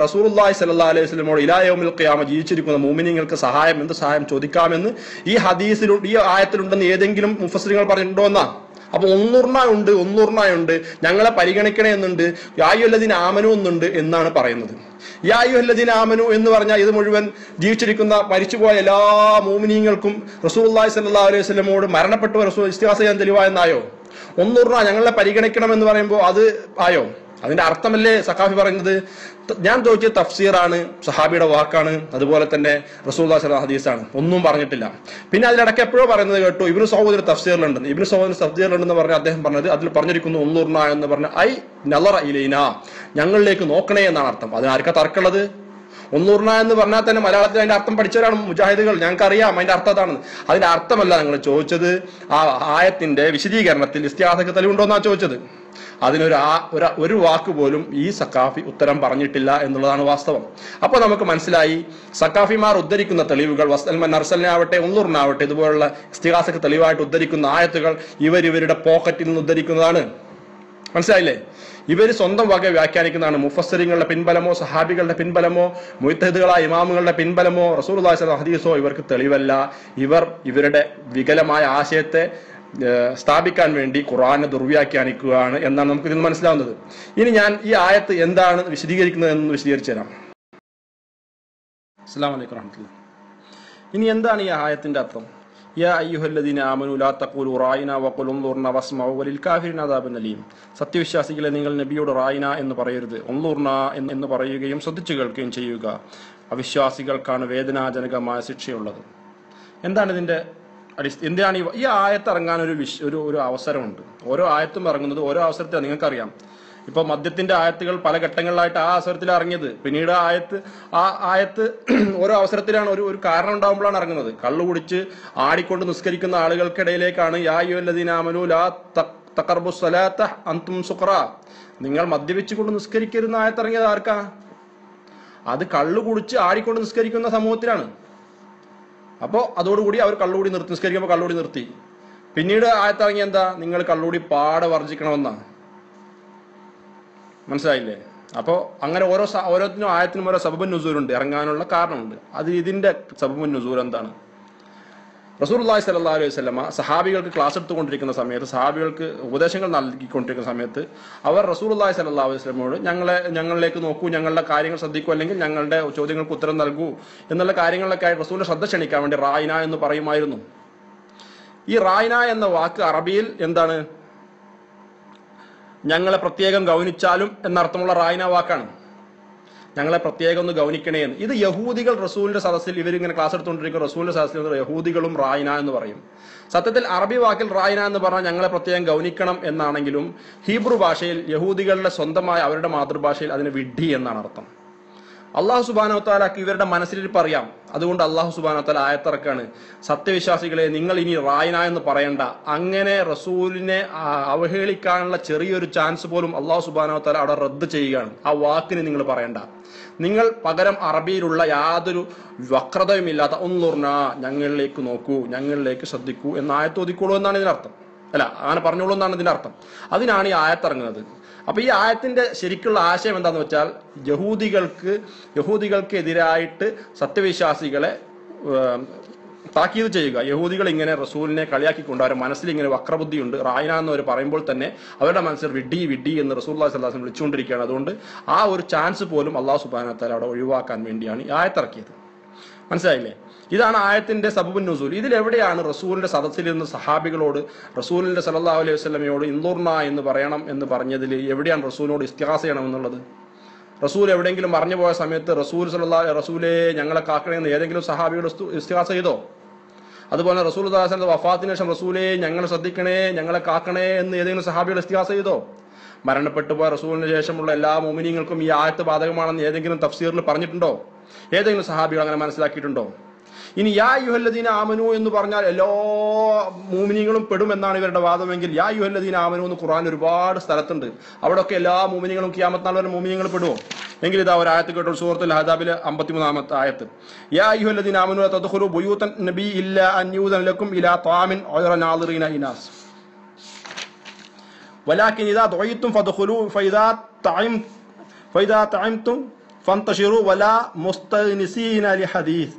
റസൂലുള്ളാഹി സ്വല്ലല്ലാഹു അലൈഹി വസല്ലമയോട് ഇലാ യൗമിൽ ഖിയാമ ജീവിച്ചിരിക്കുന്ന മുഅ്മിനീങ്ങൾക്ക് എന്ത് സഹായം ചോദിക്കാമെന്ന് ഈ ഹദീസിലുണ്ട്, ഈ ആയത്തിലുണ്ടെന്ന് ഏതെങ്കിലും മുഫസ്സിറുകൾ പറഞ്ഞിട്ടുണ്ടോ എന്നാ. അപ്പൊ ഒന്നൂർണയുണ്ട്, ഞങ്ങളെ പരിഗണിക്കണേ എന്നുണ്ട്, യാ അയ്യുഹല്ലദീന ആമനു എന്നുണ്ട് എന്നാണ് പറയുന്നത്. യാ അയ്യുഹല്ലദീന ആമനു എന്ന് പറഞ്ഞാൽ ഇത് മുഴുവൻ ജീവിച്ചിരിക്കുന്ന മരിച്ചുപോയ എല്ലാ മുഅ്മിനീങ്ങൾക്കും റസൂലുള്ളാഹി സ്വല്ലല്ലാഹു അലൈഹി വസല്ലമയോട് മരണപ്പെട്ടു റസൂൽ ഇസ്തിഗാസ ചെയ്യാൻ തെളിവായെന്നായോ? ഒന്നൂർണ ഞങ്ങളെ പരിഗണിക്കണം എന്ന് പറയുമ്പോൾ അത് ആയോ? അതിന്റെ അർത്ഥമല്ലേ സഖാഫി പറയുന്നത്? ഞാൻ ചോദിച്ചത് തഫ്സീറാണ്, സഹാബിയുടെ വാക്കാണ്, അതുപോലെ തന്നെ റസൂലുള്ളാഹി സ്വല്ലല്ലാഹു അലൈഹി വസല്ലം ഹദീസാണ്. ഒന്നും പറഞ്ഞിട്ടില്ല. പിന്നെ അതിലിടയ്ക്ക് എപ്പോഴോ പറയുന്നത് കേട്ടു, ഇബ്നു സൗദ് തഫ്സീറിലുണ്ടെന്ന് പറഞ്ഞ അദ്ദേഹം പറഞ്ഞത്, അതിൽ പറഞ്ഞിരിക്കുന്നു ഉൻളുർന എന്ന് പറഞ്ഞ ഐ നളറ ഇലൈന, ഞങ്ങളിലേക്ക് നോക്കണേ എന്നാണ് അർത്ഥം. അതിനാർക്കാ തർക്കമുള്ളത്? ഒന്നൂർണ എന്ന് പറഞ്ഞാൽ തന്നെ മലയാളത്തിൽ അതിന്റെ അർത്ഥം പഠിച്ചവരാണ് മുജാഹിദുകൾ, ഞങ്ങൾക്ക് അറിയാം അതിന്റെ അർത്ഥം അതാണെന്ന്. അതിന്റെ അർത്ഥമല്ല നിങ്ങൾ ചോദിച്ചത്, ആ ആയത്തിന്റെ വിശദീകരണത്തിൽ ഇസ്തിഗാസക്ക് തെളിവുണ്ടോ എന്നാണ് ചോദിച്ചത്. ഒരു വാക്ക് പോലും ഈ സഖാഫി ഉത്തരം പറഞ്ഞിട്ടില്ല എന്നുള്ളതാണ് വാസ്തവം. അപ്പൊ നമുക്ക് മനസ്സിലായി സഖാഫിമാർ ഉദ്ധരിക്കുന്ന തെളിവുകൾ വസ്തൽമൻ അർസലിനാവട്ടെ ഉള്ളൂറിനാവട്ടെ ഇതുപോലുള്ള ഇസ്തിഗാസക്ക് തെളിവായിട്ട് ഉദ്ധരിക്കുന്ന ആയത്തുകൾ ഇവരുടെ പോക്കറ്റിൽ നിന്ന് ഉദ്ധരിക്കുന്നതാണ്. മനസ്സിലായില്ലേ? ഇവർ സ്വന്തം വക വ്യാഖ്യാനിക്കുന്നതാണ്. മുഫസ്സിറുകളുടെ പിൻബലമോ സഹാബികളുടെ പിൻബലമോ മുജ്തഹിദുകളായ ഇമാമുകളുടെ പിൻബലമോ റസൂലുള്ളാഹി സ്വല്ലല്ലാഹു അലൈഹി ഹദീസോ ഇവർക്ക് തെളിവല്ല. ഇവരുടെ വികലമായ ആശയത്തെ സ്ഥാപിക്കാൻ വേണ്ടി ഖുർആനെ ദുർവ്യാഖ്യാനിക്കുകയാണ് എന്നാണ് നമുക്ക് ഇതിൽ മനസ്സിലാവുന്നത്. ഇനി ഞാൻ ഈ ആയത്ത് എന്താണ് വിശദീകരിക്കുന്നത് എന്ന് വിശദീകരിച്ചു തരാം. അസ്സലാമു അലൈക്കും വറഹ്മത്തുള്ളാഹി. ഇനി എന്താണ് ഈ ആയത്തിന്റെ അർത്ഥം? യാ അയ്യുഹല്ലദീന ആമനൂ ലാ തഖൂലു റായിന വഖുലു ഉൻദുർന വസ്മഉ വലിൽ കാഫിരിന അദാബുൻ അലീം. സത്യവിശ്വാസികളെ നിങ്ങൾ നബിയോട് റായിന എന്ന് പറയരുത്, ഉൻദുർന എന്ന് പറയുകയും ശ്രദ്ധിച്ചു കേൾക്കുകയും ചെയ്യുക. അവിശ്വാസികൾക്കാണ് വേദനാജനകമായ ശിക്ഷയുള്ളത്. എന്താണ് ഇതിന്റെ എന്താണ് ഈ ആയത്ത് ഇറങ്ങാൻ ഒരു അവസരമുണ്ട്. ഓരോ ആയത്തും ഇറങ്ങുന്നത് ഓരോ അവസരത്തിലാണ്. നിങ്ങൾക്കറിയാം, ഇപ്പൊ മദ്യത്തിന്റെ ആയത്തുകൾ പല ഘട്ടങ്ങളിലായിട്ട് ആ അവസരത്തിൽ ഇറങ്ങിയത്. പിന്നീട് ആ ആയത്ത് ഓരോ അവസരത്തിലാണ് ഒരു കാരണം ഉണ്ടാകുമ്പോഴാണ് ഇറങ്ങുന്നത്. കള്ളു കുടിച്ച് ആടിക്കൊണ്ട് നിസ്കരിക്കുന്ന ആളുകൾക്കിടയിലേക്കാണ് യാ അയ്യുഹല്ലദീന ആമനൂ ലാ തഖറബുസ് സ്വലാത്ത അൻതും സുഖറാ, നിങ്ങൾ മദ്യപിച്ചുകൊണ്ട് നിസ്കരിക്കരുന്ന ആയത്ത് ഇറങ്ങിയത് ആർക്കാ? അത് കള്ളു കുടിച്ച് ആടിക്കൊണ്ട് നിസ്കരിക്കുന്ന സമൂഹത്തിലാണ്. അപ്പോൾ അതോടുകൂടി അവർ കള്ളുകൂടി നിസ്കരിക്കുമ്പോൾ കള്ളുകൂടി നിർത്തി. പിന്നീട് ആയത്തിറങ്ങി എന്താ? നിങ്ങൾ കള്ളുകൂടി പാടെ വർജിക്കണമെന്നാണ്. മനസ്സിലായില്ലേ? അപ്പോൾ അങ്ങനെ ഓരോത്തിനും ആയത്തിനും ഓരോ സബബുൻ നുസൂലുണ്ട്, ഇറങ്ങാനുള്ള കാരണമുണ്ട്. അത് ഇതിന്റെ സബബുൻ നുസൂൽ എന്താണ്? റസൂലുള്ളാഹി സ്വല്ലല്ലാഹു അലൈഹി വസല്ലമ സഹാബികൾക്ക് ക്ലാസ് എടുത്തുകൊണ്ടിരിക്കുന്ന സമയത്ത്, സഹാബികൾക്ക് ഉപദേശങ്ങൾ നൽകിക്കൊണ്ടിരിക്കുന്ന സമയത്ത് അവർ റസൂലുള്ളാഹി സ്വല്ലല്ലാഹു അലൈഹി വസല്ലമയോട് ഞങ്ങളിലേക്ക് നോക്കൂ, ഞങ്ങളുടെ കാര്യങ്ങൾ ശ്രദ്ധിക്കൂ, അല്ലെങ്കിൽ ഞങ്ങളുടെ ചോദ്യങ്ങൾക്ക് ഉത്തരം നൽകൂ എന്നുള്ള കാര്യങ്ങളിലൊക്കെ ആയി റസൂലിന്റെ ശ്രദ്ധ ക്ഷണിക്കാൻ വേണ്ടി റായിന എന്ന് പറയുമായിരുന്നു. ഈ റായിന എന്ന വാക്ക് അറബിയിൽ എന്താണ്? ഞങ്ങളെ പ്രത്യേകം ഗൗനിച്ചാലും എന്നർത്ഥമുള്ള റായിന വാക്കാണ്. ഞങ്ങളെ പ്രത്യേകം ഒന്ന് ഗൗനിക്കണേ എന്ന്. ഇത് യഹൂദികൾ റസൂലിന്റെ സദസ്സിൽ ഇവരിങ്ങനെ ക്ലാസ് എടുത്തുകൊണ്ടിരിക്കുന്ന റസൂലിന്റെ സദസ്സിൽ യഹൂദികളും റായിന എന്ന് പറയും. സത്യത്തിൽ അറബി വാക്കിൽ റായിന എന്ന് പറഞ്ഞാൽ ഞങ്ങളെ പ്രത്യേകം ഗൗനിക്കണം എന്നാണെങ്കിലും ഹീബ്രു ഭാഷയിൽ യഹൂദികളുടെ സ്വന്തമായ അവരുടെ മാതൃഭാഷയിൽ അതിന് വിഡ്ഢി എന്നാണ് അർത്ഥം. അള്ളാഹു സുബ്ഹാനഹു വതആലക്ക് ഇവരുടെ മനസ്സിലിരിപ്പ് അറിയാം. അതുകൊണ്ട് അള്ളാഹു സുബ്ഹാനഹു വതആല ആയത്തിറക്കാണ്, സത്യവിശ്വാസികളെ നിങ്ങൾ ഇനി റായിന എന്ന് പറയണ്ട. അങ്ങനെ റസൂലിനെ അവഹേളിക്കാനുള്ള ചെറിയൊരു ചാൻസ് പോലും അള്ളാഹു സുബ്ഹാനഹു വതആല അവിടെ റദ്ദ് ചെയ്യുകയാണ്. ആ വാക്കിന് നിങ്ങൾ പറയണ്ട. നിങ്ങൾ പകരം അറബിയിലുള്ള യാതൊരു വക്രതയുമില്ലാത്ത ഉൻദുർന, ഞങ്ങളിലേക്ക് നോക്കൂ, ഞങ്ങളിലേക്ക് ശ്രദ്ധിക്കൂ എന്ന ആയത്ത് ഒതുക്കോളൂ എന്നാണ് ഇതിനർത്ഥം. അല്ല, അങ്ങനെ പറഞ്ഞോളൂ എന്നാണ് ഇതിന്റെ അർത്ഥം. അതിനാണ് ഈ ആയത്തിറങ്ങുന്നത്. അപ്പൊ ഈ ആയത്തിന്റെ ശരിക്കുള്ള ആശയം എന്താന്ന് വെച്ചാൽ, യഹൂദികൾക്കെതിരായിട്ട് സത്യവിശ്വാസികളെ താക്കീത് ചെയ്യുക. യഹൂദികൾ ഇങ്ങനെ റസൂലിനെ കളിയാക്കിക്കൊണ്ട് അവരുടെ മനസ്സിൽ ഇങ്ങനെ വക്രബുദ്ധിയുണ്ട്. റായിന എന്നവർ പറയുമ്പോൾ തന്നെ അവരുടെ മനസ്സിൽ വിഡ്ഢി എന്ന് റസൂലുള്ളാഹി സ്വല്ലല്ലാഹു അലൈഹി വസല്ലം വിളിച്ചുകൊണ്ടിരിക്കുകയാണ്. അതുകൊണ്ട് ആ ഒരു ചാൻസ് പോലും അള്ളാഹു സുബ്ഹാനഹു വതആല അവിടെ ഒഴിവാക്കാൻ വേണ്ടിയാണ് ഈ ആയത്തിറക്കിയത്. മനസ്സിലായില്ലേ? ഇതാണ് ആയത്തിന്റെ സബബുൻ നുസൂൽ. ഇതിലെവിടെയാണ് റസൂലിന്റെ സദസ്സിൽ നിന്ന് സഹാബികളോട് റസൂലിന്റെ സല്ലല്ലാഹു അലൈഹി വസല്ലമയോട് ഇൻദുർന എന്ന് പറയണം എന്ന് പറഞ്ഞതിൽ എവിടെയാണ് റസൂലിനോട് ഇസ്തിഗാസ ചെയ്യണം എന്നുള്ളത്? റസൂൽ എവിടെയെങ്കിലും പറഞ്ഞു പോയ സമയത്ത് റസൂലേ ഞങ്ങളെ കാക്കണമെന്ന് ഏതെങ്കിലും സഹാബിയോട് ഇസ്തിഗാസ ചെയ്തോ? അതുപോലെ റസൂൽ വഫാത്തിന് ശേഷം റസൂലേ ഞങ്ങളെ ശ്രദ്ധിക്കണേ, ഞങ്ങളെ കാക്കണേ എന്ന് ഏതെങ്കിലും സഹാബിയോട് ഇസ്തിഗാസ ചെയ്തോ? മരണപ്പെട്ടു പോയ റസൂലിന് ശേഷമുള്ള എല്ലാ മുഅ്മിനീങ്ങൾക്കും ഈ ആയത്ത് ബാധകമാണെന്ന് ഏതെങ്കിലും തഫ്സീറിൽ പറഞ്ഞിട്ടുണ്ടോ? ഏതെങ്കിലും സഹാബികൾ അങ്ങനെ മനസ്സിലാക്കിയിട്ടുണ്ടോ? ഇനി യാ അയ്യുഹല്ലദീന ആമനു എന്ന് പറഞ്ഞാൽ എല്ലാ മുഅ്മിനീങ്ങളും പെടും എന്നാണ് ഇവരുടെ വാദമെങ്കിൽ, യാ അയ്യുഹല്ലദീന ആമനു എന്ന് ഖുർആൻ ഒരുപാട് സ്ഥലത്തുണ്ട്. അവിടെയൊക്കെ എല്ലാ മുഅ്മിനീങ്ങളും ഖിയാമത്ത് നാൾ വരെ മുഅ്മിനീങ്ങൾ പെടുമോ? എങ്കിൽ ഇതാ ഒരു ആയത്ത് കേട്ടോ, സൂറത്തുൽ അഹ്സാബിലെ 53-ാമത്തെ ആയത്ത്. യാ അയ്യുഹല്ലദീന ആമനു ലാ തദ്ഖുലൂ ബുയൂതൻ നബി ഇല്ലാ അൻ യൂദൻ ലക്കും ഇലാ ത്വാമിൻ ഗൈറ നാദിറീന ഇനാസ് വലാകിൻ ഇദാ ദുഇതും ഫദ്ഖുലൂ ഫഇദാ തഅംതും ഫന്തശിറൂ വലാ മുസ്തഗ്നിസീന ലിഹദീസ്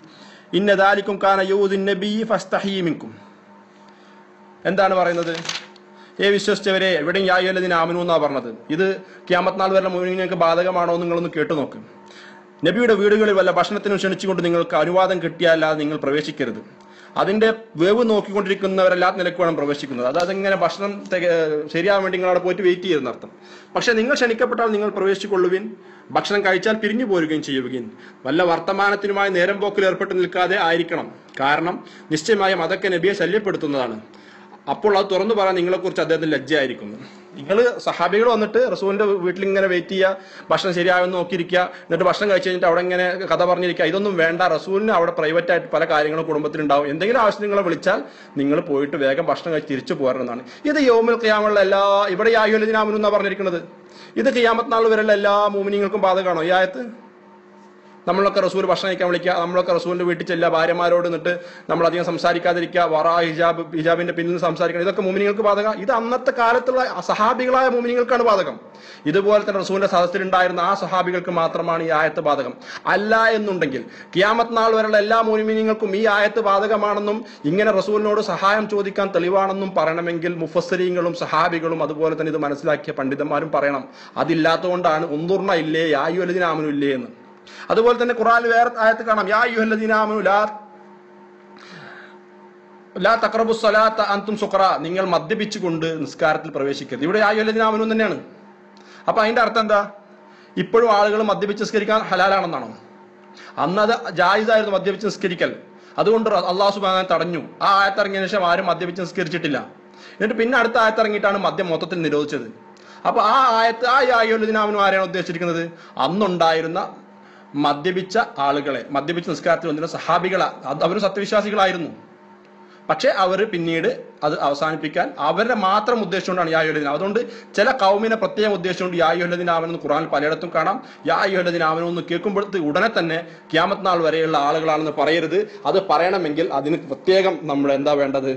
ഇന്ന ദാലികും കാന യൂദിൻ നബി ഫസ്തഹീ മിൻകും. എന്താണ് പറയുന്നത്? വിശ്വസിച്ചവരെ, എവിടെയും യാ അയ്യുഹല്ലദീന ആമനു എന്നാ പറഞ്ഞത്. ഇത് ഖിയാമത്ത് നാൾ വരെ മുഅ്മിനീങ്ങൾക്ക് ബാധകമാണോ നിങ്ങളൊന്ന് കേട്ടു നോക്ക്. നബിയുടെ വീടുകളിൽ വല്ല ഭക്ഷണത്തിനും ക്ഷണിച്ചുകൊണ്ട് നിങ്ങൾക്ക് അനുവാദം കിട്ടിയാലല്ലാതെ നിങ്ങൾ പ്രവേശിക്കരുത്. അതിന്റെ വേവ് നോക്കിക്കൊണ്ടിരിക്കുന്നവരെല്ലാത്ത നിലയ്ക്ക് വേണം പ്രവേശിക്കുന്നത്. അതെങ്ങനെ ഭക്ഷണം ശരിയാവാൻ വേണ്ടി നിങ്ങൾ അവിടെ പോയിട്ട് വെയിറ്റ് ചെയ്യുന്ന അർത്ഥം. പക്ഷെ നിങ്ങൾ ക്ഷണിക്കപ്പെട്ടാൽ നിങ്ങൾ പ്രവേശിക്കൊള്ളുവിൻ, ഭക്ഷണം കഴിച്ചാൽ പിരിഞ്ഞു പോരുകയും ചെയ്യുകയും വല്ല വർത്തമാനത്തിനുമായി നേരം പോക്കിൽ ഏർപ്പെട്ട് നിൽക്കാതെ ആയിരിക്കണം. കാരണം നിശ്ചയമായും അതൊക്കെ നബിയെ ശല്യപ്പെടുത്തുന്നതാണ്. അപ്പോൾ അത് തുറന്നു പറയാൻ നിങ്ങളെക്കുറിച്ച് അദ്ദേഹത്തിന് ലജ്ജയായിരിക്കും. നിങ്ങൾ സഹാബികൾ വന്നിട്ട് റസൂലിന്റെ വീട്ടിൽ ഇങ്ങനെ വെയിറ്റ് ചെയ്യുക, ഭക്ഷണം ശരിയാകുമെന്ന് നോക്കിയിരിക്കുക, എന്നിട്ട് ഭക്ഷണം കഴിച്ച് കഴിഞ്ഞിട്ട് അവിടെ ഇങ്ങനെ കഥ പറഞ്ഞിരിക്കുക, ഇതൊന്നും വേണ്ട. റസൂലിന് അവിടെ പ്രൈവറ്റ് ആയിട്ട് പല കാര്യങ്ങളും കുടുംബത്തിലുണ്ടാവും. എന്തെങ്കിലും ആവശ്യം നിങ്ങളെ വിളിച്ചാൽ നിങ്ങൾ പോയിട്ട് വേഗം ഭക്ഷണം കഴിച്ച് തിരിച്ചു പോരണമെന്നാണ്. ഇത് യൗമുൽ ഖിയാമത്തുള്ള എല്ലാ, ഇവിടെ യാ അയ്യുഹല്ലദീന ആമനൂ എന്നാണ് പറഞ്ഞിരിക്കുന്നത്. ഇത് ഖിയാമത്ത് നാൾ വരെയുള്ള എല്ലാ മുഅ്മിനീങ്ങൾക്കും ബാധകമാണോ ഈ ആയത്ത്? നമ്മളൊക്കെ റസൂൽ ഭക്ഷണം കഴിക്കാൻ വിളിക്കുക, നമ്മളൊക്കെ റസൂലിന്റെ വീട്ടിൽ ചെല്ലുക, ഭാര്യമാരോട് നിന്നിട്ട് നമ്മളധികം സംസാരിക്കാതിരിക്കുക, വറാ ഹിജാബിന്റെ പിന്നിൽ സംസാരിക്കണം, ഇതൊക്കെ മുഅ്മിനീങ്ങൾക്ക് ബാധകം. ഇത് അന്നത്തെ കാലത്തുള്ള സഹാബികളായ മുഅ്മിനീങ്ങൾക്കാണ് ബാധകം. ഇതുപോലെ തന്നെ റസൂലിന്റെ സദസ്സിലുണ്ടായിരുന്ന ആ സഹാബികൾക്ക് മാത്രമാണ് ഈ ആയത്ത് ബാധകം. അല്ല എന്നുണ്ടെങ്കിൽ ഖിയാമത്ത് നാൾ വരെയുള്ള എല്ലാ മുഅ്മിനീങ്ങൾക്കും ഈ ആയത്ത് ബാധകമാണെന്നും ഇങ്ങനെ റസൂലിനോട് സഹായം ചോദിക്കാൻ തെളിവാണെന്നും പറയണമെങ്കിൽ മുഫസ്സിരീങ്ങളും സഹാബികളും അതുപോലെ തന്നെ ഇത് മനസ്സിലാക്കിയ പണ്ഡിതന്മാരും പറയണം. അതില്ലാത്തതുകൊണ്ടാണ് ഉൻദുർന ഇല്ലേ യാ അയ്യുഹല്ലദീന ആമനൂ ഇല്ലേ എന്ന്. അതുപോലെ തന്നെ ഖുർആനിൽ വേറെ ആയത്ത് കാണാം, യാ അയ്യുഹല്ലദീന ആമനൂ ലാ തഖറബുസ് സ്വലാത്ത അൻതും സുഖറ, നിങ്ങൾ മദ്യപിച്ചുകൊണ്ട് നിസ്കാരത്തിൽ പ്രവേശിക്കരുത്. ഇവിടെ യാ അയ്യുഹല്ലദീന ആമനൂ തന്നെയാണ്. അപ്പൊ അതിന്റെ അർത്ഥം എന്താ? ഇപ്പോഴും ആളുകൾ മദ്യപിച്ച് നിസ്കരിക്കാൻ ഹലാലാണെന്നാണോ? അന്ന് അത് ജായിസായിരുന്നു മദ്യപിച്ച് നിസ്കരിക്കൽ. അതുകൊണ്ട് അല്ലാഹു സുബ്ഹാനഹു വ തആല തടഞ്ഞു. ആ ആയത്തിറങ്ങിയ ശേഷം ആരും മദ്യപിച്ച് നിസ്കരിച്ചിട്ടില്ല. എന്നിട്ട് പിന്നെ അടുത്ത ആയത്തിറങ്ങിയിട്ടാണ് മദ്യം മൊത്തത്തിൽ നിരോധിച്ചത്. അപ്പൊ ആ ആയത്ത്, ആ യാ അയ്യുഹല്ലദീന ആമനൂ ആരെയാണ് ഉദ്ദേശിച്ചിരിക്കുന്നത്? അന്നുണ്ടായിരുന്ന മദ്യപിച്ച ആളുകളെ, മദ്യപിച്ച നിസ്കാരത്തിൽ വന്നിരുന്ന സഹാബികളെ, അവർ സത്യവിശ്വാസികളായിരുന്നു. പക്ഷെ അവർ പിന്നീട് അത് അവസാനിപ്പിക്കാൻ അവരുടെ മാത്രം ഉദ്ദേശിച്ചുകൊണ്ടാണ് യാ അയ്യുഹല്ലദീന. അതുകൊണ്ട് ചില കൗമിനെ പ്രത്യേകം ഉദ്ദേശിച്ചുകൊണ്ട് യാ അയ്യുഹല്ലദീന ആമനൂ എന്ന് ഖുർആനിൽ പലയിടത്തും കാണാം. യാ അയ്യുഹല്ലദീന ആമനൂ എന്ന് കേൾക്കുമ്പോഴത്തെ ഉടനെ തന്നെ ഖിയാമത്ത് നാൾ വരെയുള്ള ആളുകളാണെന്ന് പറയരുത്. അത് പറയണമെങ്കിൽ അതിന് പ്രത്യേകം നമ്മൾ എന്താ വേണ്ടത്?